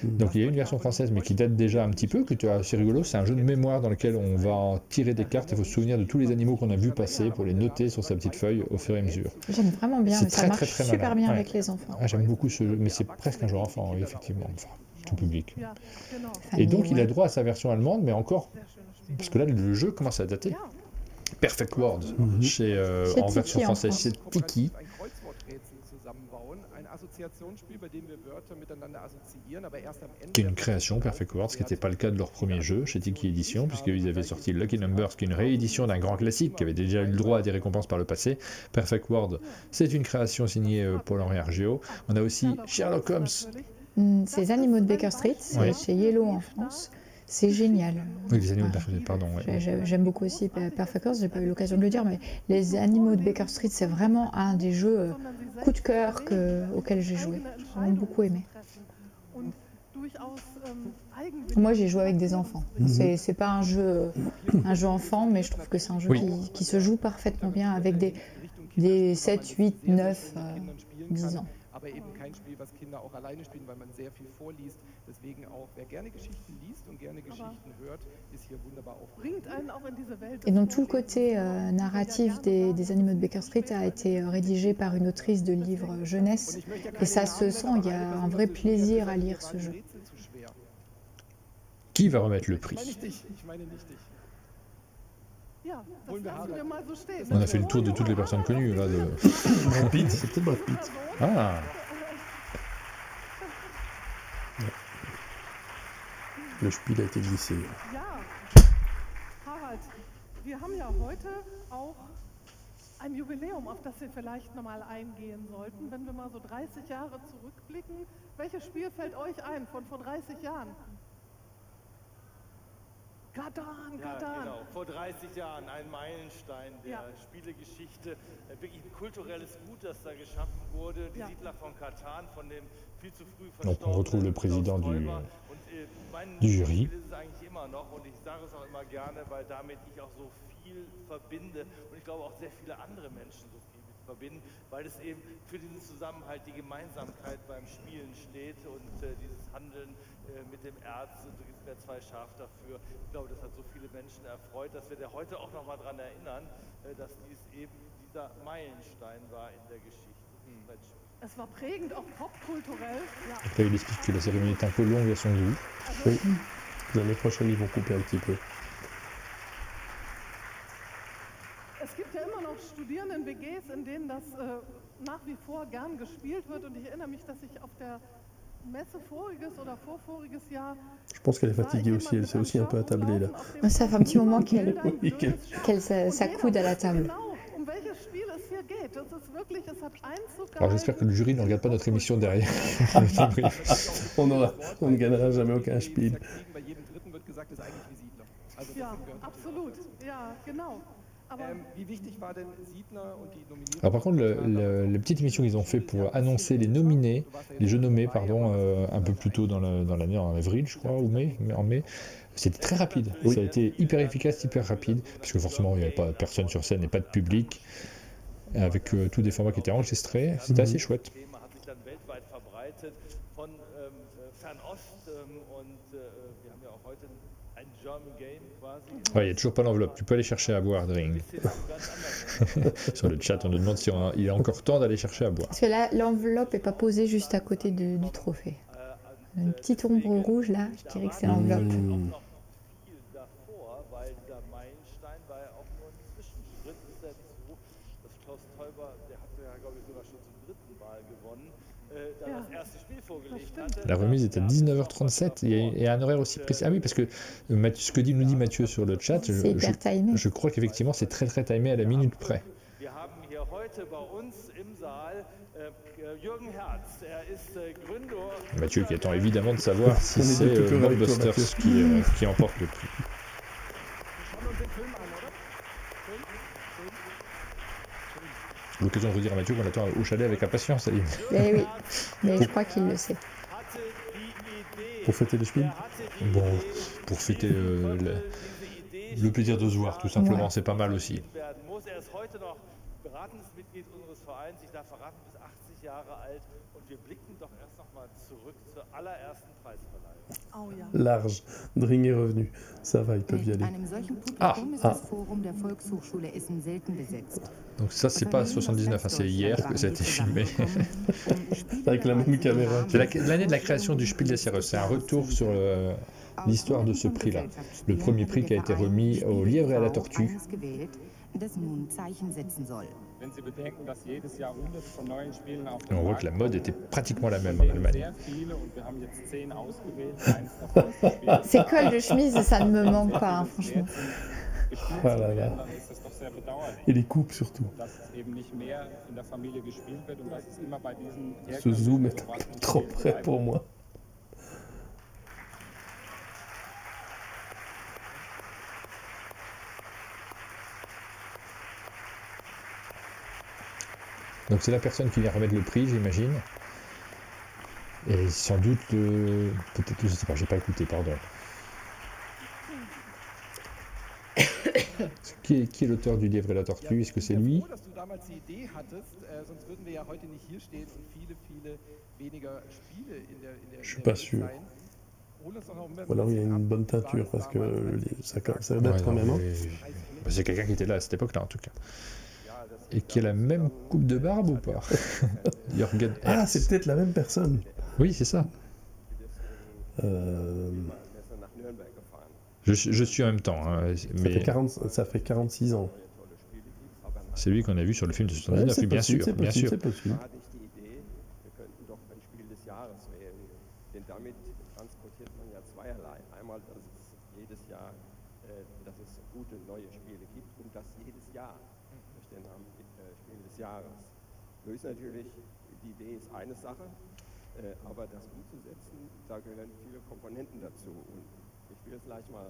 Donc il y a une version française, mais qui date déjà un petit peu, que tu as assez rigolo. C'est un jeu de mémoire dans lequel on va en tirer des cartes, il faut se souvenir de tous les animaux qu'on a vu passer pour les noter sur sa petite feuille au fur et à mesure. J'aime vraiment bien, mais ça marche super bien avec les enfants. Ah, j'aime beaucoup ce jeu, mais c'est presque un jeu enfant, oui, effectivement, enfin, tout public. Et donc il a droit à sa version allemande, mais encore parce que là, le jeu commence à dater. Perfect World, en version française, c'est Tiki. Qui est une création, Perfect World, ce qui n'était pas le cas de leur premier jeu chez Tiki Edition, puisqu'ils avaient sorti Lucky Numbers, qui est une réédition d'un grand classique, qui avait déjà eu le droit à des récompenses par le passé. Perfect World, c'est une création signée Paul-Henri Argéo. On a aussi Sherlock Holmes. C'est les Animaux de Baker Street, c'est chez Yellow en France. C'est génial. Oui, les animaux de Baker Street, pardon. Ouais. J'aime beaucoup aussi Perfect World, j'ai pas eu l'occasion de le dire, mais les animaux de Baker Street, c'est vraiment un des jeux coup de cœur auquel j'ai joué. J'ai vraiment beaucoup aimé. Moi, j'ai joué avec des enfants. C'est pas un jeu enfant, mais je trouve que c'est un jeu qui se joue parfaitement bien avec des 7, 8, 9, 10 ans. Aber eben kein Spiel, was Kinder auch alleine spielen, weil man sehr viel vorliest. Deswegen auch, wer gerne Geschichten liest und gerne Geschichten hört, ist hier wunderbar aufgehoben. Et donc tout le côté narratif des Animaux de Baker Street a été rédigé par une autrice de livres jeunesse. Et ça se sent, il y a un vrai plaisir à lire ce jeu. Qui va remettre le prix? On a fait le tour de toutes les personnes connues là. Brad Pitt, c'est peut-être Brad Pitt. Ah. Le Spiel a été glissé. Ja, Harald, wir haben ja heute auch ein Jubiläum, auf das wir vielleicht nochmal eingehen sollten. Wenn wir mal so 30 Jahre zurückblicken, welches Spiel fällt euch ein von vor 30 Jahren? Katan. Ja, genau. Vor 30 Jahren ein Meilenstein der Spielegeschichte. Wirklich ein kulturelles Gut, das da geschaffen wurde. Die Siedler von Katan, von dem viel zu früh verstorbenen. Donc on retrouve le président du jury. Das ist eigentlich immer noch und ich sage es auch immer gerne, weil damit ich auch so viel verbinde und ich glaube auch sehr viele andere Menschen so viel mit verbinden, weil es eben für diesen Zusammenhalt, die Gemeinsamkeit beim Spielen steht und dieses Handeln mit dem Erz, und du gibst mir 2 Schaf dafür. Ich glaube, das hat so viele Menschen erfreut, dass wir heute auch noch mal daran erinnern, dass dies eben dieser Meilenstein war in der Geschichte. Es war prägend, auch popkulturell. Après, il explique que la cérémonie est un peu longue à son goût. Oui. L'année prochaine, ils vont couper un petit peu. Es gibt ja immer noch Studierenden-WGs, in denen das nach wie vor gern gespielt wird. Und ich erinnere mich, dass ich auf der Messe voriges oder vorvoriges Jahr. Je pense qu'elle est fatiguée aussi, elle s'est aussi un peu attablée là. Ça fait un petit moment qu'elle s'accoude à la table. Alors j'espère que le jury ne regarde pas notre émission derrière. On ne gagnera jamais aucun Spiel. Ja, absolut. Ja, genau. Alors par contre, la petite émission qu'ils ont fait pour annoncer les nominés, les jeux nommés, pardon, un peu plus tôt dans l'année, en avril, je crois, ou en mai, c'était très rapide. Oui. Ça a été hyper efficace, hyper rapide, parce que forcément, il n'y avait pas personne sur scène et pas de public, avec tous des formats qui étaient enregistrés. C'était assez chouette. Ouais, il n'y a toujours pas l'enveloppe. Tu peux aller chercher à boire, Dring. Sur le chat, on nous demande si il est encore temps d'aller chercher à boire. Parce que là, l'enveloppe n'est pas posée juste à côté du trophée. Une petite ombre rouge là, je dirais que c'est l'enveloppe. La remise est à 19h37 et à un horaire aussi précis. Ah oui, parce que ce que nous dit Mathieu sur le chat, je crois qu'effectivement c'est très très timé à la minute près. Mathieu qui attend évidemment de savoir si c'est Mockbusters qui emporte le prix. L'occasion de redire à Mathieu qu'on attend au chalet avec impatience, Aline. Eh oui, mais je crois qu'il le sait. Pour fêter le Spiel? Bon, pour fêter le plaisir de se voir, tout simplement, c'est pas mal aussi. Large, Dring est revenu. Ça va, ils peuvent y aller. Donc ça, c'est pas 79, hein, c'est hier que ça a été filmé. Avec la même caméra. C'est l'année de la création du Spiel des Jahres. C'est un retour sur l'histoire de ce prix-là. Le premier prix qui a été remis au lièvre et à la tortue. Et on voit que la mode était pratiquement la même en Allemagne. Ces cols de chemise, ça ne me manque pas, hein, franchement. Ah là là. Et les coupes surtout. Ce zoom est un peu trop près pour moi. Donc c'est la personne qui vient remettre le prix, j'imagine. Et sans doute, peut-être, je ne sais pas, j'ai pas écouté, pardon. Qui est l'auteur du lièvre et la tortue? Est-ce que c'est lui? Je suis pas sûr. Ou alors il y a une bonne teinture parce que ça date quand même. Hein. C'est quelqu'un qui était là à cette époque-là en tout cas. Et qui a la même coupe de barbe ou pas? Jürgen Hertz. Ah, c'est peut-être la même personne. Oui, c'est ça. Je suis en même temps. Hein, mais... ça fait 46 ans. C'est lui qu'on a vu sur le film de 79, oui, bien sûr. C'est possible, c'est possible. So ist natürlich, die Idee ist eine Sache, aber das umzusetzen, da gehören viele Komponenten dazu. Und ich will jetzt gleich mal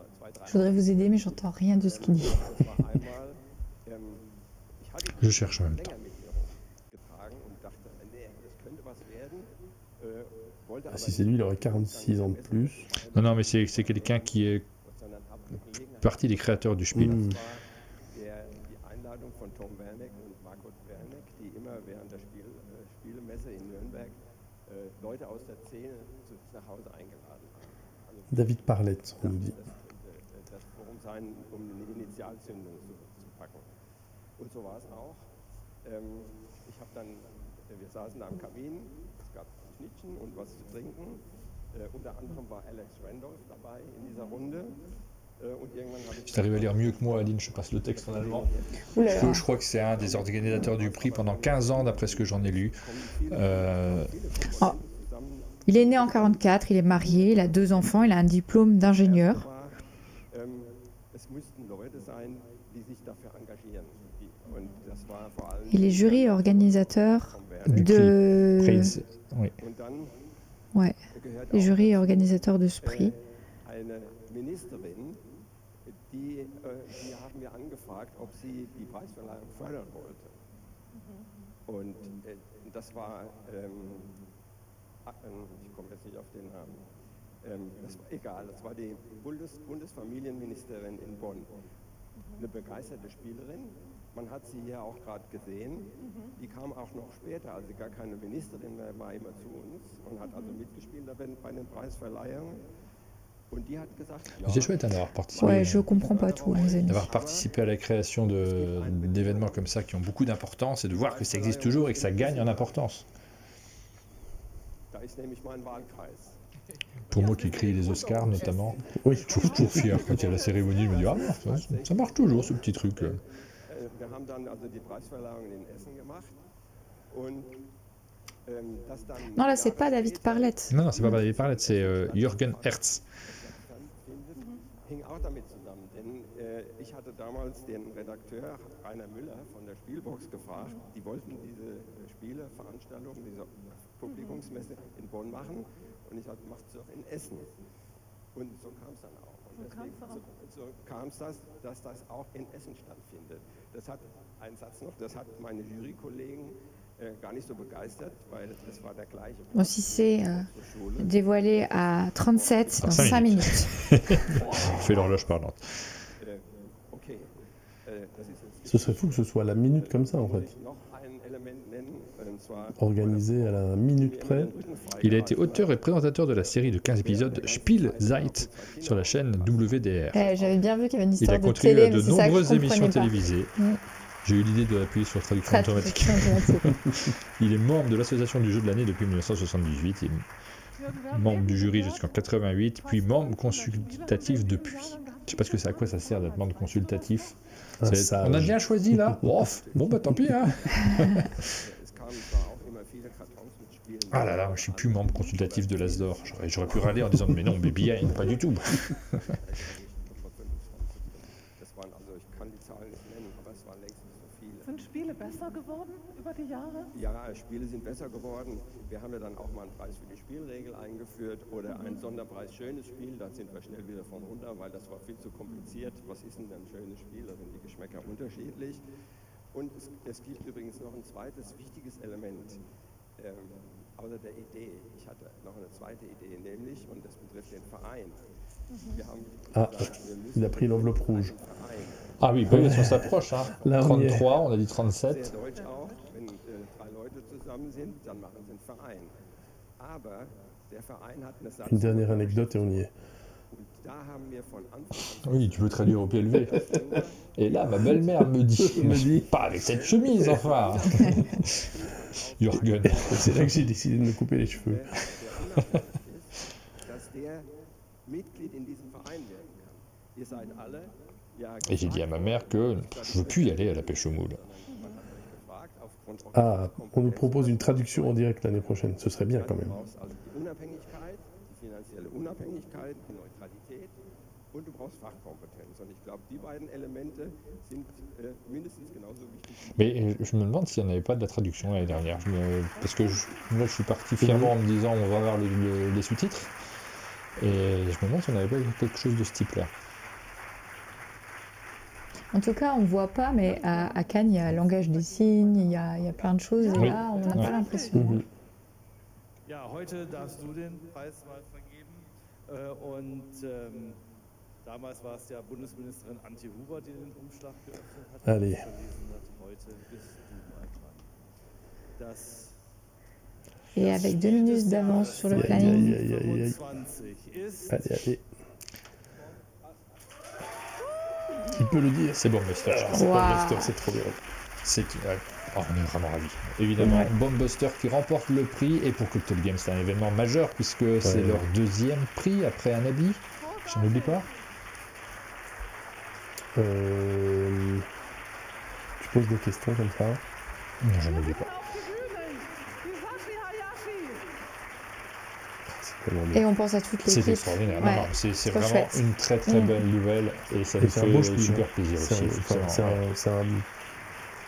Je voudrais vous aider, mais j'entends rien de ce qu'il dit. Je cherche en même temps. Ah, si c'est lui, il aurait 46 ans de plus. Non, non, mais c'est quelqu'un qui est partie des créateurs du Spiel. David Parlett, on nous dit. Wir saßen da am Kamin, es gab Schnittchen und was zu trinken. Unter anderem war Alex Randolph dabei in dieser Runde. Tu arrives à lire mieux que moi, Aline, je passe le texte en allemand. Je crois que c'est un des organisateurs du prix pendant 15 ans, d'après ce que j'en ai lu. Oh. Il est né en 1944, il est marié, il a 2 enfants, il a un diplôme d'ingénieur. Il est jury et organisateur de... Oui. Ouais, les jurys et organisateurs de ce prix. Die haben mir angefragt, ob sie die Preisverleihung fördern wollte. Und das war, ich komme jetzt nicht auf den Namen, das war egal, das war die Bundesfamilienministerin in Bonn. Eine begeisterte Spielerin, man hat sie hier auch gerade gesehen, die kam auch noch später, als sie gar keine Ministerin mehr war, immer zu uns und hat also mitgespielt bei den Preisverleihungen. C'est chouette d'avoir participé. Ouais, je comprends pas tout. D'avoir participé à la création d'événements comme ça qui ont beaucoup d'importance et de voir que ça existe toujours et que ça gagne en importance. Pour moi qui crie les Oscars notamment, oui, je suis toujours fier quand il y a la cérémonie, je me dis ah ça marche toujours ce petit truc. Non, là, c'est pas David Parlett. Non, c'est pas David Parlett, c'est Jürgen Hertz. Hing auch damit zusammen, denn ich hatte damals den Redakteur Rainer Müller von der Spielbox gefragt, die wollten diese Spieleveranstaltung, diese Publikumsmesse in Bonn machen und ich sagte, macht es doch in Essen. Und so kam es dann auch. Und deswegen so kam es, dass das auch in Essen stattfindet. Das hat, ein Satz noch, das hat meine Jurykollegen gar nicht so begeistert, weil das war der gleiche. Bon, si c'est dévoilé à 37 dans 5 minutes. Fais l'horloge parlante. Ce serait fou que ce soit à la minute comme ça en fait. Organisé à la minute près. Il a été auteur et présentateur de la série de 15 épisodes Spielzeit sur la chaîne WDR. J'avais bien vu qu'il y avait une histoire de télé. Il a contribué à de nombreuses émissions pas. télévisées. J'ai eu l'idée d'appuyer sur traduction automatique. Il est membre de l'association du jeu de l'année depuis 1978. membre du jury jusqu'en 88, puis membre consultatif depuis. Je sais pas ce que c'est, à quoi ça sert d'être membre consultatif. On a bien choisi là. Bon bah tant pis hein. Ah là là, je suis plus membre consultatif de l'Asdor. J'aurais pu râler en disant mais non, Baby pas du tout. Sind Spiele besser geworden über die Jahre? Ja, Spiele sind besser geworden. Wir haben ja dann auch mal einen Preis für die Spielregel eingeführt oder einen Sonderpreis schönes Spiel. Da sind wir schnell wieder von runter, weil das war viel zu kompliziert. Was ist denn ein schönes Spiel? Da sind die Geschmäcker unterschiedlich. Und es gibt übrigens noch ein zweites wichtiges Element außer der Idee. Ich hatte noch eine zweite Idee, nämlich, und das betrifft den Verein. Wir haben il a pris l'enveloppe rouge. Ah oui, bah oui, on s'approche. Hein. 33, on a dit 37. Une dernière anecdote et on y est. Oui, tu peux traduire au pied levé. Et là, ma belle-mère me dit, pas avec cette chemise, enfin. Jürgen. C'est là que j'ai décidé de me couper les cheveux. Et j'ai dit à ma mère que je veux plus y aller à la pêche au moule. Ah, on nous propose une traduction en direct l'année prochaine, ce serait bien quand même. Mais je me demande s'il n'y en avait pas de la traduction l'année dernière. Parce que moi je suis parti fièrement en me disant on va voir les sous-titres. Et je me demande si on n'avait pas quelque chose de ce type-là. En tout cas, on ne voit pas, mais à Cannes, il y a langage des signes, il y a plein de choses, et là, on n'a pas l'impression. Ja, heute darfst du den Preis mal vergeben. Und damals war es ja Bundesministerin Antje Huber, die den Umschlag geöffnet hat. Allez. Heute bist du mal dran. Et avec 2 minutes d'avance sur le planning. Allez. Il peut le dire. C'est Bombbuster. C'est Bombbuster, c'est trop bien. On est vraiment ravis. Évidemment, Bombbuster qui remporte le prix. Et pour Cocktail Games, c'est un événement majeur puisque c'est leur 2e prix après un habit. Je n'oublie pas. Tu poses des questions comme ça? Non, je n'oublie pas. Et on pense à toutes les C'est extraordinaire. Ouais. Non, c'est vraiment chouette. Une très belle nouvelle et ça me fait super plaisir aussi.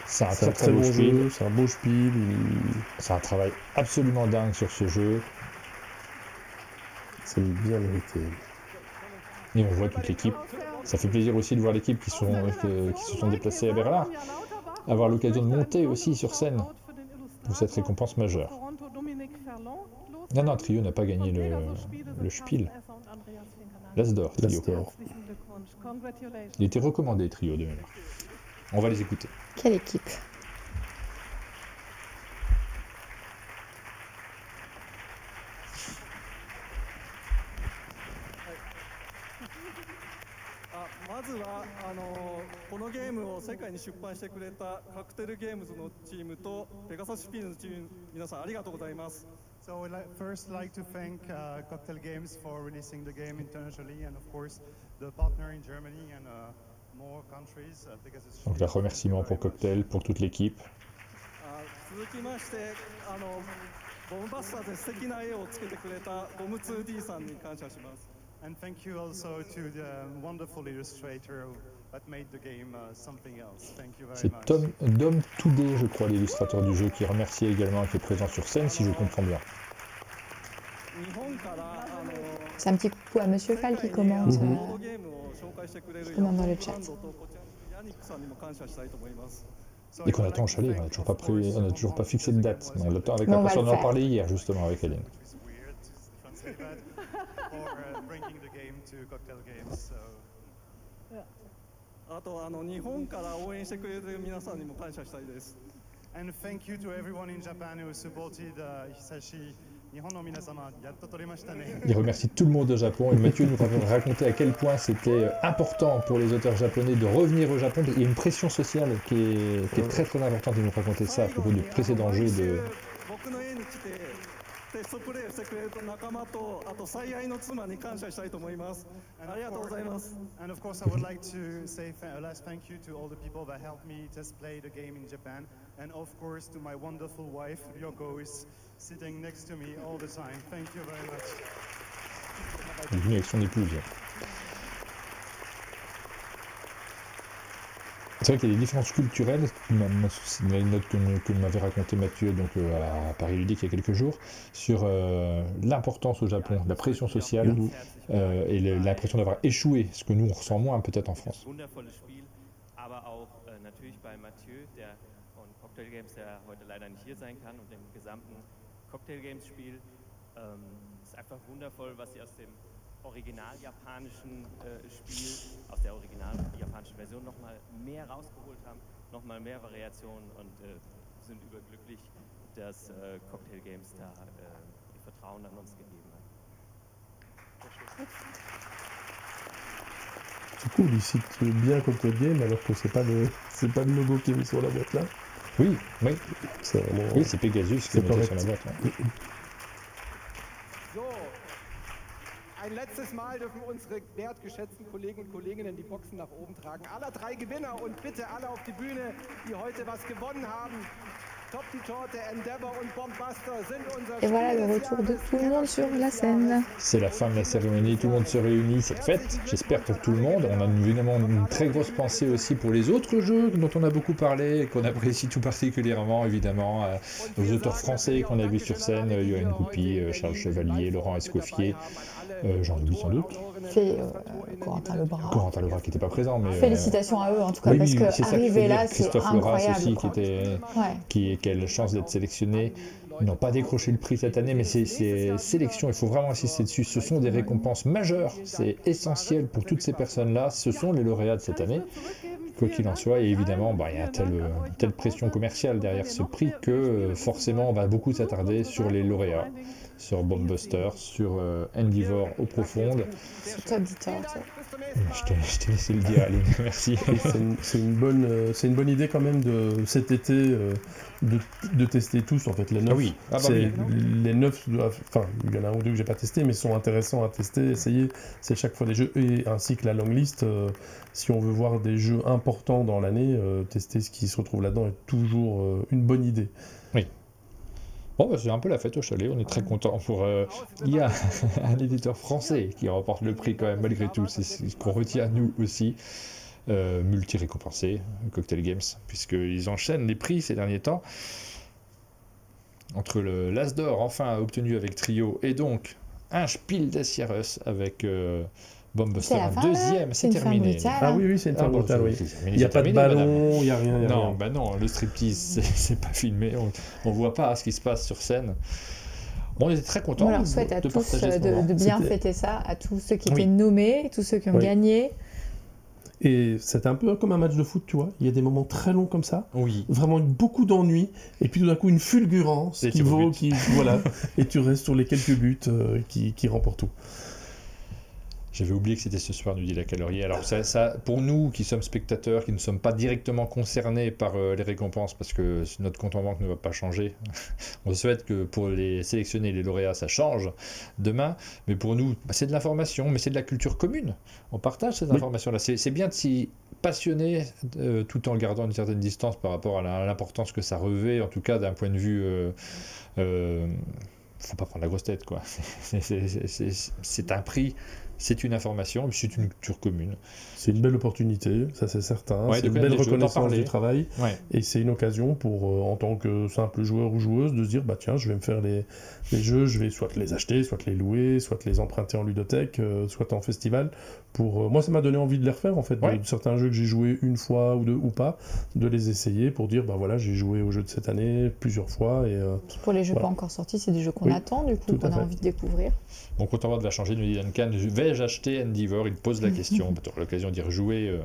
C'est un très beau jeu, c'est un beau spiel. C'est un travail absolument dingue sur ce jeu. C'est bien mérité. Et on voit toute l'équipe. Ça fait plaisir aussi de voir l'équipe qui se sont déplacés à Berlin. Avoir l'occasion de monter aussi sur scène pour cette récompense majeure. Non, Trio n'a pas gagné le Spiel. L'Asdor, Trio. Il était recommandé, Trio, de mémoire. On va les écouter. Quelle équipe! So we'd first like to thank Cocktail Games for releasing the game internationally and of course the partner in Germany and more countries. Donc un remerciement pour Cocktail, pour toute l'équipe. And thank you also to the wonderful illustrator that made the game something else. Thank you very much. C'est Dom Toudé, je crois, l'illustrateur du jeu, qui remercie également, qui est présent sur scène, si je comprends bien. C'est un petit coucou à Monsieur Fall qui commente, dans le chat. Et qu'on attend au chalet, on n'a toujours pas fixé de date. On l'attend avec impatience, on en parlait hier justement avec Hélène. And thank you to everyone in Japan who supported Hisashi. Il remercie tout le monde au Japon et Mathieu nous racontait à quel point c'était important pour les auteurs japonais de revenir au Japon. Il y a une pression sociale qui est très très importante. Il nous racontait ça à propos du précédent jeu de... テストプレイしてくれる仲間と、あと最愛の妻に感謝したいと思います。ありがとうございます。And of course, I would like to say a last thank you to all the people that helped me just play the game in Japan, and of course to my wonderful wife Ryoko, who is sitting next to me all the time. Thank you very much. Il est venu avec son épouse. C'est vrai qu'il y a des différences culturelles, c'est une anecdote que m'avait raconté Mathieu donc, à Paris Ludique il y a quelques jours, sur l'importance au Japon, la pression sociale et l'impression d'avoir échoué, ce que nous on ressent moins peut-être en France. Aber auch natürlich bei Mathieu, der von Cocktail Games, der heute leider nicht hier sein kann, und dem gesamten Cocktail Games Spiel. Es ist einfach wundervoll, was sie aus dem original japanischen Spiel, aus der original japanischen Version nochmal mehr rausgeholt haben, nochmal mehr Variationen, und sind überglücklich, dass Cocktail Games da ihr Vertrauen an uns gegeben hat. C'est cool, il cite bien Cocktail Game alors que c'est pas le logo qui est mis sur la boîte là. Oui, oui. C'est vraiment... Oui, c'est Pegasus qui est mis sur la boîte. Ouais. So, ein letztes Mal dürfen unsere wertgeschätzten Kollegen und Kolleginnen die Boxen nach oben tragen. Aller 3 Gewinner und bitte alle auf die Bühne, die heute was gewonnen haben. Top die Torte, Endeavor und Bombbuster sind unser Et voilà le retour de tout le monde sur la scène. C'est la fin de la cérémonie, tout le monde se réunit, c'est fête, j'espère pour tout le monde. On a évidemment une très grosse pensée aussi pour les autres jeux dont on a beaucoup parlé et qu'on apprécie tout particulièrement, évidemment, aux auteurs français qu'on a vus sur scène, Yoann Goupy, Charles Chevalier, Laurent Escoffier, j'en oublie sans doute. Corentin Lebras. Corentin Lebras qui n'était pas présent, mais... Félicitations à eux en tout cas, oui, parce que arriver là, c'est Christophe incroyable. Loras aussi, qui a la chance d'être sélectionné. Ils n'ont pas décroché le prix cette année, mais ces sélections, il faut vraiment insister dessus. Ce sont des récompenses majeures, c'est essentiel pour toutes ces personnes-là. Ce sont les lauréats de cette année, quoi qu'il en soit. Et évidemment, il y a telle pression commerciale derrière ce prix que forcément, on va beaucoup s'attarder sur les lauréats, sur Bombbuster, sur Endeavor Eaux Profondes. C'est toi, Dieter. Je t'ai laissé le dire, Aline, merci. C'est une bonne idée quand même de cet été de tester tous en fait les 9. Ah oui. Les 9 doivent, enfin il y en a un ou deux que j'ai pas testé mais sont intéressants à tester, essayer. C'est chaque fois des jeux et ainsi que la long list. Si on veut voir des jeux importants dans l'année, tester ce qui se retrouve là-dedans est toujours une bonne idée. Oui. Bon, c'est un peu la fête au chalet, on est très content pour... il y a un éditeur français qui remporte le prix quand même, malgré tout, c'est ce qu'on retient nous aussi, multi-récompensé, Cocktail Games, puisqu'ils enchaînent les prix ces derniers temps, entre le l'As d'or enfin obtenu avec Trio, et donc un Spiel des Jahres avec... Bombbuster en deuxième, c'est terminé. Ah oui, c'est une fin brutale, oui. Il n'y a pas de ballon, il n'y a rien. Non, non, le striptease, c'est pas filmé, on voit pas ce qui se passe sur scène. Bon, on était très contents. On leur souhaite à tous de bien fêter ça, à tous ceux qui étaient nommés, tous ceux qui ont gagné. Et c'est un peu comme un match de foot, tu vois. Il y a des moments très longs comme ça, vraiment avec beaucoup d'ennuis, et puis tout d'un coup une fulgurance voilà, et tu restes sur les quelques buts qui remportent tout. J'avais oublié que c'était ce soir, nous dit la Calorie. Alors ça, pour nous qui sommes spectateurs, qui ne sommes pas directement concernés par les récompenses, parce que notre compte en banque ne va pas changer, on souhaite que pour les sélectionnés, les lauréats, ça change demain. Mais pour nous, c'est de l'information, mais c'est de la culture commune. On partage cette information-là. C'est bien de s'y passionner tout en gardant une certaine distance par rapport à l'importance que ça revêt, en tout cas d'un point de vue... faut pas prendre la grosse tête, quoi. C'est un prix... C'est une information, c'est une culture commune. C'est une belle opportunité, ça c'est certain. C'est une belle reconnaissance du travail. Et c'est une occasion pour, en tant que simple joueur ou joueuse, de se dire, bah tiens, je vais me faire les jeux, je vais soit les acheter, soit les louer, soit les emprunter en ludothèque, soit en festival. Moi, ça m'a donné envie de les refaire, en fait. De certains jeux que j'ai joués une fois ou deux ou pas, de les essayer pour dire, bah voilà, j'ai joué aux jeux de cette année plusieurs fois. Et, pour les jeux pas encore sortis, c'est des jeux qu'on attend, du coup, qu'on a envie de découvrir. Donc, quand on va de la changer, nous dit Duncan, vais-je acheter Endeavor? Il pose la question. Tu auras l'occasion d'y rejouer.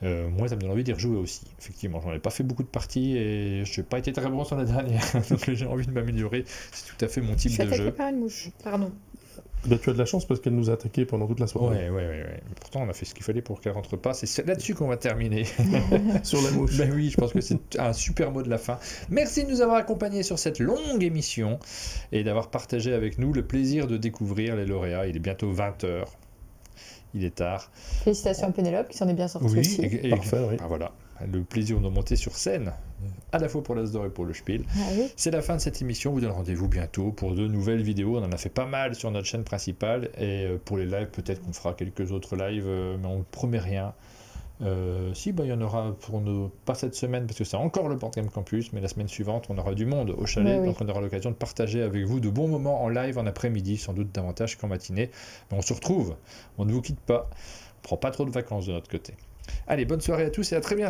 Moi, ça me donne envie d'y rejouer aussi. Effectivement, j'en ai pas fait beaucoup de parties et je n'ai pas été très bon sur la dernière. Donc, j'ai envie de m'améliorer. C'est tout à fait mon type de jeu. Par une mouche. Pardon. Bah, tu as de la chance parce qu'elle nous a attaqué pendant toute la soirée. Ouais. Pourtant, on a fait ce qu'il fallait pour qu'elle rentre pas. C'est là-dessus qu'on va terminer. Sur la mouche. Ben oui, je pense que c'est un super mot de la fin. Merci de nous avoir accompagnés sur cette longue émission et d'avoir partagé avec nous le plaisir de découvrir les lauréats. Il est bientôt 20h. Il est tard. Félicitations à Pénélope qui s'en est bien sortie aussi. Parfait, oui. Voilà. Le plaisir de monter sur scène, à la fois pour l'Asdor et pour le Spiel. C'est la fin de cette émission. Vous donne rendez-vous bientôt pour de nouvelles vidéos. On en a fait pas mal sur notre chaîne principale. Et pour les lives, peut-être qu'on fera quelques autres lives, mais on ne promet rien. Il y en aura pas cette semaine parce que c'est encore le Board Game Campus, mais la semaine suivante on aura du monde au chalet, donc on aura l'occasion de partager avec vous de bons moments en live en après-midi, sans doute davantage qu'en matinée, mais on se retrouve, on ne vous quitte pas, on prend pas trop de vacances de notre côté. Allez, bonne soirée à tous et à très bientôt.